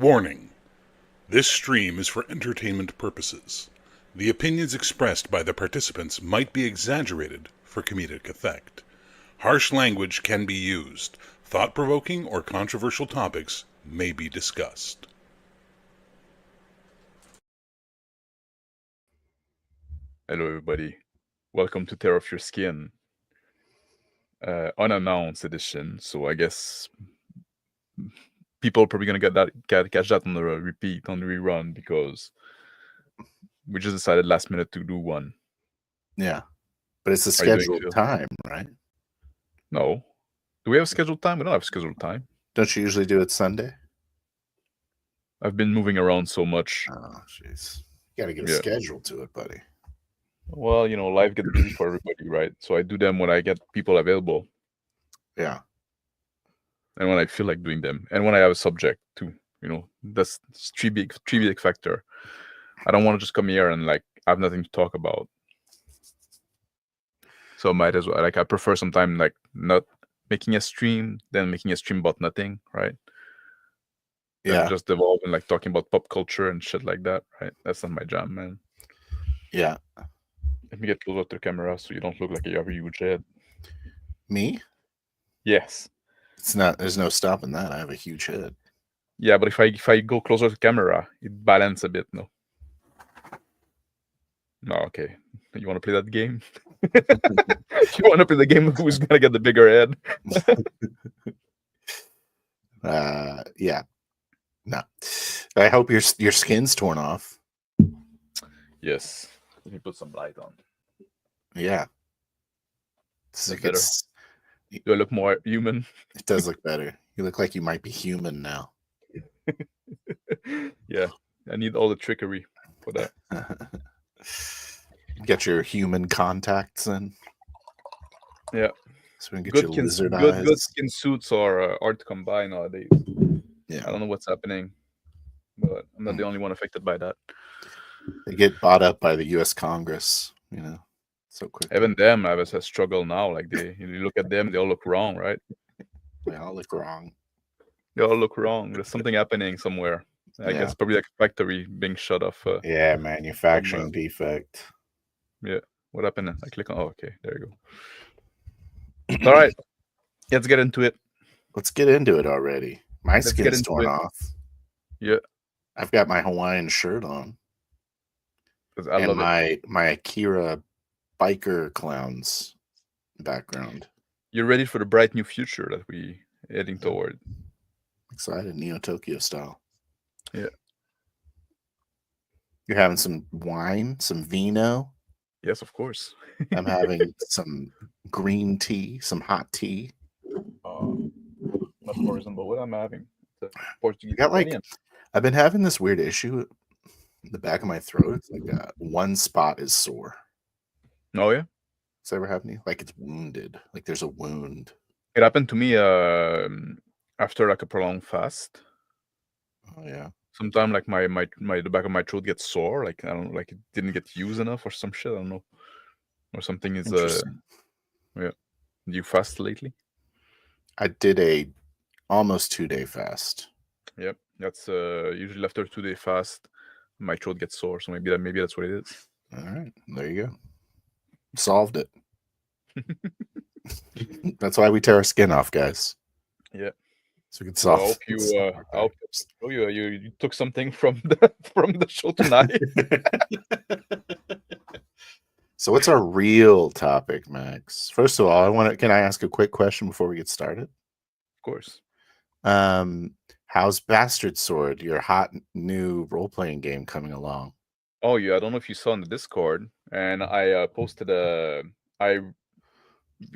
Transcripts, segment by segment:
Warning: this stream is for entertainment purposes. The opinions expressed by the participants might be exaggerated for comedic effect. Harsh language can be used. Thought-provoking or controversial topics may be discussed. Hello, everybody. Welcome to Tear Off Your Skin. Unannounced edition, so I guess people are probably gonna catch that on the repeat, on the rerun, because we just decided last minute to do one. Yeah, but it's a How you doing, scheduled Phil? time, right? No. Do we have scheduled time? We don't have scheduled time. Don't you usually do it Sunday? I've been moving around so much. Oh, jeez. You got to get a Yeah. schedule to it, buddy. Well, life gets busy for everybody, right? So I do them when I get people available Yeah. and when I feel like doing them, and when I have a subject too. That's three big factor. I don't want to just come here and have nothing to talk about. So might as well. I prefer sometime not making a stream than making a stream about nothing, right? Yeah. And just evolve and talking about pop culture and shit like that, right? That's not my jam, man. Yeah. Let me get closer to the camera so you don't look like you have a huge head. Me? Yes. It's not. There's no stopping that. I have a huge head. Yeah, but if I go closer to the camera, it balances a bit, no? No, okay. You want to play that game? You want to play the game of who's gonna get the bigger head? Yeah. No. I hope your skin's torn off. Yes. Let me put some light on. Yeah. Is it better? Do I look more human? It does look better. You look like you might be human now. Yeah. I need all the trickery for that. Get your human contacts in. Yeah. So we can get your lizard eyes. Good skin suits are hard to come by nowadays. Yeah. I don't know what's happening, but I'm not the only one affected by that. They get bought up by the U.S. Congress, so quick. Even them have a struggle now. You look at them, they all look wrong, right? They all look wrong. They all look wrong. There's something happening somewhere. I guess probably like a factory being shut off. Yeah, manufacturing defect. Yeah. What happened? I click on. Oh, okay. There you go. All right. Let's get into it. Let's get into it already. My skin's torn off. Yeah. I've got my Hawaiian shirt on. I love my Akira biker clowns background. You're ready for the bright new future that we heading toward. Excited, Neo Tokyo style. Yeah. You're having some wine, some vino. Yes, of course. I'm having some green tea, some hot tea. Much more reasonable. What I'm having. Portuguese. I've been having this weird issue in the back of my throat. It's like one spot is sore. Oh yeah. Does that ever happen to you? Like it's wounded. Like there's a wound. It happened to me after a prolonged fast. Oh yeah. Sometimes the back of my throat gets sore. I don't know, it didn't get used enough or some shit. I don't know. Or something is yeah. Did you fast lately? I did a almost 2-day fast. Yep. That's usually after a 2-day fast, my throat gets sore. So maybe that's what it is. All right. There you go. Solved it. That's why we tear our skin off, guys. Yeah. So we can solve. I hope you took something from the show tonight. So what's our real topic, Max? First of all, can I ask a quick question before we get started? Of course. How's Bastard Sword, your hot new role-playing game, coming along? Oh yeah, I don't know if you saw in the Discord, and I posted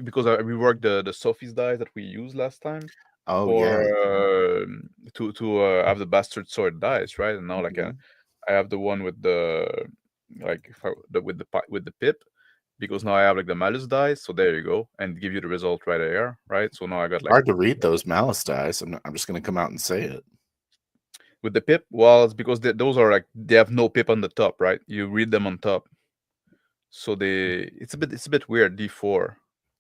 because I reworked the Sophie's dice that we used last time. Oh yeah. To have the Bastard Sword dice, right? And now I have the one with the with the pip, because now I have the Malus dice. So there you go, and give you the result right there, right? So now I got hard to read those Malus dice. I'm just gonna come out and say it. With the pip, well, it's because those are they have no pip on the top, right? You read them on top, so it's a bit weird. D4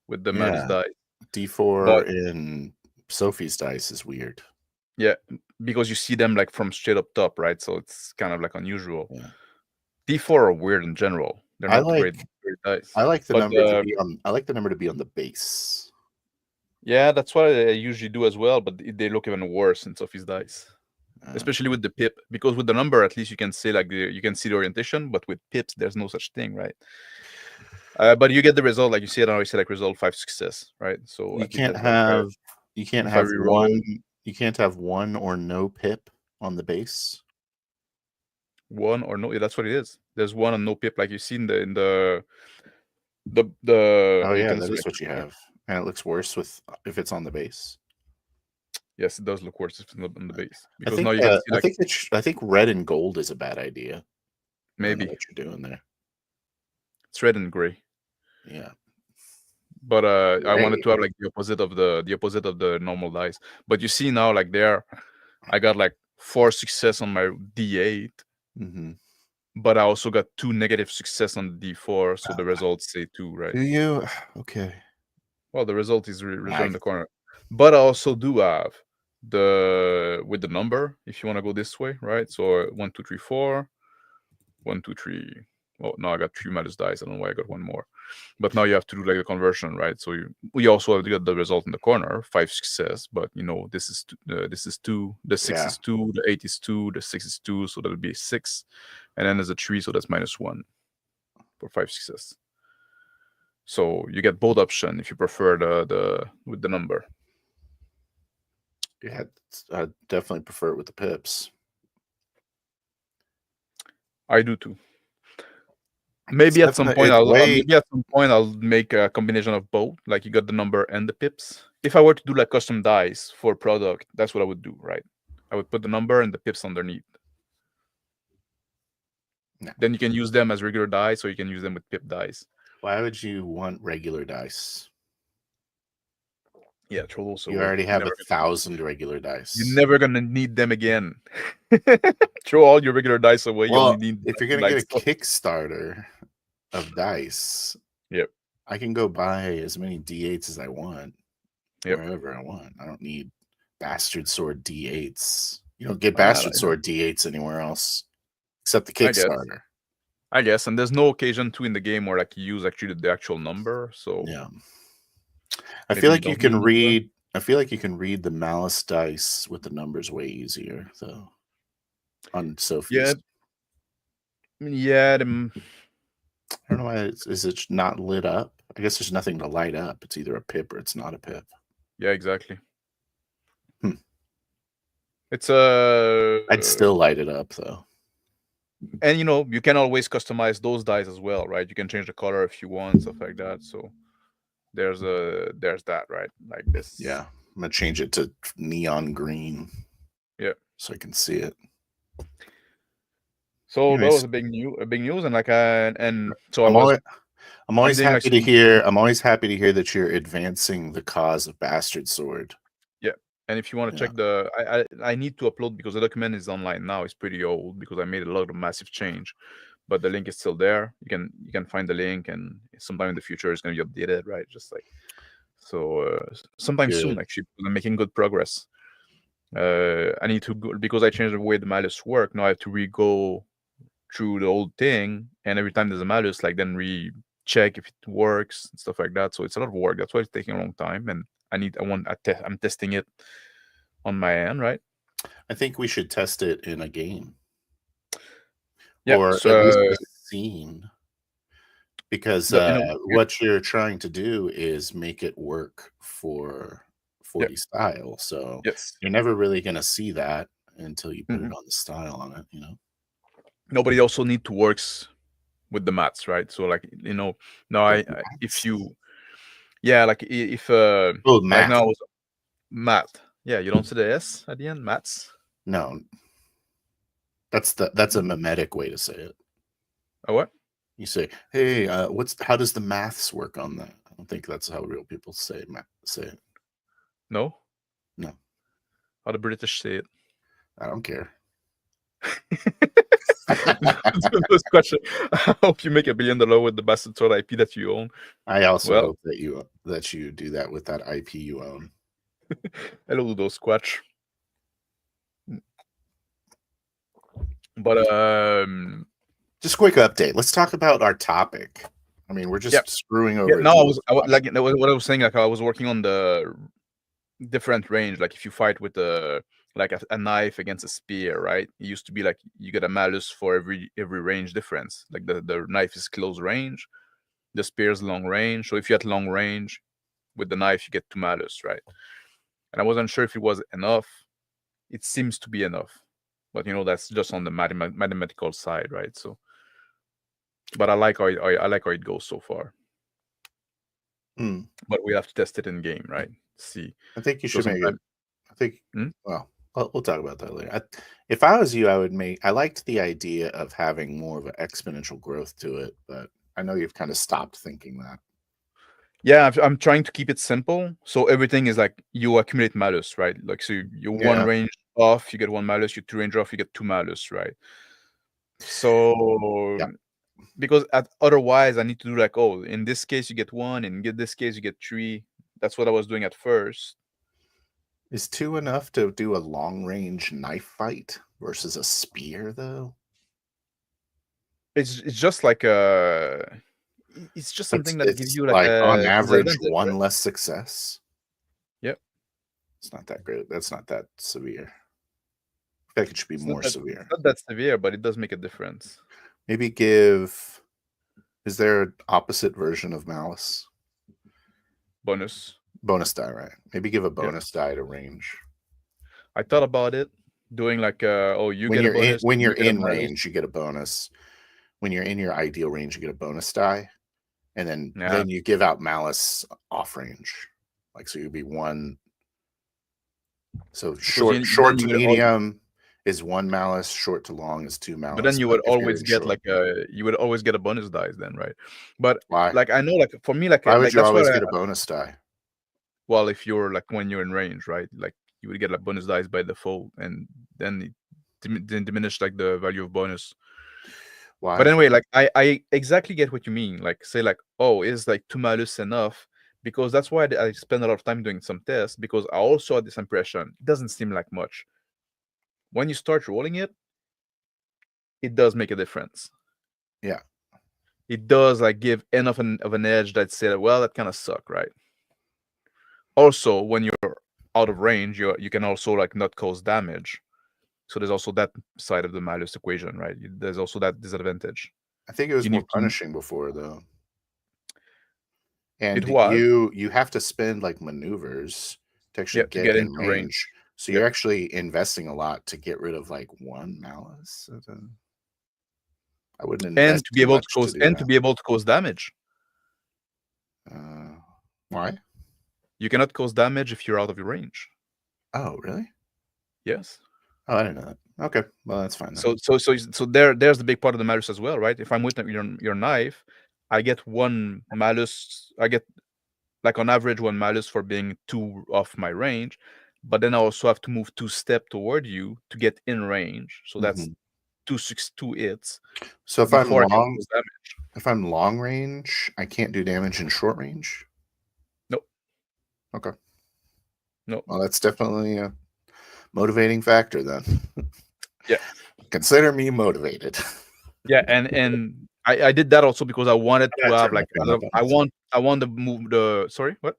with the Malus dice. D4 in Sophie's dice is weird. Yeah, because you see them like from straight up top, right? So it's kind of like unusual. Yeah. D4 are weird in general. They're I not like great dice. I like the But number to be on. I like the number to be on the base. yeah, that's what I usually do as well. But they look even worse in Sophie's dice, especially with the pip. Because with the number, at least you can say like you can see the orientation. But with pips, there's no such thing, right? But you get the result, like you see it. I always say like result 5 success, right? So you at least can't that's like have you can't if I have reroll- one. You can't have one or no pip on the base. one or no. Yeah, that's what it is. There's one and no pip, like you see in the Oh you yeah, can that is select what you it. have, and it looks worse if it's on the base. Yes, it does look worse if it's not on the base I because think now you can see like I think red and gold is a bad idea. I don't know maybe what you're doing there. it's red and gray. Yeah, But I wanted Gray. to have like the opposite of the normal dice. But you see now, like there, I got like 4 success on my D8, Mm-hmm. but I also got 2 negative success on the D4, so the results say 2, right? Do you? Okay. Well, the result is return I- in the corner. But I also do have with the number, if you want to go this way, right? So 1, 2, 3, 4, 1, 2, 3. Well, now I got 3 malus dice. I don't know why I got one more. But now you have to do like a conversion, right? So we also have to get the result in the corner, 5 success. But this is 2, the 6 Yeah. is 2, the 8 is 2, the 6 is 2, so that'll be 6, and then there's a 3, so that's -1 for 5 success. So you get both option if you prefer the with the number. Yeah, I definitely prefer it with the pips. I do too. Maybe at some point I'll make a combination of both. Like you got the number and the pips. If I were to do like custom dice for a product, that's what I would do, right? I would put the number and the pips underneath. No. Then you can use them as regular dice, or you can use them with pip dice. Why would you want regular dice? Yeah, throw those You away. already have 1,000 regular dice. You're never gonna need them again. Throw all your regular dice away. Well, you only need if you're gonna get a Kickstarter of dice, yep, I can go buy as many D8s as I want, Yep. wherever I want. I don't need Bastard Sword D8s. You don't get Bastard Sword D8s anywhere else except the Kickstarter. I guess, and there's no occasion to in the game where like you use actually the actual number. So yeah, I feel like you can read. I feel like you can read the malice dice with the numbers way easier, though. On Sophie's. Yeah. I don't know why. Is it not lit up? I guess there's nothing to light up. It's either a pip or it's not a pip. Yeah, exactly. It's I'd still light it up though. And you can always customize those dice as well, right? You can change the color if you want, stuff like that. So there's that, right? Like this. Yeah, I'm gonna change it to neon green. Yeah, so I can see it. So that was a big news, and like so I'm always happy to hear. I'm always happy to hear that you're advancing the cause of Bastard Sword. Yeah, and if you want to check I need to upload because the document is online now. It's pretty old because I made a lot of massive change, but the link is still there. You can find the link, and sometime in the future it's going to be updated, right? Just like so, sometime soon actually. I'm making good progress. I need to go because I changed the way the malus work. Now I have to re-go through the old thing, and every time there's a malus, like then recheck if it works and stuff like that. So it's a lot of work. That's why it's taking a long time, and I'm testing it on my end, right? I think we should test it in a game. Yeah, or so, at least a scene. Because what you're trying to do is make it work for 40 style. So you're never really going to see that until you put it on the style on it, Nobody also need to works with the mats, right? So like, now if you like if math. Like now math. Yeah, you don't say the S at the end, mats? No. That's a mimetic way to say it. A what? You say, hey, how does the maths work on that? I don't think that's how real people say it. No? No. How the British say it? I don't care. This question. I hope you make $1 billion with the Bastard Sword IP that you own. I also hope that you do that with that IP you own. Hello, those Squatch. But just quick update. Let's talk about our topic. I mean, we're just screwing over. No, I was like what I was saying. Like I was working on the different range. Like if you fight with a knife against a spear, right? It used to be like you get a malus for every range difference. Like the knife is close range, the spear is long range. So if you had long range with the knife, you get 2 malus, right? And I wasn't sure if it was enough. It seems to be enough, but that's just on the mathematical side, right? So, but I like how it goes so far. But we have to test it in game, right? See. I think you should make it. I think. Well, we'll talk about that later. If I was you, I liked the idea of having more of an exponential growth to it, but I know you've kind of stopped thinking that. Yeah, I'm trying to keep it simple. So everything is like you accumulate malus, right? Like so you 1 range off, you get 1 malus. You 2 range off, you get 2 malus, right? So because otherwise I need to do like, oh, in this case you get 1, and in this case you get 3. That's what I was doing at first. Is 2 enough to do a long range knife fight versus a spear though? It's just like it's just something that gives you like on average 1 less success. Yep. It's not that great. That's not that severe. I think it should be more severe. Not that severe, but it does make a difference. Maybe is there an opposite version of malus? Bonus die, right? Maybe give a bonus die to range. I thought about it, doing like when you're in range, you get a bonus. When you're in your ideal range, you get a bonus die, and then you give out malus off range. Like so, you'd be 1. So short to medium is 1 malus, short to long is 2 malus. But then you would always get a bonus dice then, right? But why? Like I know, like for me, like why would you always get a bonus die? Well, if you're like when you're in range, right? Like you would get like bonus dice by default, and then it diminish like the value of bonus. Why? But anyway, like I exactly get what you mean. Like say like, oh, is like 2 malus enough? Because that's why I spend a lot of time doing some tests, because I also had this impression it doesn't seem like much. When you start rolling it, it does make a difference. Yeah. It does like give enough of an edge that say, well, that kind of suck, right? Also, when you're out of range, you can also like not cause damage. So there's also that side of the malus equation, right? There's also that disadvantage. I think it was more punishing before, though. And it was. You have to spend like maneuvers to actually get in range. So you're actually investing a lot to get rid of like 1 malus. I wouldn't invest and to be able to cause damage. Why? You cannot cause damage if you're out of your range. Oh, really? Yes. Oh, I didn't know that. Okay, well that's fine. Then. So there's the big part of the malus as well, right? If I'm with your knife, I get 1 malus. I get like on average 1 malus for being 2 off my range, but then I also have to move 2 steps toward you to get in range. So that's 2 hits. So if I'm long range, I can't do damage in short range. Nope. Okay. Nope. Well, that's definitely a motivating factor then. Yeah. Consider me motivated. Yeah, and I did that also because I wanted to have like I want to move the what?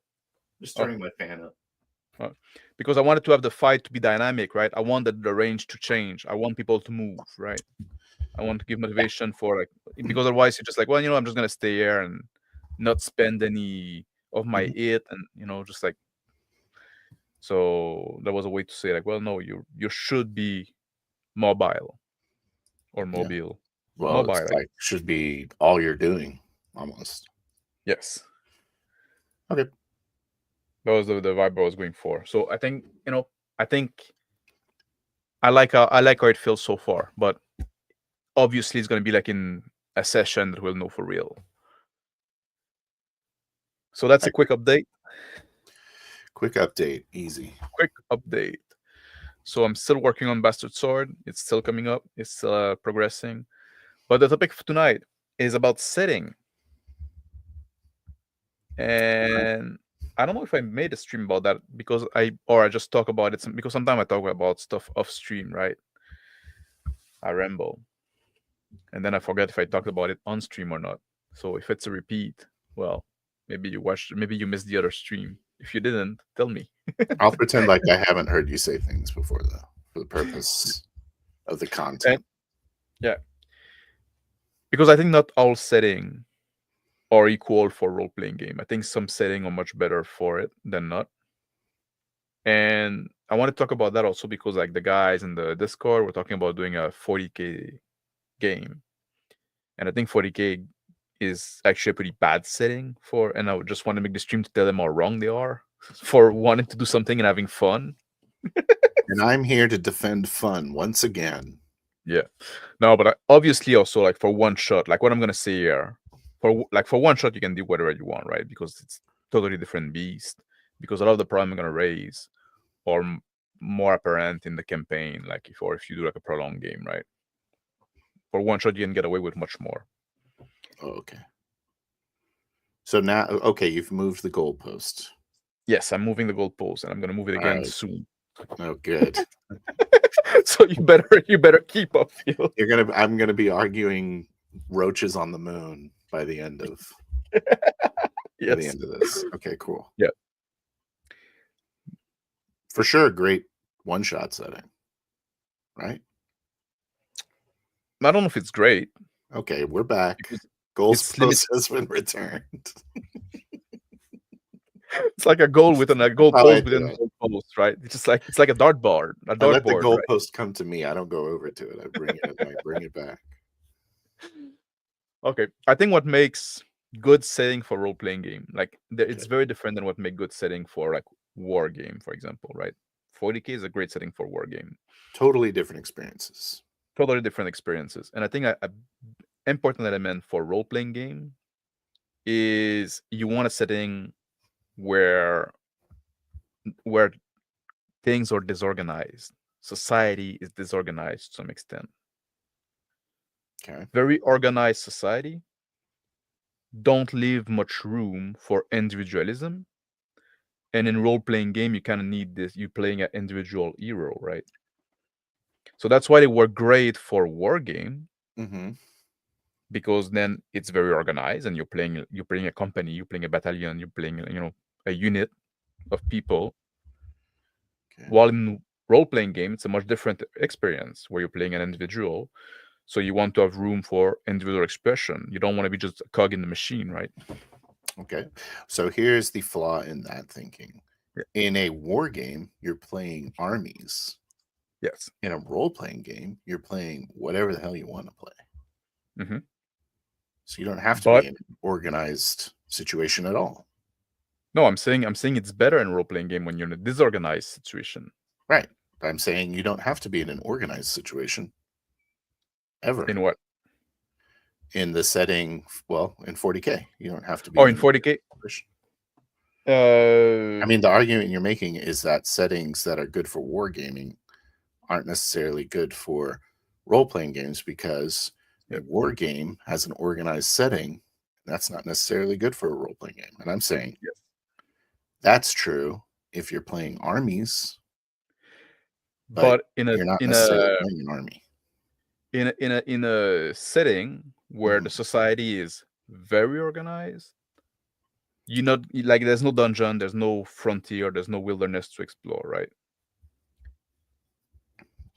Just turning my fan up. Because I wanted to have the fight to be dynamic, right? I wanted the range to change. I want people to move, right? I want to give motivation for like, because otherwise you're just like, well, I'm just gonna stay here and not spend any of my hit, and just like. So that was a way to say like, well, no, you should be mobile or mobile. Yeah. Well, mobile, it's like should be all you're doing almost. Yes. Okay. That was the vibe I was going for. So I think I like how it feels so far, but obviously it's going to be like in a session that we'll know for real. So that's a quick update. Quick update, easy. Quick update. So I'm still working on Bastard Sword. It's still coming up. It's still progressing. But the topic for tonight is about setting. And I don't know if I made a stream about that or I just talk about it because sometimes I talk about stuff off stream, right? I ramble, and then I forget if I talked about it on stream or not. So if it's a repeat, well, maybe you missed the other stream. If you didn't, tell me. I'll pretend like I haven't heard you say things before, though, for the purpose of the content. Yeah, because I think not all settings are equal for role-playing game. I think some settings are much better for it than not. And I want to talk about that also because like the guys in the Discord were talking about doing a 40K game. And I think 40K is actually a pretty bad setting for, and I would just want to make the stream to tell them how wrong they are for wanting to do something and having fun. And I'm here to defend fun once again. Yeah. No, but obviously also like for one shot, like what I'm going to say here, for one shot, you can do whatever you want, right? Because it's totally different beast. Because a lot of the problem I'm going to raise are more apparent in the campaign, like if you do like a prolonged game, right? For one shot, you can get away with much more. Oh, okay. So now, okay, you've moved the goalpost. Yes, I'm moving the goalpost, and I'm going to move it again soon. Oh, good. So you better keep up, Phil. I'm gonna be arguing roaches on the moon by the end of by the end of this. Okay, cool. Yeah. For sure, great one-shot setting. Right? I don't know if it's great. Okay, we're back. Goalpost has been returned. It's like a goal within a goalpost within a goalpost, right? It's like a dartboard. I let the goalpost come to me. I don't go over to it. I bring it back. Okay, I think what makes good setting for role-playing game, like it's very different than what make good setting for like war game, for example, right? 40K is a great setting for war game. Totally different experiences. Totally different experiences, and I think a important element for role-playing game is you want a setting where things are disorganized. Society is disorganized to some extent. Okay. Very organized society don't leave much room for individualism. And in role-playing game, you kind of need this. You're playing an individual hero, right? So that's why they were great for war game. Mm-hmm. Because then it's very organized, and you're playing a company, you're playing a battalion, you're playing a unit of people. Okay. While in role-playing game, it's a much different experience where you're playing an individual. So you want to have room for individual expression. You don't want to be just a cog in the machine, right? Okay. So here's the flaw in that thinking. Yeah. In a war game, you're playing armies. Yes. In a role-playing game, you're playing whatever the hell you want to play. Mm-hmm. So you don't have to be in an organized situation at all. No, I'm saying it's better in a role-playing game when you're in a disorganized situation. Right. But I'm saying you don't have to be in an organized situation. Ever. In what? In the setting, well, in 40K. You don't have to be. Oh, in 40K? I mean, the argument you're making is that settings that are good for wargaming aren't necessarily good for role-playing games because a war game has an organized setting. That's not necessarily good for a role-playing game. And I'm saying that's true if you're playing armies, but you're not necessarily playing an army. In a setting where the society is very organized, there's no dungeon, there's no frontier, there's no wilderness to explore, right?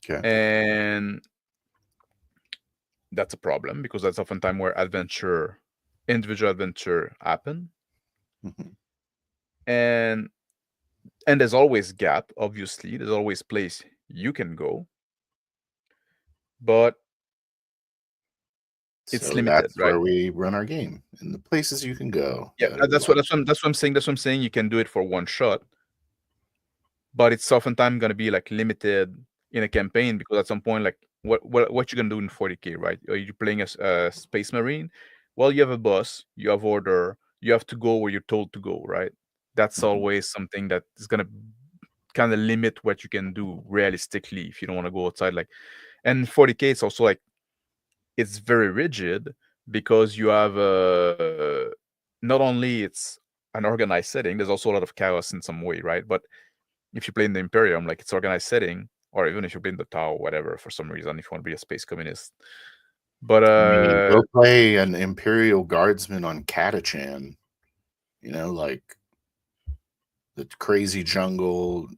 Okay. And that's a problem because that's often time where individual adventure happen. Mm-hmm. And there's always gap, obviously. There's always place you can go. But it's limited, that's right? Where we run our game, in the places you can go. Yeah, that's what I'm saying. That's what I'm saying. You can do it for one shot, but it's oftentimes going to be like limited in a campaign because at some point, like what you're gonna do in 40K, right? Are you playing a space marine? Well, you have a boss, you have order, you have to go where you're told to go, right? That's always something that is gonna kind of limit what you can do realistically if you don't want to go outside. Like, and 40K, it's also like it's very rigid because you have not only it's an organized setting, there's also a lot of chaos in some way, right? But if you play in the Imperium, like it's organized setting, or even if you're playing the Tau, whatever, for some reason, if you want to be a space communist. But go play an Imperial Guardsman on Catachan. You know, like the crazy jungle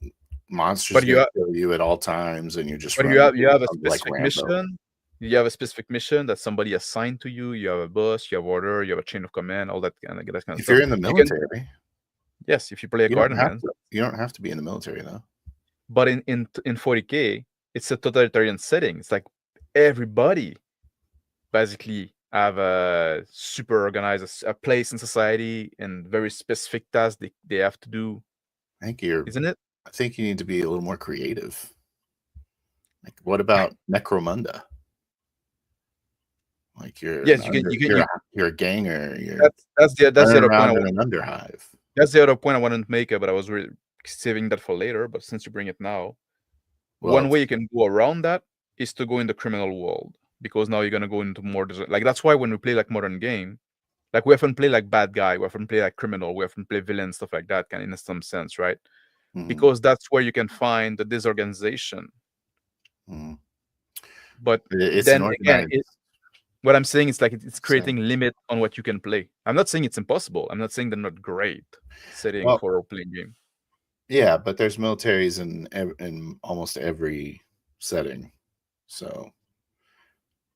monsters gonna kill you at all times, and you're just. But you have a specific mission. You have a specific mission that somebody assigned to you. You have a boss. You have order. You have a chain of command. All that kind of stuff. If you're in the military, yes. If you play a Guardian, you don't have to be in the military though. But in 40K, it's a totalitarian setting. It's like everybody basically have a super organized a place in society and very specific tasks they have to do. Isn't it? I think you need to be a little more creative. Like, what about Necromunda? Like you're a ganger. That's the other point. An underhive. That's the other point I wanted to make, but I was really saving that for later. But since you bring it now, one way you can go around that is to go in the criminal world, because now you're gonna go into more like that's why when we play like modern game, like we often play like bad guy, we often play like criminal, we often play villain, stuff like that, kind of in some sense, right? Because that's where you can find the disorganization. But then again, what I'm saying is like it's creating limit on what you can play. I'm not saying it's impossible. I'm not saying they're not great setting for a role-playing game. Yeah, but there's militaries in almost every setting, so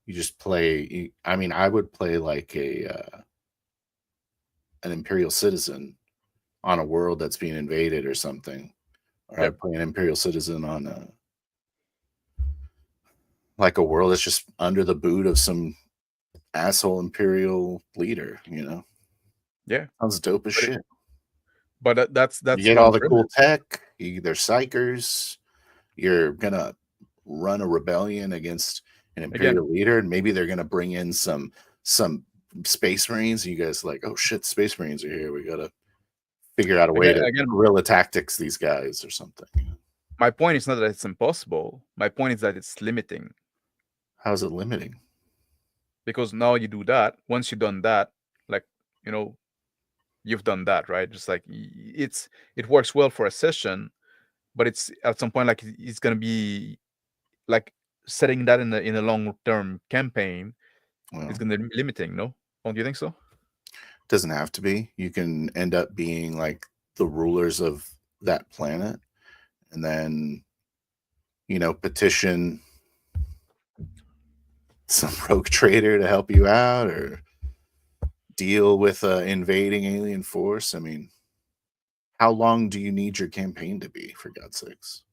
you just play. I mean, I would play like an Imperial citizen on a world that's being invaded or something, or I'd play an Imperial citizen on a world that's just under the boot of some asshole Imperial leader, you know? Yeah, sounds dope as shit. But that's you get all the cool tech. They're psychers. You're gonna run a rebellion against an Imperial leader, and maybe they're gonna bring in some Space Marines. And you guys are like, oh shit, Space Marines are here. We gotta figure out a way to guerrilla tactics these guys or something. My point is not that it's impossible. My point is that it's limiting. How is it limiting? Because now you do that. Once you've done that, like, you know, you've done that, right? Just like it works well for a session, but it's at some point like it's gonna be like setting that in a long-term campaign. It's gonna be limiting, no? Don't you think so? It doesn't have to be. You can end up being like the rulers of that planet, and then, you know, petition some rogue trader to help you out, or deal with an invading alien force. I mean, how long do you need your campaign to be, for God's sakes?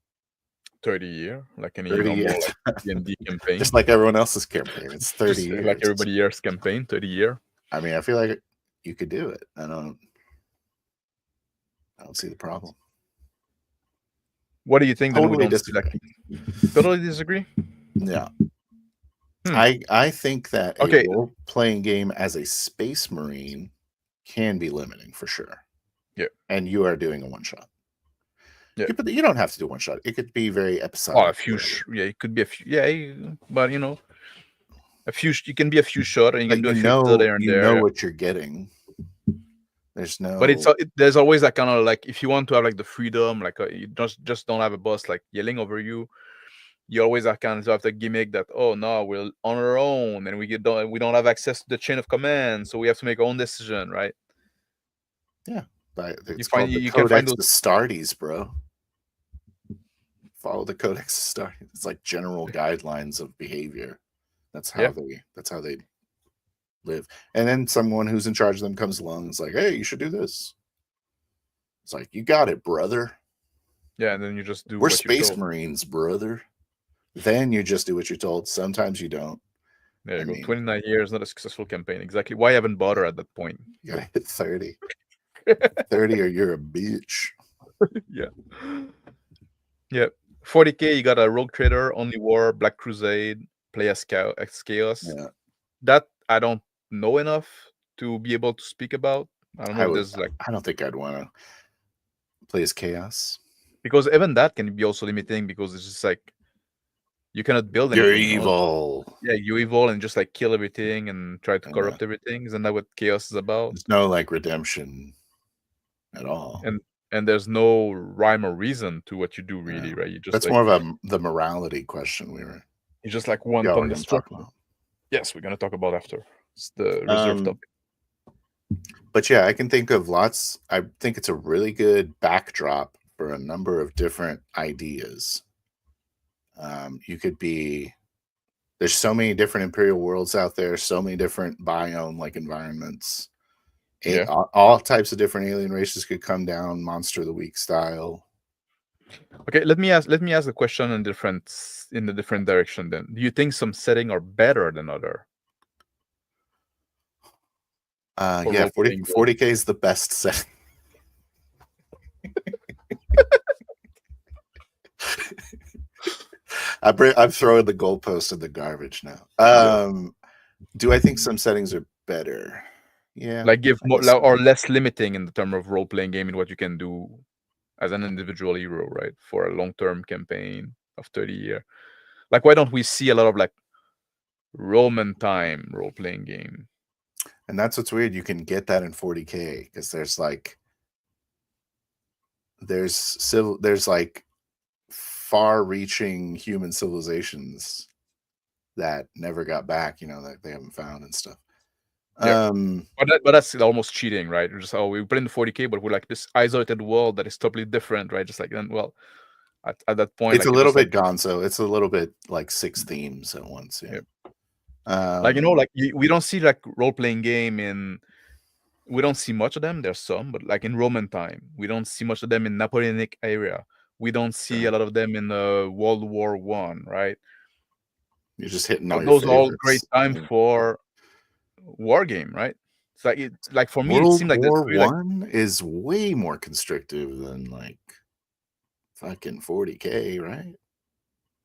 30 years, like any normal like D&D campaign. Just like everyone else's campaign. It's 30 years. Like everybody else's campaign, 30 years. I mean, I feel like you could do it. I don't see the problem. What do you think? Totally disagree. Totally disagree? Yeah. I think that a role-playing game as a Space Marine can be limiting for sure. Yeah. And you are doing a one-shot. Yeah. But you don't have to do one shot. It could be very episodic. Oh, a few. It could be a few. Yeah, but you know, a few. You can be a few short, and you can do a few there and there. You know what you're getting. There's no. But there's always that kind of like, if you want to have like the freedom, like you just don't have a boss like yelling over you. You always have kind of have the gimmick that, oh no, we're on our own and we don't have access to the chain of command, so we have to make our own decision, right? Yeah, you can find those Astartes, bro. Follow the Codex Astartes. It's like general guidelines of behavior. That's how they live. And then someone who's in charge of them comes along and is like, hey, you should do this. It's like, you got it, brother. Yeah, and then you just do. We're Space Marines, brother. Then you just do what you're told. Sometimes you don't. There you go. 29 years, not a successful campaign. Exactly. Why I haven't bothered at that point? You gotta hit 30. 30 or you're a bitch. Yeah. Yeah. 40K, you got a Rogue Trader, Only War, Black Crusade, play as Chaos. Yeah. That I don't know enough to be able to speak about. I don't know if there's like. I don't think I'd want to play as Chaos. Because even that can be also limiting, because it's just like you cannot build anything. You're evil. Yeah, you're evil and just like kill everything and try to corrupt everything. Isn't that what Chaos is about? There's no like redemption at all. And and there's no rhyme or reason to what you do, really, right? You just that's more of the morality question you just like wanton destruction. Yes, we're gonna talk about after. It's the reserved topic. But yeah, I can think of lots. I think it's a really good backdrop for a number of different ideas. You could be, there's so many different Imperial worlds out there, so many different biome like environments. Yeah. All types of different alien races could come down, Monster of the Week style. Okay, let me ask the question in the different direction then. Do you think some setting are better than other? Yeah, 40K is the best setting. I'm throwing the goalpost in the garbage now. Do I think some settings are better? Yeah. Like give more or less limiting in the term of role-playing game in what you can do as an individual hero, right? For a long-term campaign of 30 years. Like, why don't we see a lot of like Roman time role-playing game? And that's what's weird. You can get that in 40K because there's like far-reaching human civilizations that never got back, that they haven't found and stuff. Yeah. But that's almost cheating, right? We're just we put in the 40K, but we're like this isolated world that is totally different, right? Just like then, well, at that point, it's like, a little bit gonzo. It's a little bit like 6 themes at once. Yeah. Like like we don't see like role-playing game in. We don't see much of them. There's some, but like in Roman time, we don't see much of them in Napoleonic area. We don't see a lot of them in World War I, right? You're just hitting all those your all great time for war game, right? It's like for me, World it seemed like War I is way more constrictive than like fucking 40K, right?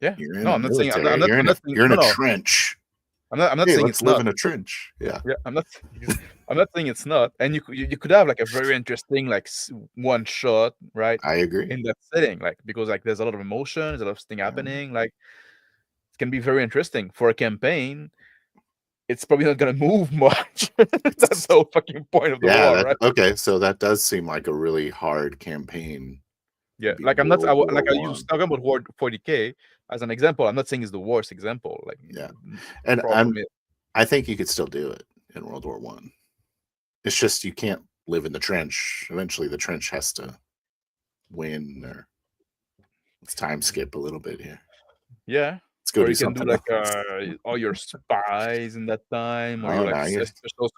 Yeah. You're in a military. You're in a trench. I'm not saying let's live in a trench. Yeah. I'm not saying it's not. And you could have like a very interesting like one shot, right? I agree. In that setting, like because like there's a lot of emotion, there's a lot of thing happening. Like it can be very interesting for a campaign. It's probably not gonna move much. That's the whole fucking point of the war, right? Okay, so that does seem like a really hard campaign. Yeah, like I use talking about War 40K as an example. I'm not saying it's the worst example. Like and I think you could still do it in World War I. It's just you can't live in the trench. Eventually, the trench has to win, or let's time skip a little bit here. Yeah. Let's go or you can do like all your spies in that time, or your special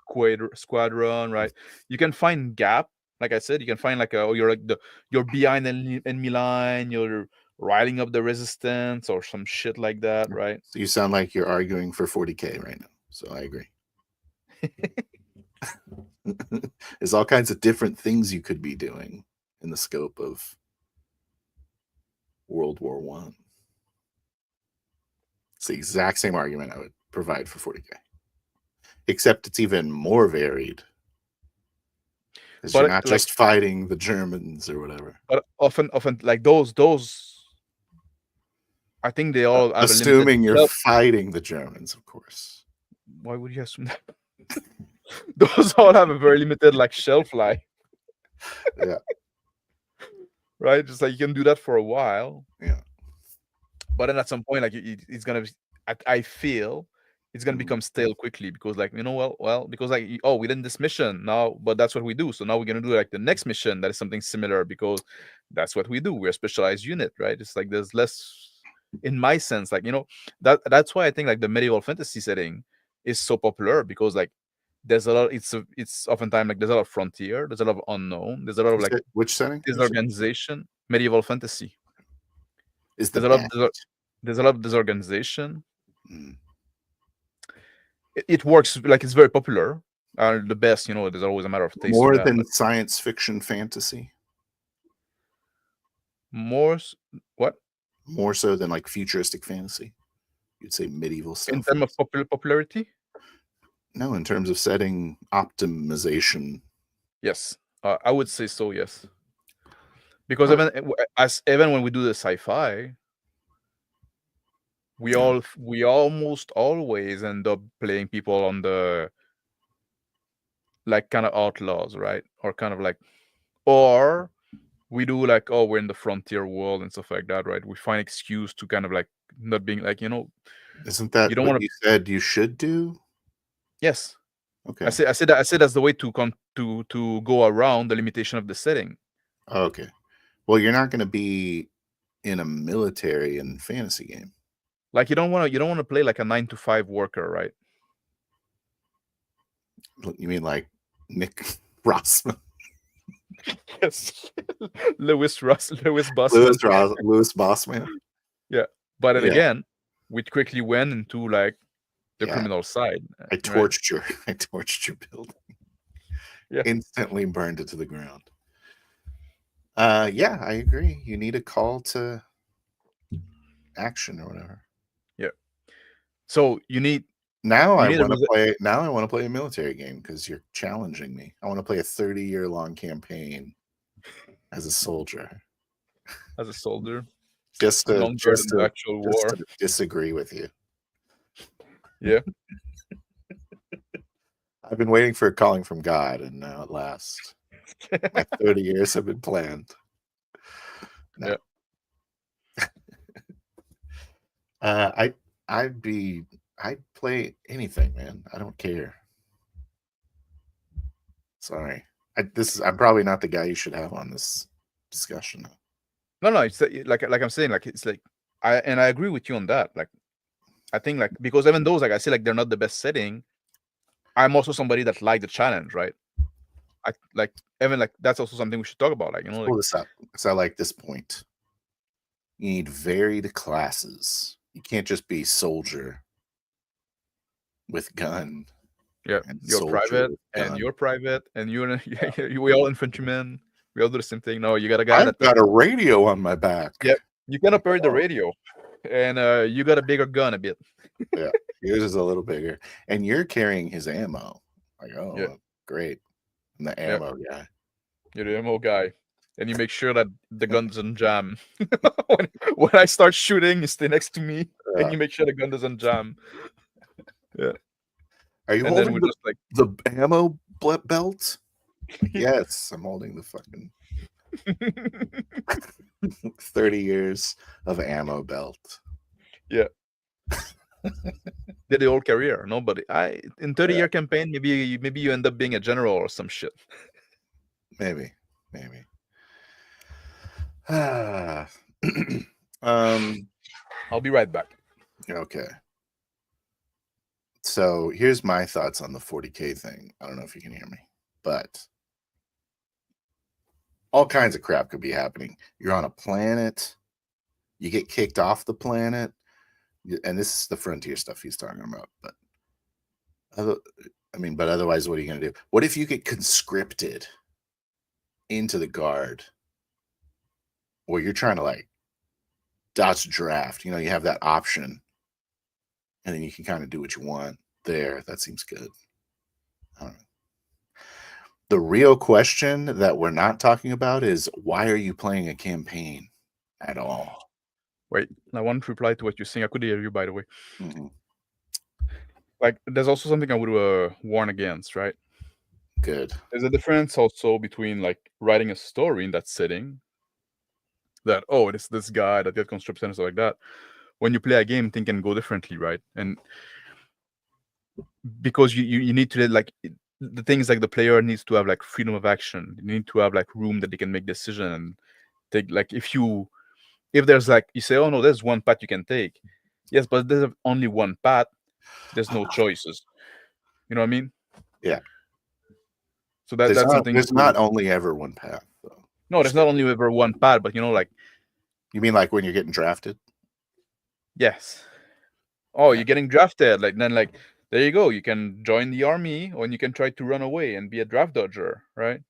squadron, right? You can find gap. Like I said, you can find like you're behind enemy line, you're riding up the resistance or some shit like that, right? So you sound like you're arguing for 40K right now. So I agree. There's all kinds of different things you could be doing in the scope of World War I. It's the exact same argument I would provide for 40K, except it's even more varied. Because you're not just fighting the Germans or whatever. But often like those, I think they all have assuming you're fighting the Germans, of course. Why would you assume that? Those all have a very limited like shelf life. Yeah. Right? Just like you can do that for a while. Yeah. But then at some point, like it's gonna be, I feel it's gonna become stale quickly because like because like we did this mission now, but that's what we do. So now we're gonna do like the next mission that is something similar because that's what we do. We're a specialized unit, right? It's like there's less, in my sense, like that's why I think like the medieval fantasy setting is so popular because like there's a lot. It's oftentimes like there's a lot of frontier, there's a lot of unknown, there's a lot of like which setting? Disorganization, medieval fantasy. There's a lot of disorganization. It works, like it's very popular. The best, there's always a matter of taste. More than science fiction fantasy. More what? More so than like futuristic fantasy. You'd say medieval stuff. In terms of popularity? No, in terms of setting optimization. Yes, I would say so. Yes, because even when we do the sci-fi, we almost always end up playing people on the like kind of outlaws, right? Or kind of like, or we do like, oh, we're in the frontier world and stuff like that, right? We find excuse to kind of like not being like, Isn't that you don't what want to. you said you should do? Yes. Okay. I said that's the way to go around the limitation of the setting. Okay. Well, you're not going to be in a military and fantasy game. Like you don't want to play like a 9-to-5 worker, right? You mean like Nick Rossman? Yes. Louis Bossman. Louis Bossman. Yeah. But then again, we quickly went into like the criminal side. I torched your building. Yeah. Instantly burned it to the ground. Yeah, I agree. You need a call to action or whatever. Yeah. So you need. Now I want to play a military game because you're challenging me. I want to play a 30-year-long campaign as a soldier. As a soldier. Just to actual war. To disagree with you. Yeah. I've been waiting for a calling from God, and now at last, my 30 years have been planned. No. Yeah. I'd play anything, man. I don't care. Sorry. I'm probably not the guy you should have on this discussion. No, it's like I'm saying, like it's like I agree with you on that. Like I think like because even those, like I say, like they're not the best setting. I'm also somebody that like the challenge, right? I like even like that's also something we should talk about. Like pull this up because I like this point. You need varied classes. You can't just be soldier with gun. Yeah, you're private, and you're private, and we all infantrymen. We all do the same thing. No, you got a guy I've got a radio on my back. Yep, you can operate the radio, and you got a bigger gun a bit. Yeah, yours is a little bigger, and you're carrying his ammo. Like, great. I'm the ammo guy. You're the ammo guy, and you make sure that the gun doesn't jam. when I start shooting, you stay next to me, and you make sure the gun doesn't jam. Yeah. Are you holding the ammo belt? Yes, I'm holding the fucking 30 years of ammo belt. Yeah. Did the whole career. Nobody. In 30-year campaign, maybe you end up being a general or some shit. Maybe. I'll be right back. Okay. So here's my thoughts on the 40K thing. I don't know if you can hear me, but all kinds of crap could be happening. You're on a planet, you get kicked off the planet, and this is the frontier stuff he's talking about. But otherwise, what are you going to do? What if you get conscripted into the guard, or you're trying to like dodge draft? You have that option. And then you can kind of do what you want there. That seems good. I don't know. The real question that we're not talking about is why are you playing a campaign at all? Wait, I want to reply to what you're saying. I could hear you, by the way. Mm-hmm. Like, there's also something I would warn against, right? Good. There's a difference also between like writing a story in that setting. That it's this guy that gets conscripted and stuff like that. When you play a game, things can go differently, right? And because you need to like the things like the player needs to have like freedom of action. You need to have like room that they can make decision and take like if there's like you say, oh no, there's one path you can take. Yes, but there's only one path. There's no choices. You know what I mean? Yeah. So that's something. There's not only ever one path, though. No, there's not only ever one path, but like. You mean like when you're getting drafted? Yes. Oh, you're getting drafted. Like then, like there you go. You can join the army, or you can try to run away and be a draft dodger, right?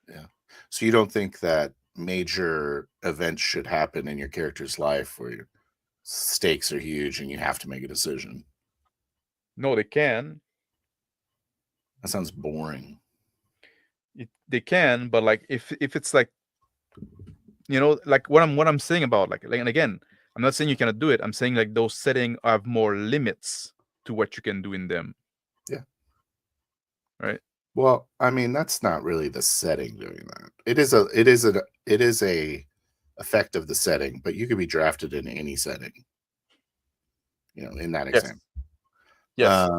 Yeah. So you don't think that major events should happen in your character's life where your stakes are huge and you have to make a decision? No, they can. That sounds boring. They can, but like if it's like, like what I'm saying about like and again. I'm not saying you cannot do it. I'm saying like those settings have more limits to what you can do in them. Yeah. Right. Well, I mean, that's not really the setting doing that. It is it is a effect of the setting, but you could be drafted in any setting. You know, in that example. Yes.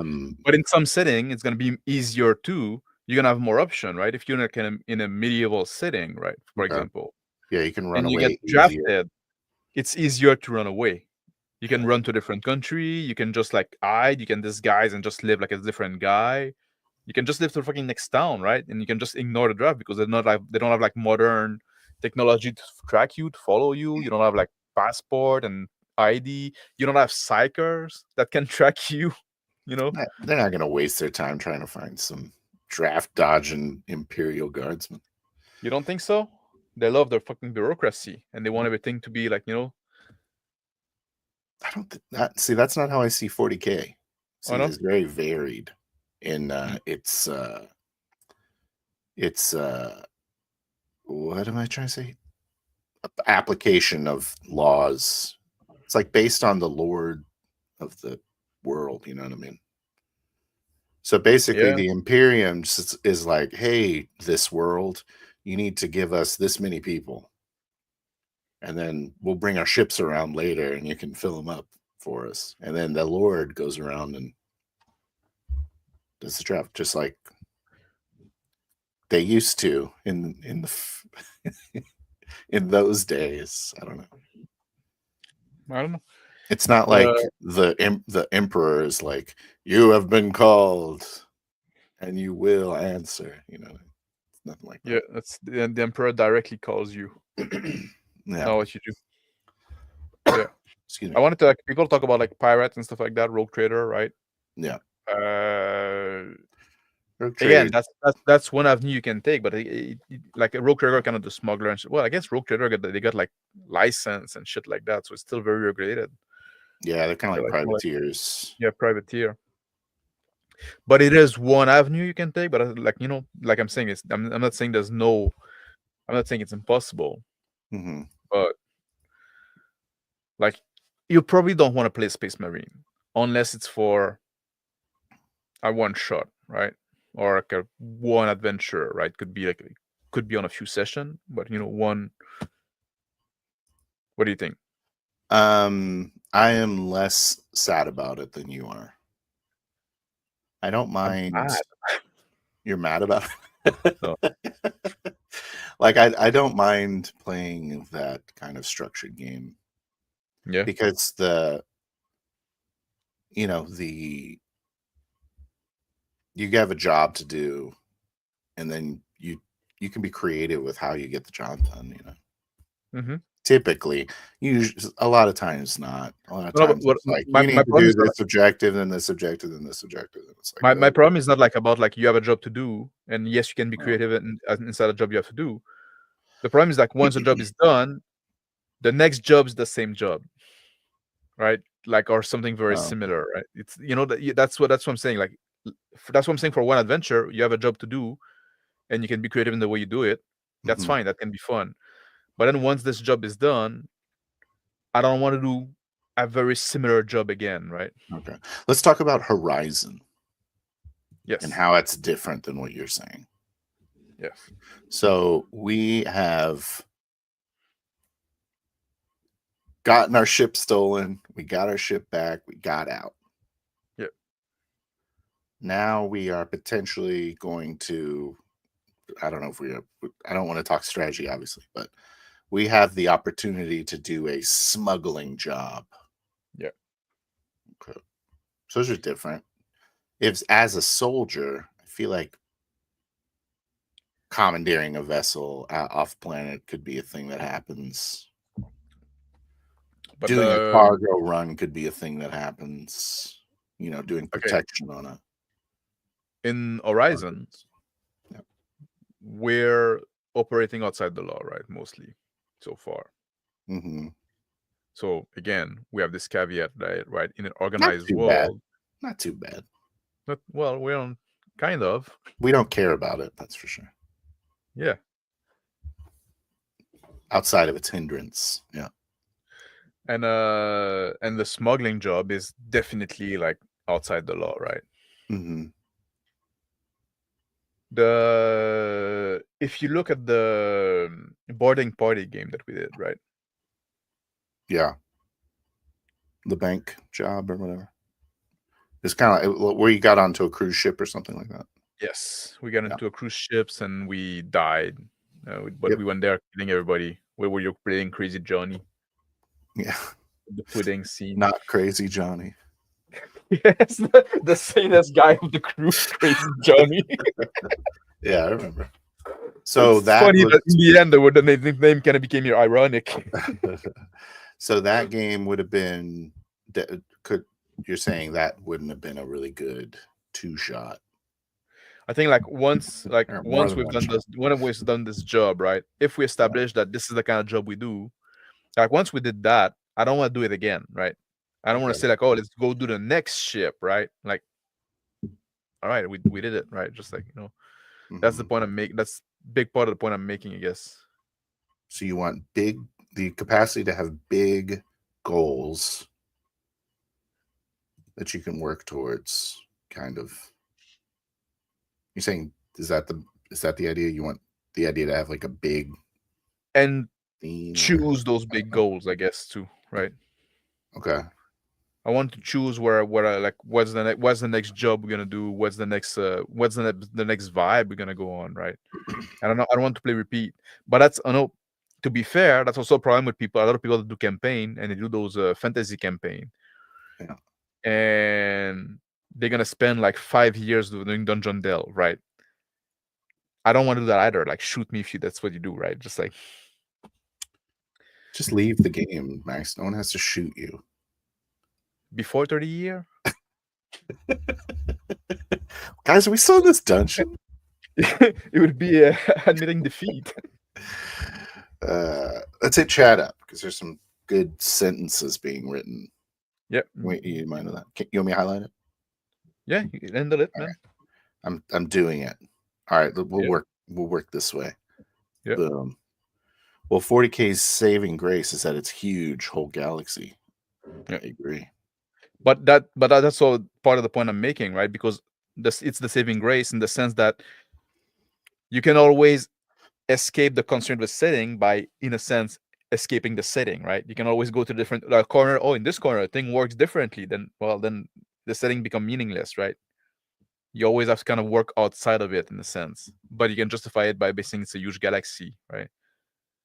But in some setting, it's going to be easier too. You're going to have more option, right? If you're in a medieval setting, right? For example. Yeah, you can run and away. You get drafted. It's easier to run away. You can run to a different country. You can just like hide. You can disguise and just live like a different guy. You can just live to the fucking next town, right? And you can just ignore the draft because they don't have like modern technology to track you, to follow you. You don't have like passport and ID. You don't have psychers that can track you. You know, they're not going to waste their time trying to find some draft dodging Imperial guardsmen. You don't think so? They love their fucking bureaucracy and they want everything to be like, you know. I don't think that. See, that's not how I see 40K. See, it's very varied in its what am I trying to say? Application of laws. It's like based on the lord of the world, you know what I mean? So basically the Imperium is like, hey, this world, you need to give us this many people. And then we'll bring our ships around later and you can fill them up for us. And then the Lord goes around and does the draft, just like they used to in the in those days. I don't know. It's not like the emperor is like, you have been called and you will answer. You know, it's nothing like that. Yeah, that's the emperor directly calls you. Know what you do. Yeah. Excuse me. I wanted to like people talk about like pirates and stuff like that, rogue trader, right? Yeah. Again, that's one avenue you can take, but like a rogue trader, kind of the smuggler and shit. Well, I guess rogue trader they got like license and shit like that, so it's still very regulated. Yeah, they're kind of like privateers. Yeah, privateer. But it is one avenue you can take. But like you know, like I'm saying, I'm not saying I'm not saying it's impossible. But like you probably don't want to play Space Marine unless it's for a one shot, right? Or like a one adventure, right? Could be on a few sessions, but you know, one. What do you think? I am less sad about it than you are. I don't mind. You're mad about it? No. Like I don't mind playing that kind of structured game. Yeah. Because you have a job to do, and then you can be creative with how you get the job done, you know. Typically, a lot of times not. A lot of times it's like you need to do this objective, then this objective, then this objective. And it's like, my problem is not like about like you have a job to do, and yes, you can be creative inside a job you have to do. The problem is like once the job is done, the next job is the same job, right? Like or something very similar, right? It's you know that's what I'm saying. Like that's what I'm saying. For one adventure, you have a job to do, and you can be creative in the way you do it. That's fine. That can be fun. But then once this job is done, I don't want to do a very similar job again, right? Okay. Let's talk about Horizon. Yes. And how it's different than what you're saying. Yes. So we have gotten our ship stolen. We got our ship back. We got out. Yep. Now we are potentially going to, I don't want to talk strategy, obviously, but we have the opportunity to do a smuggling job. Yeah. Okay. So those are different. If as a soldier, I feel like commandeering a vessel off planet could be a thing that happens. But doing a cargo run could be a thing that happens. You know, doing protection on a. In Horizon, we're operating outside the law, right? Mostly. So far. So again, we have this caveat, right? In an organized world, not too bad. But well, we don't kind of. We don't care about it. That's for sure. Yeah. Outside of its hindrance, yeah. And the smuggling job is definitely like outside the law, right? if you look at the boarding party game that we did, right? Yeah. The bank job or whatever. It's kind of like where you got onto a cruise ship or something like that. Yes, we got into a cruise ships and we died, but we went there killing everybody. Where were you playing Crazy Johnny? Yeah, the pudding scene. Not Crazy Johnny. Yes, the sanest guy of the cruise, Crazy Johnny. Yeah, I remember. So it's funny that in the end, the name kind of became ironic. So that game would have been. You're saying that wouldn't have been a really good 2-shot? I think once we've done this job, right? If we establish that this is the kind of job we do, like once we did that, I don't want to do it again, right? I don't want to say like, oh, let's go do the next ship, right? Like, all right, we did it, right? Just like, that's the point I'm making. That's big part of the point I'm making, I guess. So you want the capacity to have big goals that you can work towards, kind of. You're saying, is that the idea? You want the idea to have like a big and choose those big goals, I guess, too, right? Okay. I want to choose where I like what's the next job we're gonna do, what's the next vibe we're gonna go on, right? I don't want to play repeat. But that's to be fair, that's also a problem with people. A lot of people that do campaign and they do those fantasy campaign. Yeah. And they're gonna spend like 5 years doing Dungeon Delve, right? I don't want to do that either. Like, shoot me if that's what you do, right? Just leave the game, Max. No one has to shoot you. Before 30 years? Guys, are we still in this dungeon? It would be admitting defeat. Let's hit chat up because there's some good sentences being written. Yep. Wait, you mind of that? You want me to highlight it? Yeah, you can handle it, man. Right. I'm doing it. All right, we'll work this way. Yeah. Boom. Well, 40K's saving grace is that it's huge, whole galaxy. Yeah. I agree. But that's all part of the point I'm making, right? Because it's the saving grace in the sense that you can always escape the constraint of the setting by, in a sense, escaping the setting, right? You can always go to different corner. Oh, in this corner, thing works differently. Then the setting become meaningless, right? You always have to kind of work outside of it in a sense, but you can justify it by basing it's a huge galaxy, right?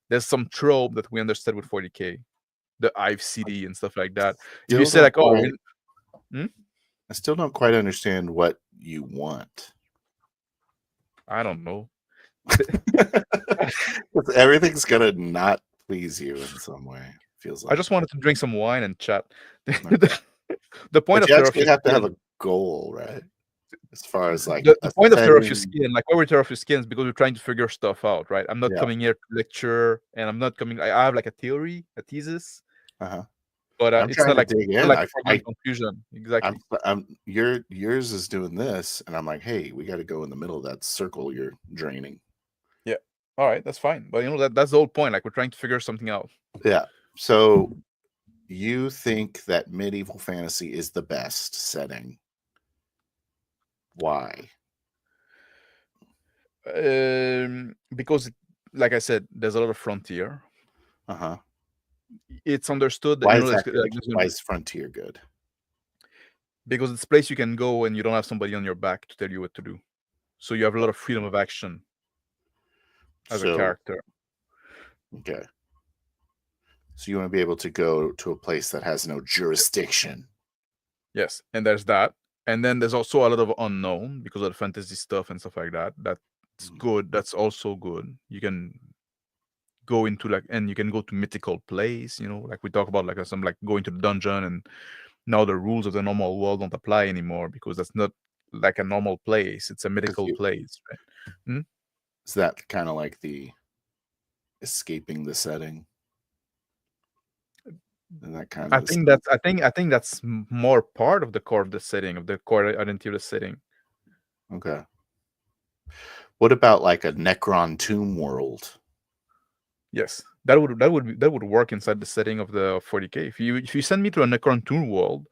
There's some trope that we understood with 40K, the Hive City and stuff like that. If you say like, I still don't quite understand what you want. I don't know. Everything's gonna not please you in some way. Feels like I just wanted to drink some wine and chat. The point of you actually have to have a goal, right? As far as like the point of Terror of Your Skin, like why we're Terror of Your Skin is because we're trying to figure stuff out, right? I'm not coming here to lecture, and I'm not coming. I have like a theory, a thesis, but it's not like a conclusion. Exactly. Yours is doing this, and I'm like, hey, we got to go in the middle of that circle you're draining. Yeah. All right, that's fine. But that's the whole point. Like, we're trying to figure something out. Yeah. So you think that medieval fantasy is the best setting? Why? Because, like I said, there's a lot of frontier. It's understood that why is frontier good? Because it's a place you can go and you don't have somebody on your back to tell you what to do. So you have a lot of freedom of action as a character. Okay. So you want to be able to go to a place that has no jurisdiction. Yes, and there's that. And then there's also a lot of unknown because of the fantasy stuff and stuff like that. That's good. That's also good. You can go into and you can go to mythical place, like we talk about, like some going to the dungeon, and now the rules of the normal world don't apply anymore because that's not like a normal place. It's a mythical place, right? Is that kind of like the escaping the setting? And that kind of I think that's more part of the core of the setting, of the core identity of the setting. Okay. What about like a Necron tomb world? Yes, that would work inside the setting of the 40K. If you send me to a Necron tomb world,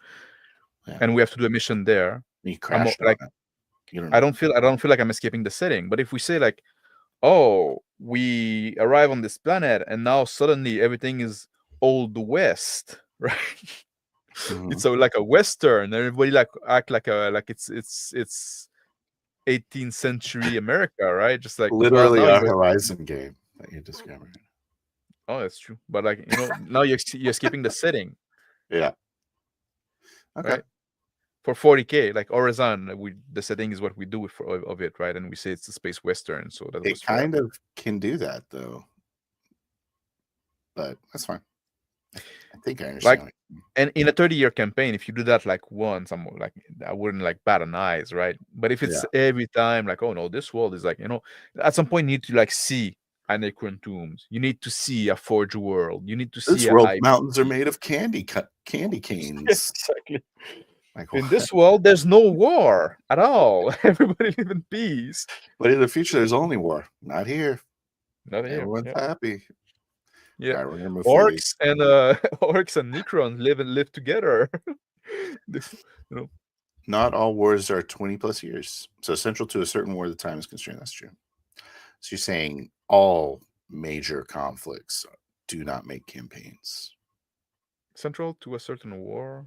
and we have to do a mission there, you crash I don't feel like I'm escaping the setting. But if we say like, oh, we arrive on this planet, and now suddenly everything is Old West, right? It's like a Western. Everybody like act like it's 18th century America, right? Just like literally our Horizon game that you discovered. Oh, that's true. But like now you're skipping the setting. Yeah. Okay. Right? For 40K, like Horizon, the setting is what we do of it, right? And we say it's a space Western, so that it kind of can do that though. But that's fine. I think I understand. Like, and in a 30-year campaign, if you do that like once, I wouldn't like bat an eyes, right? But if it's every time, like, oh no, this world is like, at some point you need to like see Anacron tombs. You need to see a Forge world. You need to see this world mountains are made of candy canes. Exactly. Like, in this world, there's no war at all. Everybody live in peace. But in the future, there's only war. Not here. Not here. Everyone's happy. Yeah, orcs and Necrons live together. Not all wars are 20+ years. So central to a certain war, the time is constrained. That's true. So you're saying all major conflicts do not make campaigns. Central to a certain war,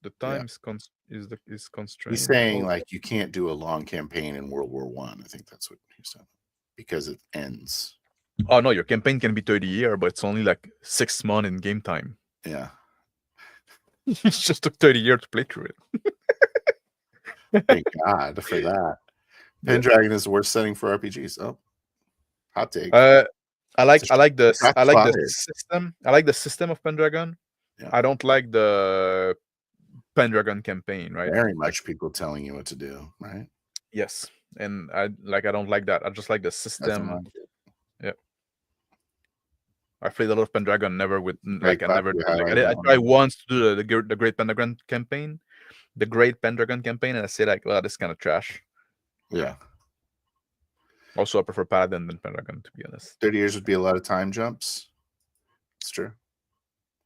the time is constrained. He's saying like you can't do a long campaign in World War I. I think that's what he said, because it ends. Oh no, your campaign can be 30 years, but it's only like 6 months in game time. Yeah. It just took 30 years to play through it. Thank God for that. Pendragon is the worst setting for RPGs. Oh, hot take. I like the system. I like the system of Pendragon. Yeah. I don't like the Pendragon campaign, right? Very much people telling you what to do, right? Yes, and I don't like that. I just like the system. Yeah. I played a lot of Pendragon, never with like I never I tried once to do the Great Pendragon campaign, and I say like, well, this is kind of trash. Yeah. Also, I prefer Paladin than Pendragon, to be honest. 30 years would be a lot of time jumps. It's true.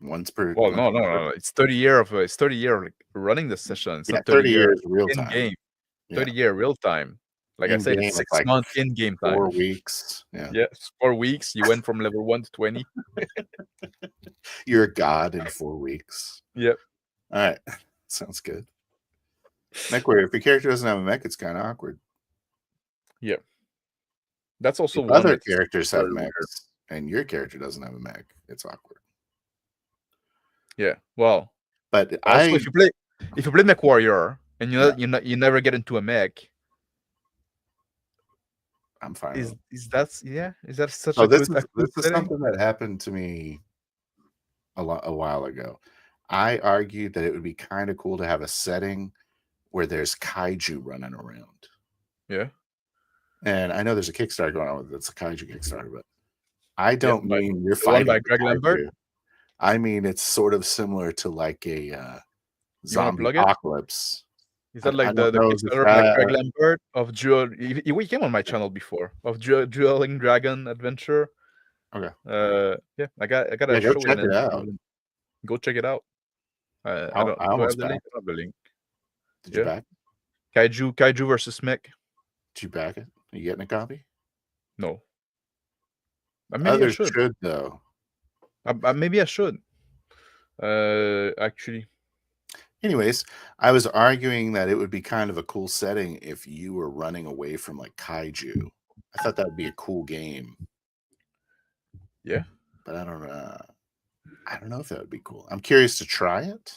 Once per. Well, no. It's 30 years like running the session. It's not 30 years real time. In game. 30 year real time. Like I said, it's 6 months in game time. 4 weeks. Yeah. Yes, 4 weeks. You went from level 1 to 20. You're a god in 4 weeks. Yep. All right. Sounds good. Mech warrior. If your character doesn't have a mech, it's kind of awkward. Yeah. That's also if other characters have mechs and your character doesn't have a mech, it's awkward. Yeah. Well, but also, if you play Mech Warrior and you never get into a mech, I'm fine. Is that such a this is something that happened to me a while ago. I argued that it would be kind of cool to have a setting where there's kaiju running around. Yeah. And I know there's a Kickstarter going on that's a kaiju Kickstarter, but I don't mean you're fighting by Greg Lambert. I mean it's sort of similar to like a zombie apocalypse. Is that like the Kickstarter by Greg Lambert of Duel? He came on my channel before of Dueling Dragon Adventure. Okay. Yeah, I got a show. Go check it out. Go check it out. I almost have the link. Did you back Kaiju versus Mech? Did you back it? Are you getting a copy? No. Others should though. Maybe I should. Actually. Anyways, I was arguing that it would be kind of a cool setting if you were running away from like kaiju. I thought that would be a cool game. Yeah. But I don't know if that would be cool. I'm curious to try it.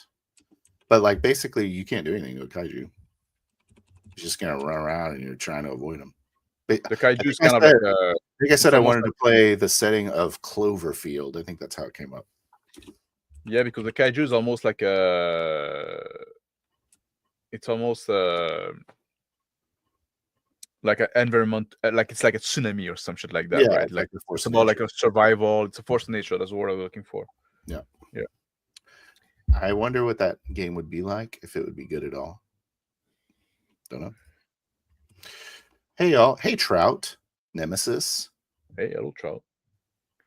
But like basically you can't do anything with kaiju. You're just gonna run around and you're trying to avoid them. But the kaiju is kind of like I think I said I wanted to play the setting of Cloverfield. I think that's how it came up. Yeah, because the kaiju is almost like it's almost like an environment, like it's like a tsunami or some shit like that, right? Like it's about like a survival. It's a force of nature. That's what I'm looking for. Yeah. Yeah. I wonder what that game would be like, if it would be good at all. Don't know. Hey y'all. Hey Trout. Nemesis. Hey, hello Trout.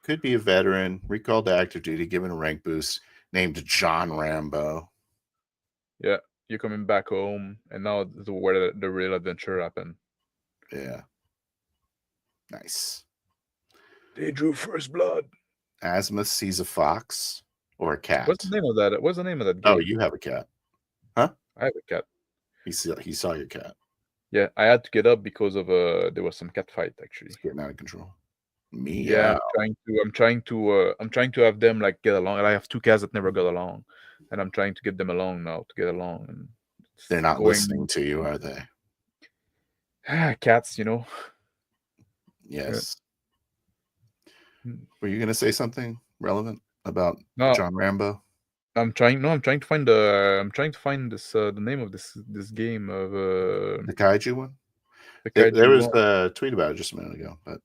Could be a veteran, recalled to active duty, given a rank boost, named John Rambo. Yeah, you're coming back home, and now where the real adventure happened. Yeah. Nice. They drew first blood. Asmus sees a fox or a cat. What's the name of that? What's the name of that game? Oh, you have a cat. Huh? I have a cat. He saw your cat. Yeah, I had to get up because of there was some cat fight actually. It's getting out of control. Yeah, I'm trying to have them like get along. And I have 2 cats that never got along, and I'm trying to get them along now to get along. And they're not listening to you, are they? Cats, you know. Yes. Yeah. Were you gonna say something relevant about John Rambo? I'm trying to find this the name of this game of the Kaiju one. The there was a tweet about it just a minute ago, but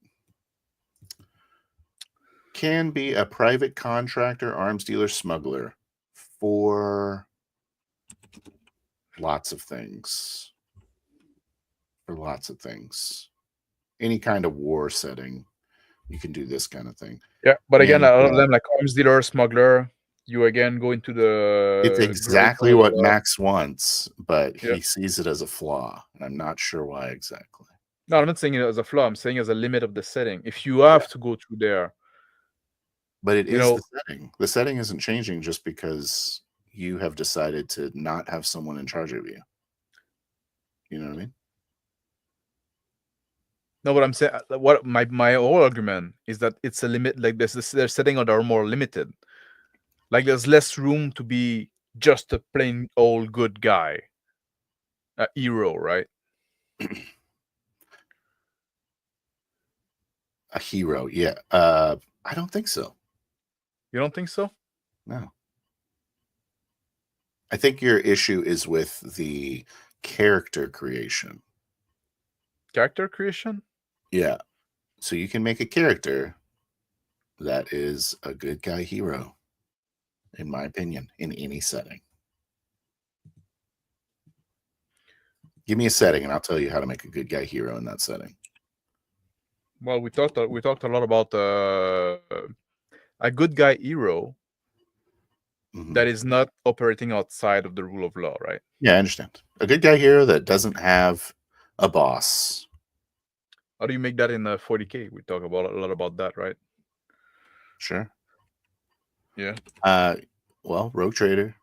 can be a private contractor, arms dealer, smuggler for lots of things. For lots of things, any kind of war setting, you can do this kind of thing. Yeah, but again, a lot of them like arms dealer, smuggler. You again go into the. It's exactly what Max wants, but he sees it as a flaw, and I'm not sure why exactly. No, I'm not saying it as a flaw. I'm saying as a limit of the setting. If you have to go through there, but it is the setting. The setting isn't changing just because you have decided to not have someone in charge of you. You know what I mean? No, what I'm saying, what my whole argument is that it's a limit. Like there's setting that are more limited. Like there's less room to be just a plain old good guy, a hero, right? A hero, yeah. I don't think so. You don't think so? No. I think your issue is with the character creation. Character creation? Yeah. So you can make a character that is a good guy hero, in my opinion, in any setting. Give me a setting and I'll tell you how to make a good guy hero in that setting. Well, we talked a lot about a good guy hero that is not operating outside of the rule of law, right? Yeah, I understand. A good guy hero that doesn't have a boss. How do you make that in 40K? We talk about a lot about that, right? Sure. Yeah. Well, Rogue Trader.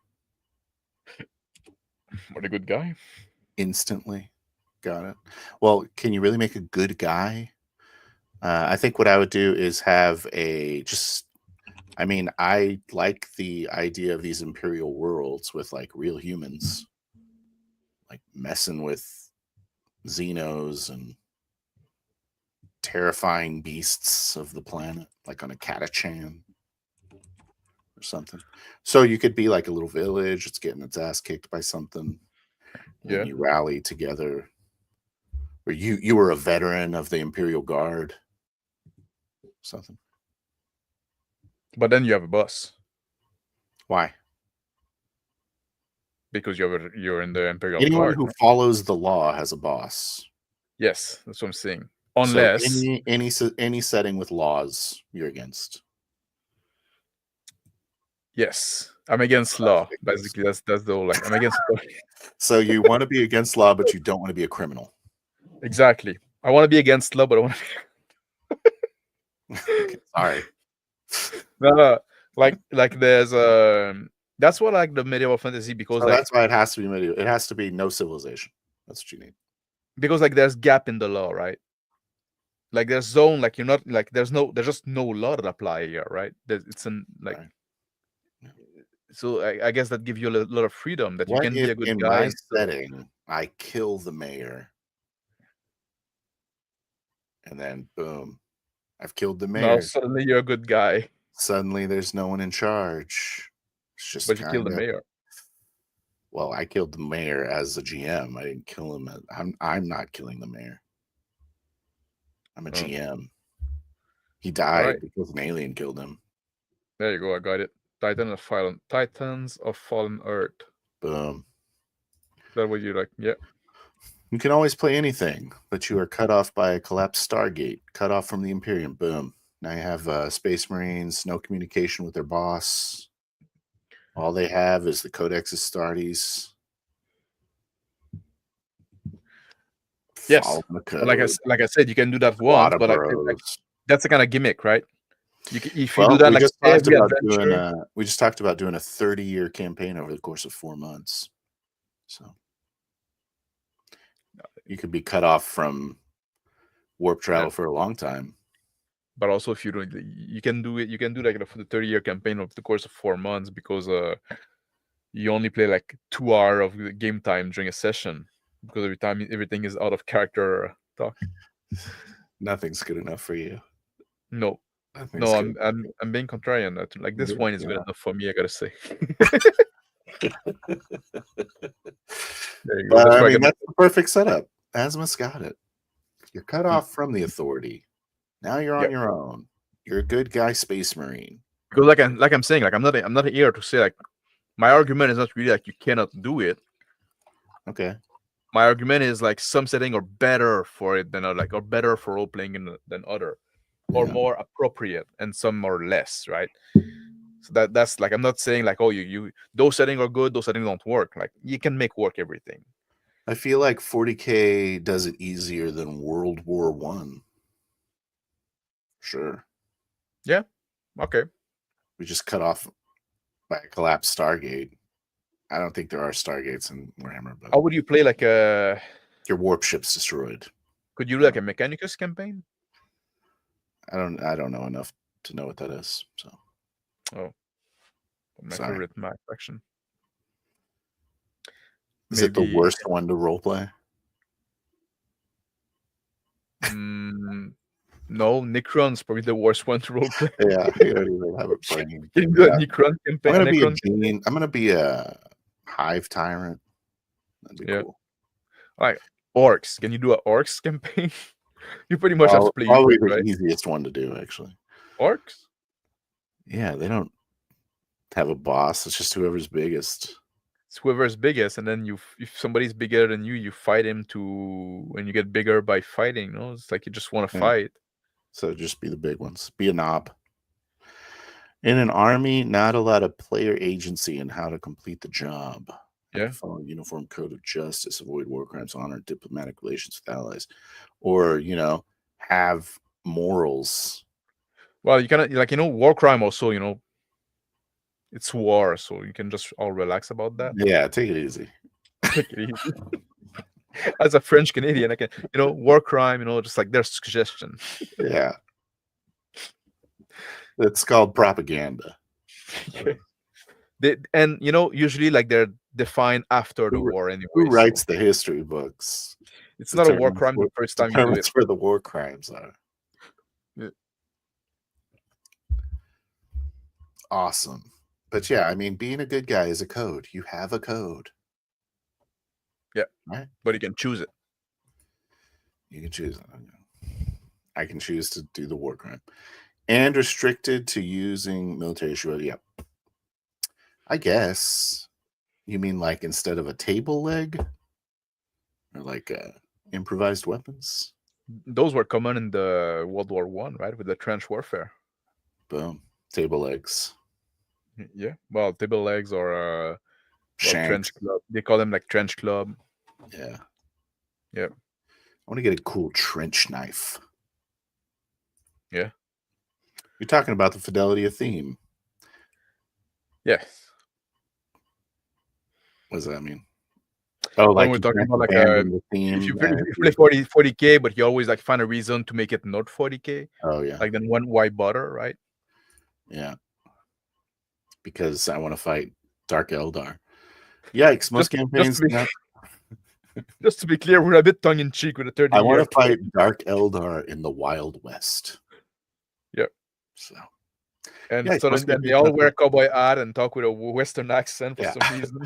What a good guy. Instantly. Got it. Well, can you really make a good guy? I think what I would do is have I like the idea of these Imperial worlds with like real humans, like messing with Xenos and terrifying beasts of the planet, like on a Catachan or something. So you could be like a little village, it's getting its ass kicked by something. And you rally together. Or you were a veteran of the Imperial Guard. Something. But then you have a boss. Why? Because you're in the Imperial Anyone Guard. Who follows the law has a boss. Yes, that's what I'm saying. Unless so any setting with laws you're against. Yes, I'm against law. Basically, that's the whole. Like, I'm against law. So you want to be against law, but you don't want to be a criminal. Exactly. I want to be against law, but I want to be. Sorry. No. Like there's that's what like the medieval fantasy because that's why it has to be medieval. It has to be no civilization. That's what you need. Because like there's gap in the law, right? Like there's zone, like you're not like there's just no law that apply here, right? It's an like. Right. So I guess that gives you a lot of freedom that you can be a good guy. In my setting, I kill the mayor, and then boom, I've killed the mayor. Now suddenly you're a good guy. Suddenly there's no one in charge. It's just. But you killed the mayor. Well, I killed the mayor as a GM. I didn't kill him. I'm not killing the mayor. I'm a GM. He died because an alien killed him. There you go. I got it. Titans of Fallen Earth. Boom. Is that what you like? Yeah. You can always play anything, but you are cut off by a collapsed Stargate, cut off from the Imperium. Boom. Now you have Space Marines, no communication with their boss. All they have is the Codex Astartes. Yes, like I said, you can do that once, but that's the kind of gimmick, right? If you do that, like every adventure, we just talked about doing a 30-year campaign over the course of 4 months. So you could be cut off from warp travel for a long time. But also, if you don't, you can do it. You can do like the 30-year campaign over the course of 4 months because you only play like 2 hours of game time during a session because every time everything is out of character talk. Nothing's good enough for you. No, I'm being contrarian. Like this wine is good enough for me. I gotta say. There you go. That's the perfect setup. Asmus got it. You're cut off from the Authority. Now you're on your own. You're a good guy, Space Marine. Because like I'm saying, like I'm not here to say like my argument is not really like you cannot do it. Okay. My argument is like some settings are better for it than like or better for role playing than other, or more appropriate, and some are less, right? So that's like I'm not saying like you those settings are good, those settings don't work. Like you can make work everything. I feel like 40K does it easier than World War I. Sure. Yeah. Okay. We just cut off by a collapsed Stargate. I don't think there are Stargates in Warhammer. But how would you play like a your warp ship's destroyed? Could you do like a Mechanicus campaign? I don't know enough to know what that is. So. Oh. My favorite Mac section. Is it the worst one to roleplay? No, Necron's probably the worst one to roleplay. Yeah, you don't even have a brain. Can you do a Necron campaign? I'm gonna be a Hive Tyrant. That'd be cool. Like Orcs. Can you do an Orcs campaign? You pretty much have to play. Probably the easiest one to do, actually. Orcs? Yeah, they don't have a boss. It's just whoever's biggest. It's whoever's biggest, and then if somebody's bigger than you, you fight him when you get bigger by fighting. No, it's like you just want to fight. So just be the big ones. Be a knob. In an army, not a lot of player agency in how to complete the job. Yeah. Follow uniform code of justice, avoid war crimes, honor diplomatic relations with allies, or have morals. Well, you cannot war crime also. It's war, so you can just all relax about that. Yeah, take it easy. Take it easy. As a French Canadian, I can, war crime, just like their suggestion. Yeah. It's called propaganda. Usually like they're defined after the war anyway. Who writes the history books? It's not a war crime the first time you do it. That's where the war crimes are. Yeah. Awesome. But yeah, being a good guy is a code. You have a code. Yeah. Right? But you can choose it. You can choose it. I can choose to do the war crime. And restricted to using military shield. Yeah. I guess. You mean like instead of a table leg? Or like improvised weapons? Those were common in the World War I, right? With the trench warfare. Boom. Table legs. Yeah, well, table legs or trench club. They call them like trench club. Yeah. Yeah. I want to get a cool trench knife. Yeah. You're talking about the Fidelity theme. Yes. What does that mean? Oh, like we're talking about like the theme. If you play 40K, but you always like find a reason to make it not 40K. Oh yeah. Like then why bother, right? Yeah. Because I want to fight Dark Eldar. Yikes! Most campaigns. Just to be clear, we're a bit tongue in cheek with the 30. I want to fight Dark Eldar in the Wild West. Yep. So. And so then they all wear a cowboy hat and talk with a Western accent for some reason.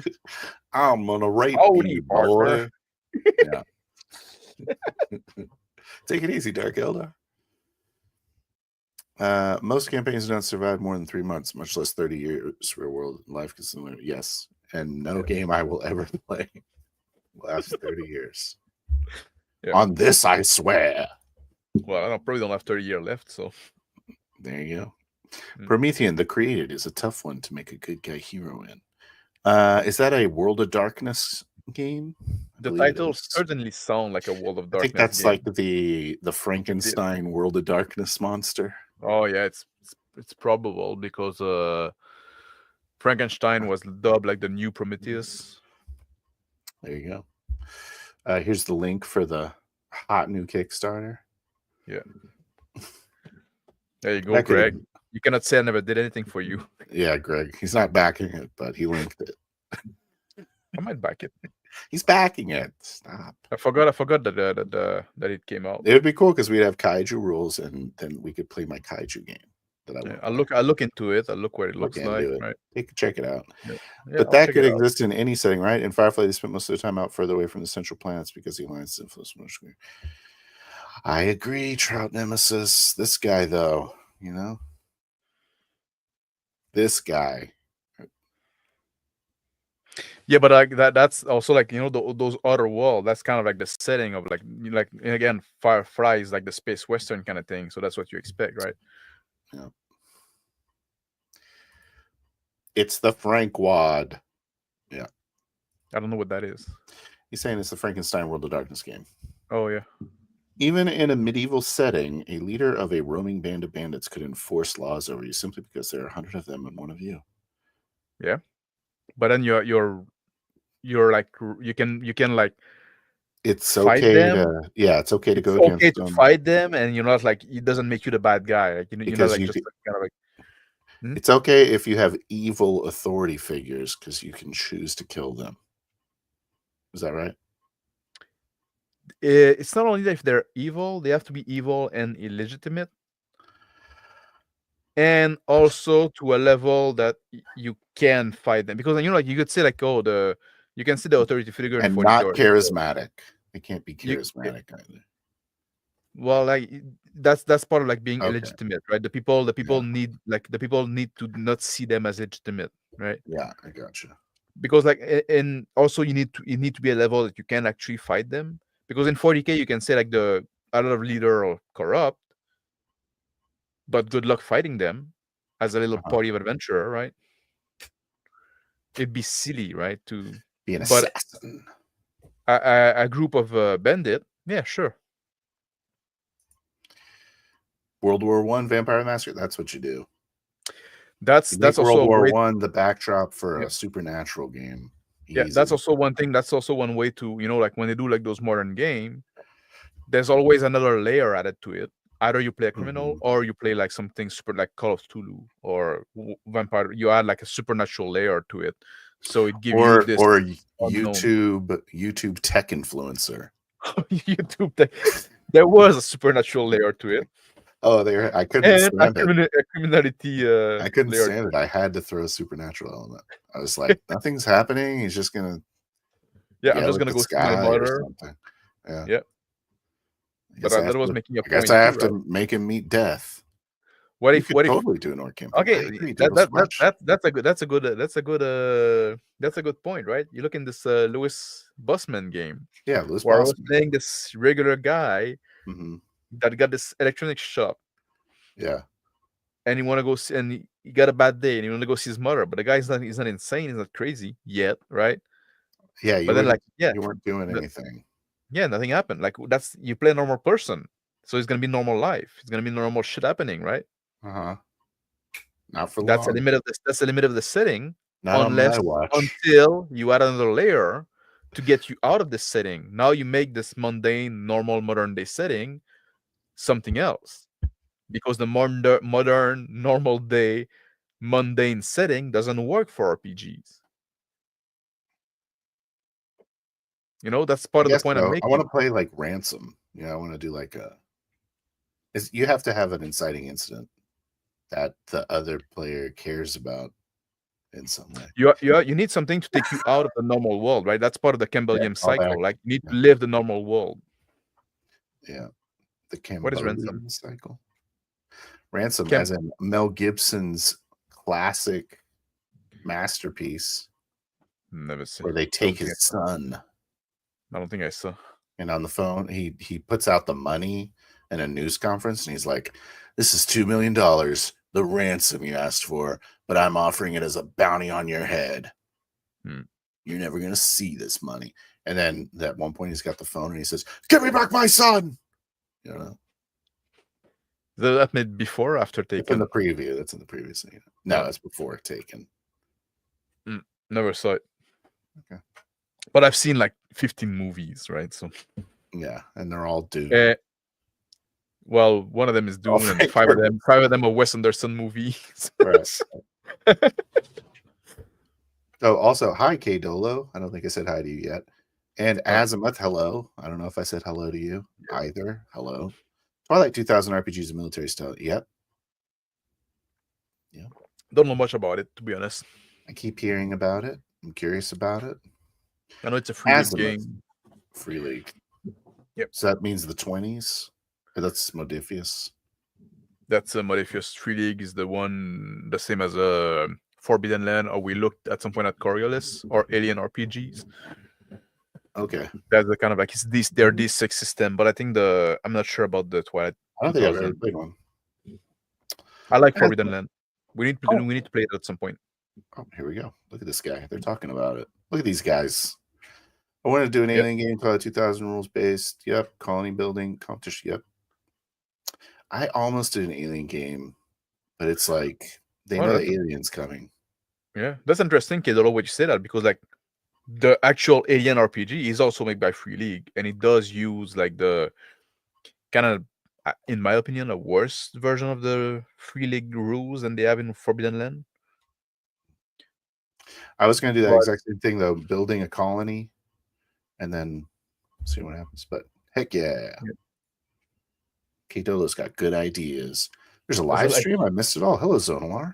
I'm gonna rape you, boy. Yeah. Take it easy, Dark Eldar. Most campaigns don't survive more than 3 months, much less 30 years real world life consuming. Yes. And no game I will ever play lasts 30 years. Yeah. On this, I swear. Well, I probably don't have 30 years left, so. There you go. Promethean, the Created, is a tough one to make a good guy hero in. Is that a World of Darkness game. The title certainly sound like a World of Darkness. I think that's game. like the Frankenstein World of Darkness monster. Oh yeah, it's probable because Frankenstein was dubbed like the new Prometheus. There you go. Here's the link for the hot new Kickstarter. Yeah. There you go, Greg. You cannot say I never did anything for you. Yeah, Greg. He's not backing it, but he linked it. I might back it. He's backing it. Stop. I forgot that it came out. It would be cool because we'd have kaiju rules, and then we could play my kaiju game. I'll look into it. I'll look what it looks like. Right? You can check it out. Yeah. But that could exist in any setting, right? In Firefly, they spent most of the time out further away from the central planets because the Alliance influence. I agree, Trout Nemesis. This guy, though, this guy. Yeah, but that's also like those other worlds. That's kind of like the setting of like again, Firefly is like the space western kind of thing. So that's what you expect, right? Yeah. It's the Frank Wad. Yeah. I don't know what that is. He's saying it's the Frankenstein World of Darkness game. Oh yeah. Even in a medieval setting, a leader of a roaming band of bandits could enforce laws over you simply because there are 100 of them and one of you. Yeah. But then you're like you can like it's okay it's okay to go against them. It's okay to fight them, and you're not like it doesn't make you the bad guy. Like you're not like just kind of like. It's okay if you have evil authority figures because you can choose to kill them. Is that right? It's not only that if they're evil, they have to be evil and illegitimate. And also to a level that you can fight them. Because like you could say like, you can see the authority figure and not charismatic. They can't be charismatic either. Well, like that's part of like being illegitimate, right? The people need to not see them as legitimate, right? Yeah, I gotcha. Because like, and also you need to be a level that you can actually fight them. Because in 40K you can say like the other leader or corrupt, but good luck fighting them as a little party of adventurer, right? It'd be silly, right? To be an assassin. A group of bandit, yeah, sure. World War I Vampire Massacre. That's what you do. That's also World War I the backdrop for a supernatural game. Yeah, that's also one thing. That's also one way to like when they do like those modern game, there's always another layer added to it. Either you play a criminal or you play like something super like Call of Cthulhu or Vampire. You add like a supernatural layer to it, so it gives you this YouTube tech influencer. YouTube tech. There was a supernatural layer to it. Oh, I couldn't stand it. A criminality. I couldn't stand it. I had to throw a supernatural element. I was like, nothing's happening. He's just gonna. Yeah, I'm just gonna go see my mother. Yeah. But that was making a point. I guess I have to make him meet death. What if totally do an orc campaign? Okay, that's a good point, right? You look in this Lewis Bossman game. Yeah, Lewis Bossman. I was playing this regular guy that got this electronics shop. Yeah. And he want to go see, and he got a bad day, and he want to go see his mother. But the guy's not insane. He's not crazy yet, right? Yeah. You weren't doing anything. Yeah, nothing happened. Like you play a normal person, so it's gonna be normal life. It's gonna be normal shit happening, right? Not for that's long. That's the limit of the setting. Not until you add another layer to get you out of this setting. Now you make this mundane, normal, modern day setting something else, because the modern, normal day, mundane setting doesn't work for RPGs. That's part of the point I'm making. I want to play like Ransom. I want to do like you have to have an inciting incident that the other player cares about in some way. You need something to take you out of the normal world, right? That's part of the Campbellian cycle. Like you need to live the normal world. Yeah. The Campbellian what is Ransom cycle? Ransom as in Mel Gibson's classic masterpiece. Never seen. Where they take his son. I don't think I saw. And on the phone, he puts out the money in a news conference, and he's like, "This is $2 million, the ransom you asked for, but I'm offering it as a bounty on your head." You're never gonna see this money. And then at one point he's got the phone and he says, "Give me back my son." You know. That made before or after Taken? It's in the preview. That's in the previous scene. No, it's before Taken. Never saw it. Okay. But I've seen like 15 movies, right? So yeah, and they're all Dune. Well, one of them is Dune, and five of them are Wes Anderson movies. Right. Oh, also, hi, K Dolo. I don't think I said hi to you yet. And Azimuth, hello. I don't know if I said hello to you either. Hello. Twilight 2000 RPGs and military style. Yep. Yeah. Don't know much about it, to be honest. I keep hearing about it. I'm curious about it. I know it's a free league game. Free league. Yep. So that means the 20s? That's Modiphius. That's Modiphius. Free League is the same as Forbidden Land, or we looked at some point at Coriolis or Alien RPGs. Okay. That's the kind of like it's their D6 system, but I think I'm not sure about the Twilight. I don't think I've ever played one. I like Forbidden Land. We need to play it at some point. Oh, here we go. Look at this guy. They're talking about it. Look at these guys. I wanted to do an alien game called 2000 rules based. Yep. Colony building competition. Yep. I almost did an alien game, but it's like they know the alien's coming. Yeah, that's interesting, kid. I don't know what you say that, because like the actual Alien RPG is also made by Free League, and it does use like the kind of, in my opinion, a worse version of the Free League rules than they have in Forbidden Land. I was going to do that exact same thing though, building a colony, and then see what happens. But heck yeah. K-Dolo's got good ideas. There's a live stream. I missed it all. Hello, Zonolar.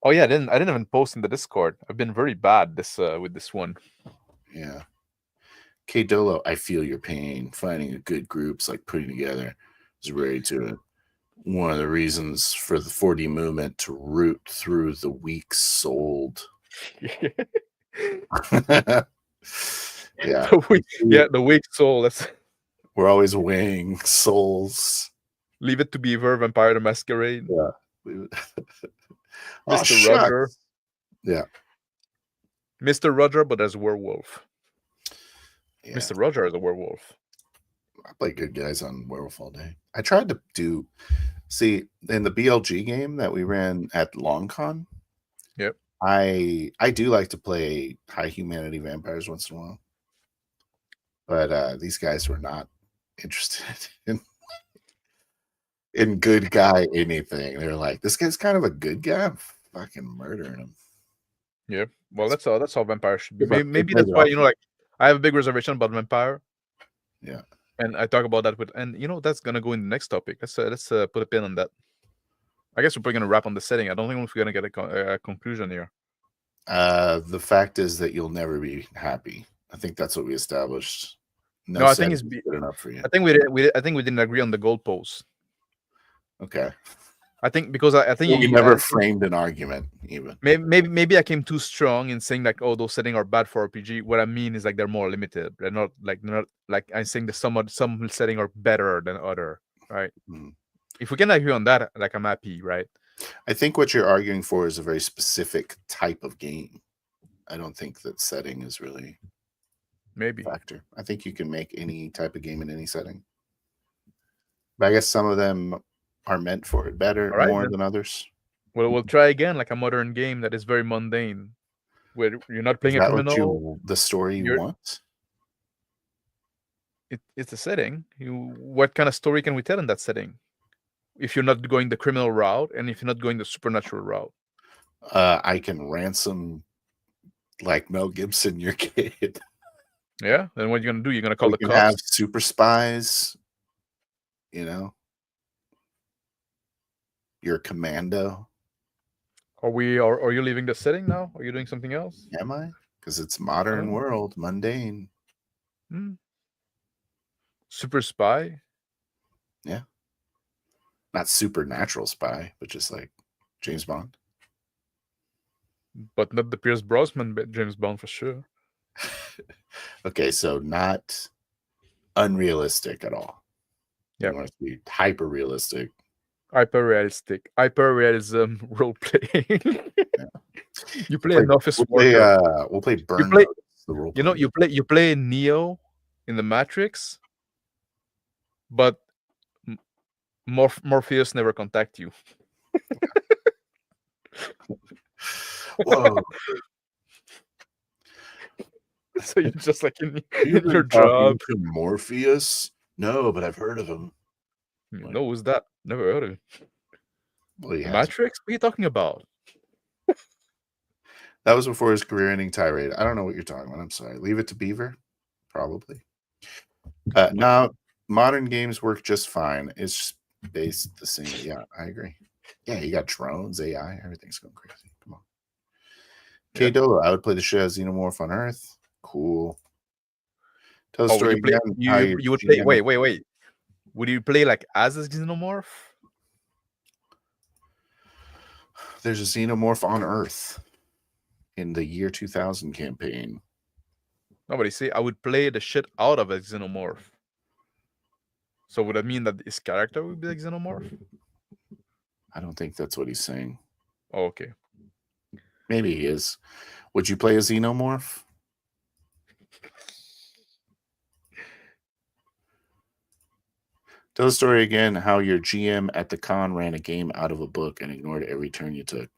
Oh yeah, I didn't even post in the Discord. I've been very bad with this one. Yeah. K-Dolo, I feel your pain. Finding a good group's like putting together is ready to it. One of the reasons for the 4D movement to root through the weak-souled. Yeah. The weak soul. We're always weighing souls. Leave it to Beaver, Vampire the Masquerade. Yeah. Mr. Roger. Yeah. Mr. Roger, but as a werewolf. Yeah. Mr. Roger is a werewolf. I play good guys on Werewolf all day. I tried to see in the BLG game that we ran at LongCon. Yep. I do like to play high humanity vampires once in a while. But these guys were not interested in good guy anything. They're like, this guy's kind of a good guy. I'm fucking murdering him. Yeah. Well, that's how vampire should be. Maybe that's why, like, I have a big reservation about vampire. Yeah. And I talk about that that's gonna go in the next topic. Let's put a pin on that. I guess we're probably gonna wrap on the setting. I don't think we're gonna get a conclusion here. The fact is that you'll never be happy. I think that's what we established. No, I think it's good enough for you. I think we didn't agree on the goalposts. Okay. I think because I think you never framed an argument even. Maybe I came too strong in saying like, oh, those settings are bad for RPG. What I mean is like they're more limited. They're not like I'm saying that some settings are better than other, right? If we can agree on that, like I'm happy, right? I think what you're arguing for is a very specific type of game. I don't think that setting is really maybe a factor. I think you can make any type of game in any setting. But I guess some of them are meant for it better, more than others. Well, we'll try again, like a modern game that is very mundane, where you're not playing a criminal. The story you want? It's a setting. What kind of story can we tell in that setting? If you're not going the criminal route, and if you're not going the supernatural route, I can ransom, like Mel Gibson, your kid. Yeah. Then what you're gonna do? You're gonna call the cops. Have super spies. You know. You're a commando. Are you leaving the setting now? Are you doing something else? Am I? Because it's modern world, mundane. Super spy? Yeah. Not supernatural spy, but just like James Bond. But not the Pierce Brosnan James Bond for sure. Okay, so not unrealistic at all. Yeah. You want it to be hyper realistic. Hyper-realistic. Hyper-realism role-playing. You play an office we'll play Burn. You know, you play Neo in the Matrix, but Morpheus never contact you. Whoa. So you're just like in You've your been job. talking to Morpheus? No, but I've heard of him. No, who's that? Never heard of him. Well, Matrix? What are you talking about? That was before his career-ending tirade. I don't know what you're talking about. I'm sorry. Leave It to Beaver? Probably. Now, modern games work just fine. It's just based the same. Yeah, I agree. Yeah, you got drones, AI, everything's going crazy. Come on. K-Dolo, I would play the shit out of Xenomorph on Earth. Cool. Tell the story again. You would play. Wait. Would you play like as a Xenomorph? There's a Xenomorph on Earth in the year 2000 campaign. Nobody say I would play the shit out of a Xenomorph. So would that mean that his character would be a Xenomorph? I don't think that's what he's saying. Oh, okay. Maybe he is. Would you play a Xenomorph? Tell the story again how your GM at the con ran a game out of a book and ignored every turn you took.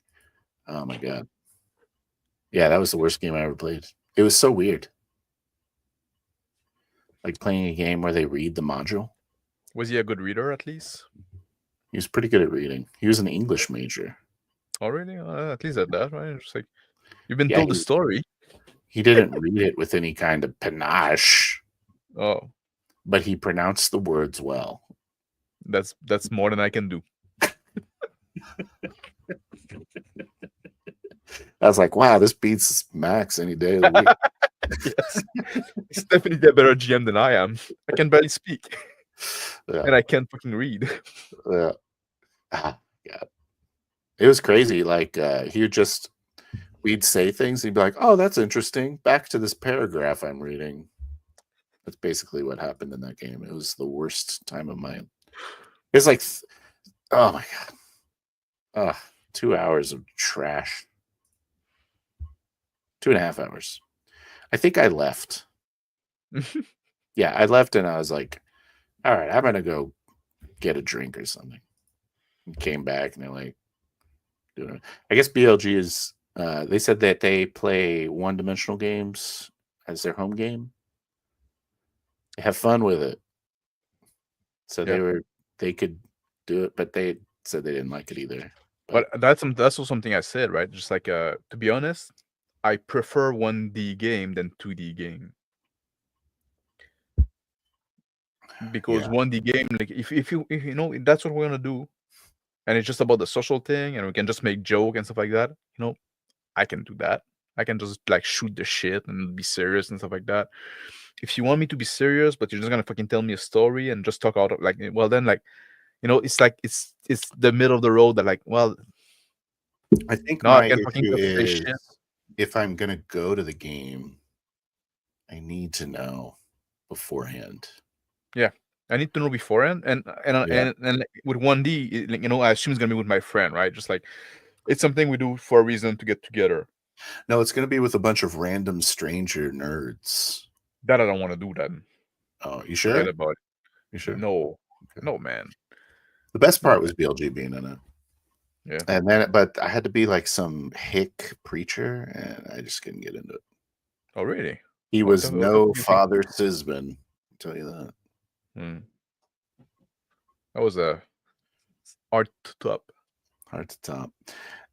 Oh my God. Yeah, that was the worst game I ever played. It was so weird. Like playing a game where they read the module. Was he a good reader at least? He was pretty good at reading. He was an English major. Oh, really? At least at that, right? Just like you've been told the story. He didn't read it with any kind of panache. Oh. But he pronounced the words well. That's more than I can do. I was like, wow, this beats Max any day of the week. Yes. He's definitely a better GM than I am. I can barely speak. Yeah. And I can't fucking read. Yeah. Yeah. It was crazy. Like we'd say things, he'd be like, oh, that's interesting. Back to this paragraph I'm reading. That's basically what happened in that game. It was the worst time of my. It's like, oh my God. 2 hours of trash. 2.5 hours. I think I left. Yeah, I left and I was like, all right, I'm going to go get a drink or something. And came back and they're like, doing it. I guess BLG is, they said that they play one-dimensional games as their home game. They have fun with it. So they could do it, but they said they didn't like it either. But that's also something I said, right? Just like to be honest, I prefer 1D game than 2D game. Because 1D game, like if you know that's what we're gonna do, and it's just about the social thing, and we can just make joke and stuff like that, you know, I can do that. I can just like shoot the shit and be serious and stuff like that. If you want me to be serious, but you're just gonna fucking tell me a story and just talk out like, well then, like, you know, it's like it's the middle of the road that like, well, I think my issue is if I'm gonna go to the game, I need to know beforehand. Yeah, I need to know beforehand, and with 1D, you know, I assume it's gonna be with my friend, right? Just like it's something we do for a reason to get together. No, it's gonna be with a bunch of random stranger nerds. That I don't want to do that. Oh, you sure? Forget about it. You sure? No, no, man. The best part was BLG being in it. Yeah. And then, but I had to be like some hick preacher, and I just couldn't get into it. Oh, really? He was no Father Sisman. I'll tell you that. That was a hard to top. Hard to top.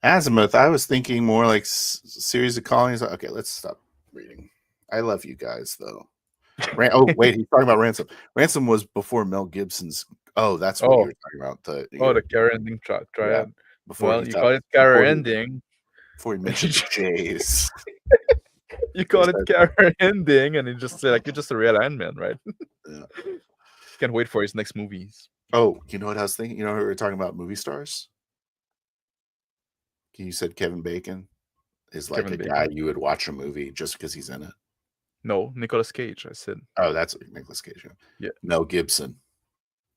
Azimuth, I was thinking more like series of colonies. Okay, let's stop reading. I love you guys, though. Oh, wait, he's talking about Ransom. Ransom was before Mel Gibson's. Oh, that's what you were talking about. The career ending triad. Yeah, well, you call it career ending. Before he mentioned the Jays. You call it career ending, and you just say like you're just a real Ant-Man, right? Yeah. Can't wait for his next movies. Oh, you know what I was thinking? You know, we were talking about movie stars. You said Kevin Bacon is like guy you would watch a movie just because he's in it. No, Nicolas Cage. I said. Oh, that's Nicolas Cage. Yeah. Mel Gibson.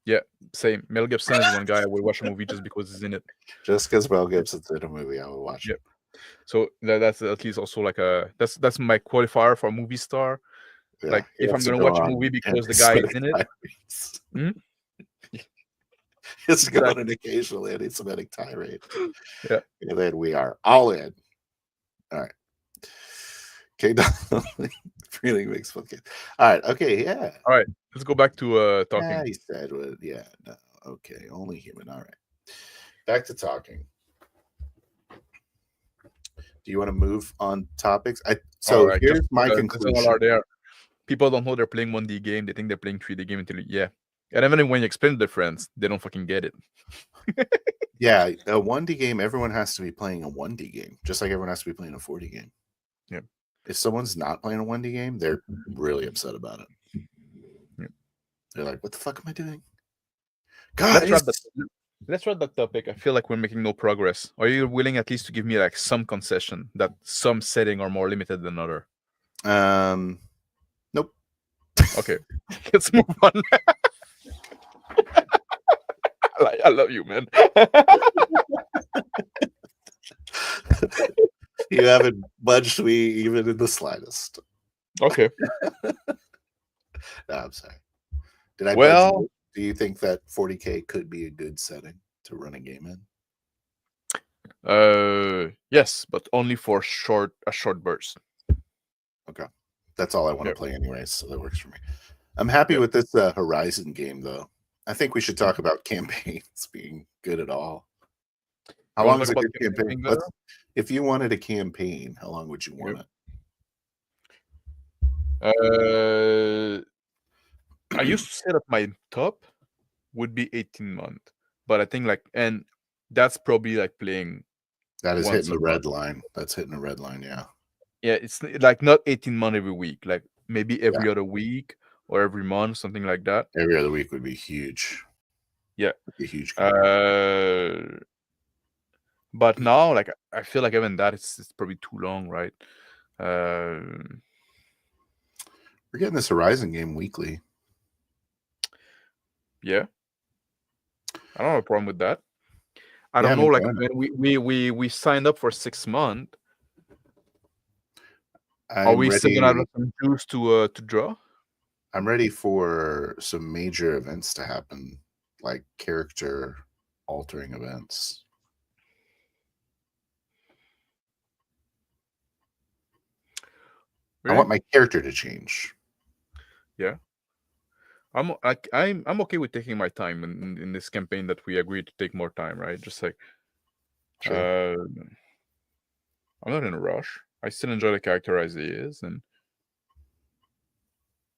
Yeah, same. Mel Gibson is one guy I would watch a movie just because he's in it. Just because Mel Gibson's in a movie, I would watch it. So that's at least also like that's my qualifier for movie star. Yeah, like if I'm gonna watch a movie because the guy is in it. It's go on an occasional anti-Semitic tirade. Yeah. And then we are all in. All right. Okay, feeling makes fun. All right. Okay. Yeah. All right. Let's go back to talking. Yeah, he said, yeah. No. Okay. Only human. All right. Back to talking. Do you want to move on topics? Here's my conclusion. People don't know they're playing 1D game. They think they're playing 3D game until and even when you explain to their friends, they don't fucking get it. Yeah, a 1D game, everyone has to be playing a 1D game, just like everyone has to be playing a 4D game. Yeah. If someone's not playing a 1D game, they're really upset about it. Yeah. They're like, what the fuck am I doing? God, let's wrap that topic. I feel like we're making no progress. Are you willing at least to give me like some concession that some setting are more limited than other? Nope. Okay. Let's move on. I love you, man. You haven't budged me even in the slightest. Okay. No, I'm sorry. Did I? Well, do you think that 40K could be a good setting to run a game in? Yes, but only for a short burst. Okay, that's all I want to play anyways, so that works for me. I'm happy with this Horizon game, though. I think we should talk about campaigns being good at all. How long is a good campaign? If you wanted a campaign, how long would you want it? I used to set up my top would be 18 months, but I think and that's probably like playing. That is hitting the red line. That's hitting the red line, yeah. Yeah, it's like not 18 months every week, like maybe every other week or every month, something like that. Every other week would be huge. Yeah, a huge. But now, like I feel like even that it's probably too long, right? We're getting this Horizon game weekly. Yeah, I don't have a problem with that. I don't know, like we signed up for 6 months. Are we still gonna have some juice to draw? I'm ready for some major events to happen, like character altering events. Really? I want my character to change. Yeah. I'm okay with taking my time in this campaign that we agreed to take more time, right? Just like sure. I'm not in a rush. I still enjoy the character as he is, and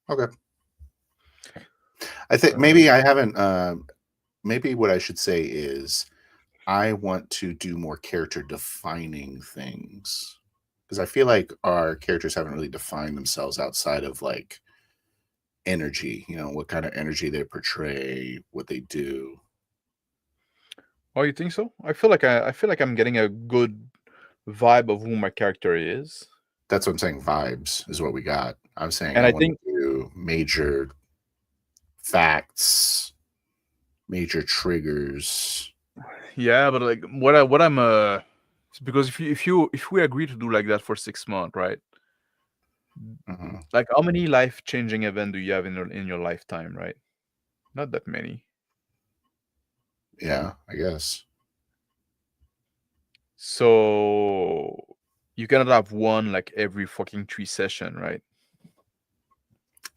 okay. I think maybe I haven't. Maybe what I should say is I want to do more character defining things, because I feel like our characters haven't really defined themselves outside of like energy, what kind of energy they portray, what they do. Oh, you think so? I feel like I'm getting a good vibe of who my character is. That's what I'm saying. Vibes is what we got. I'm saying, and I think to do major facts, major triggers. Yeah, but like what I'm because if we agree to do like that for 6 months, right? Mm-hmm. Like how many life-changing events do you have in your lifetime, right? Not that many. Yeah, I guess. So you cannot have one like every fucking 3 session, right?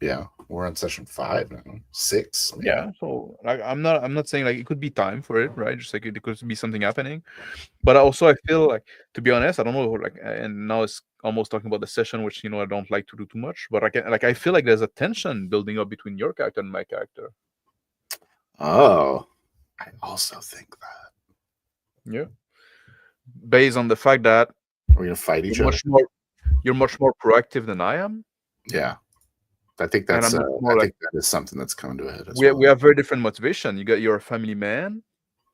Yeah, we're on session 5 now, 6. Maybe. Yeah, so like I'm not saying like it could be time for it, right? Just like it could be something happening. But also I feel like, to be honest, I don't know, like, and now it's almost talking about the session, which I don't like to do too much. But I feel like there's a tension building up between your character and my character. Oh, I also think that. Yeah. Based on the fact that we're gonna fight each other. You're much more proactive than I am. Yeah. I think that's think that is something that's coming to a head. We have very different motivation. You're a family man.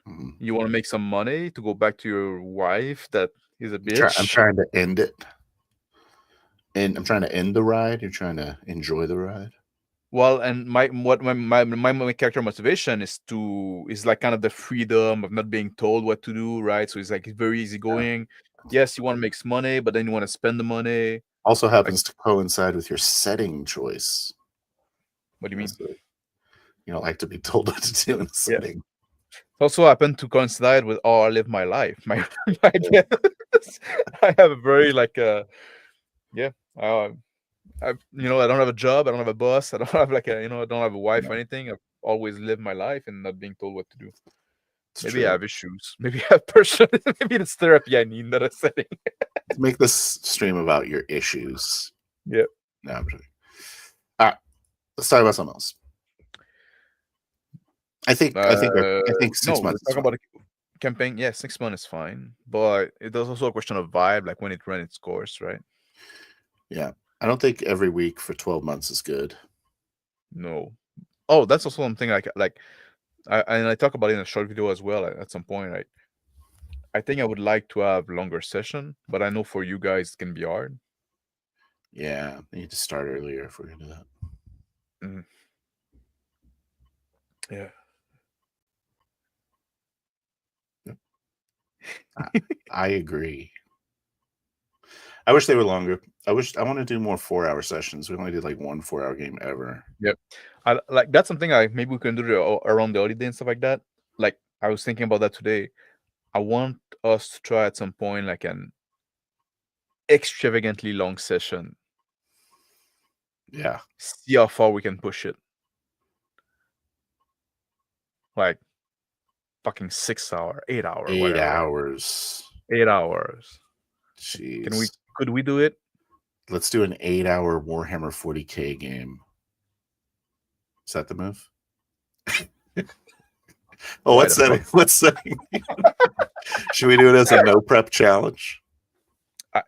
Mm-hmm. You want to make some money to go back to your wife that is a bitch. I'm trying to end it. And I'm trying to end the ride. You're trying to enjoy the ride. Well, and my character motivation is like kind of the freedom of not being told what to do, right? So it's like very easygoing. yes, you want to make money, but then you want to spend the money. Also happens to coincide with your setting choice. What do you mean? You don't like to be told what to do in a setting. It also happened to coincide with how I live my life. I have a very I don't have a job, I don't have a boss, I don't have I don't have a wife or anything. I've always lived my life and not being told what to do. Maybe I have issues. Maybe I have personal. Maybe it's therapy I need, not a setting. Make this stream about your issues. Yeah. No, I'm joking. All right, let's talk about something else. I think 6 months. Talk about a campaign. Yeah, 6 months is fine, but there's also a question of vibe, like when it runs its course, right? Yeah, I don't think every week for 12 months is good. No. Oh, that's also something I talk about it in a short video as well at some point. Right? I think I would like to have longer session, but I know for you guys it can be hard. Yeah, we need to start earlier if we're gonna do that. Mm. Yeah. I agree. I wish they were longer. I want to do more 4-hour sessions. We only did like 1 4-hour game ever. Yep. That's something maybe we can do around the holiday and stuff like that. Like I was thinking about that today. I want us to try at some point like an extravagantly long session. Yeah. See how far we can push it. Like fucking 6 hour, 8 hour, 8 whatever. hours. 8 hours. Jeez. Could we do it? Let's do an 8-hour Warhammer 40K game. Is that the move? Oh, what's setting? What's setting? Should we do it as a no prep challenge?